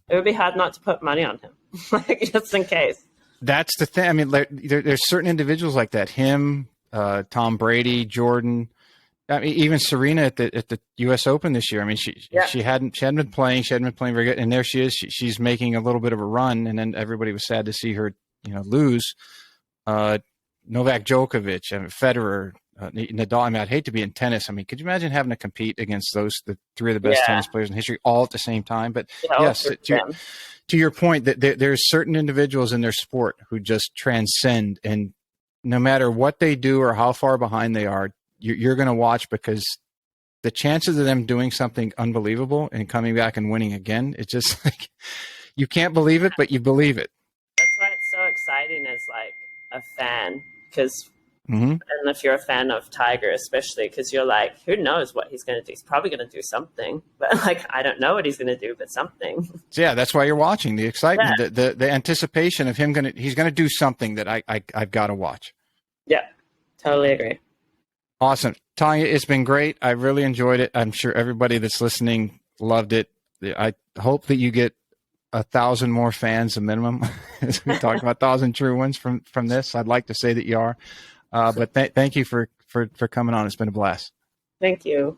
it would be hard not to put money on him, like just in case. That's the thing. I mean, there's certain individuals like that. Him, Tom Brady, Jordan, I mean, even Serena at the U.S. Open this year. I mean, she hadn't been playing. She hadn't been playing very good, and there she is. She's making a little bit of a run, and then everybody was sad to see her, you know, lose. Novak Djokovic, Federer, Nadal. I mean, I'd hate to be in tennis. I mean, could you imagine having to compete against the three of the best tennis players in history all at the same time? But yes, to your point, that there's certain individuals in their sport who just transcend, and no matter what they do or how far behind they are, you're going to watch, because the chances of them doing something unbelievable and coming back and winning again, it's just like, you can't believe it, but you believe it. That's why it's so exciting as like a fan, because and if you're a fan of Tiger, especially, because you're like, who knows what he's going to do? He's probably going to do something, but like, I don't know what he's going to do, but something. Yeah, that's why you're watching, the excitement, the anticipation of he's going to do something that I've got to watch. Yeah, totally agree. Awesome. Tania, it's been great. I really enjoyed it. I'm sure everybody that's listening loved it. I hope that you get 1,000 more fans, a minimum, as we talked about 1,000 true ones from this. I'd like to say that you are. But thank you for coming on. It's been a blast. Thank you.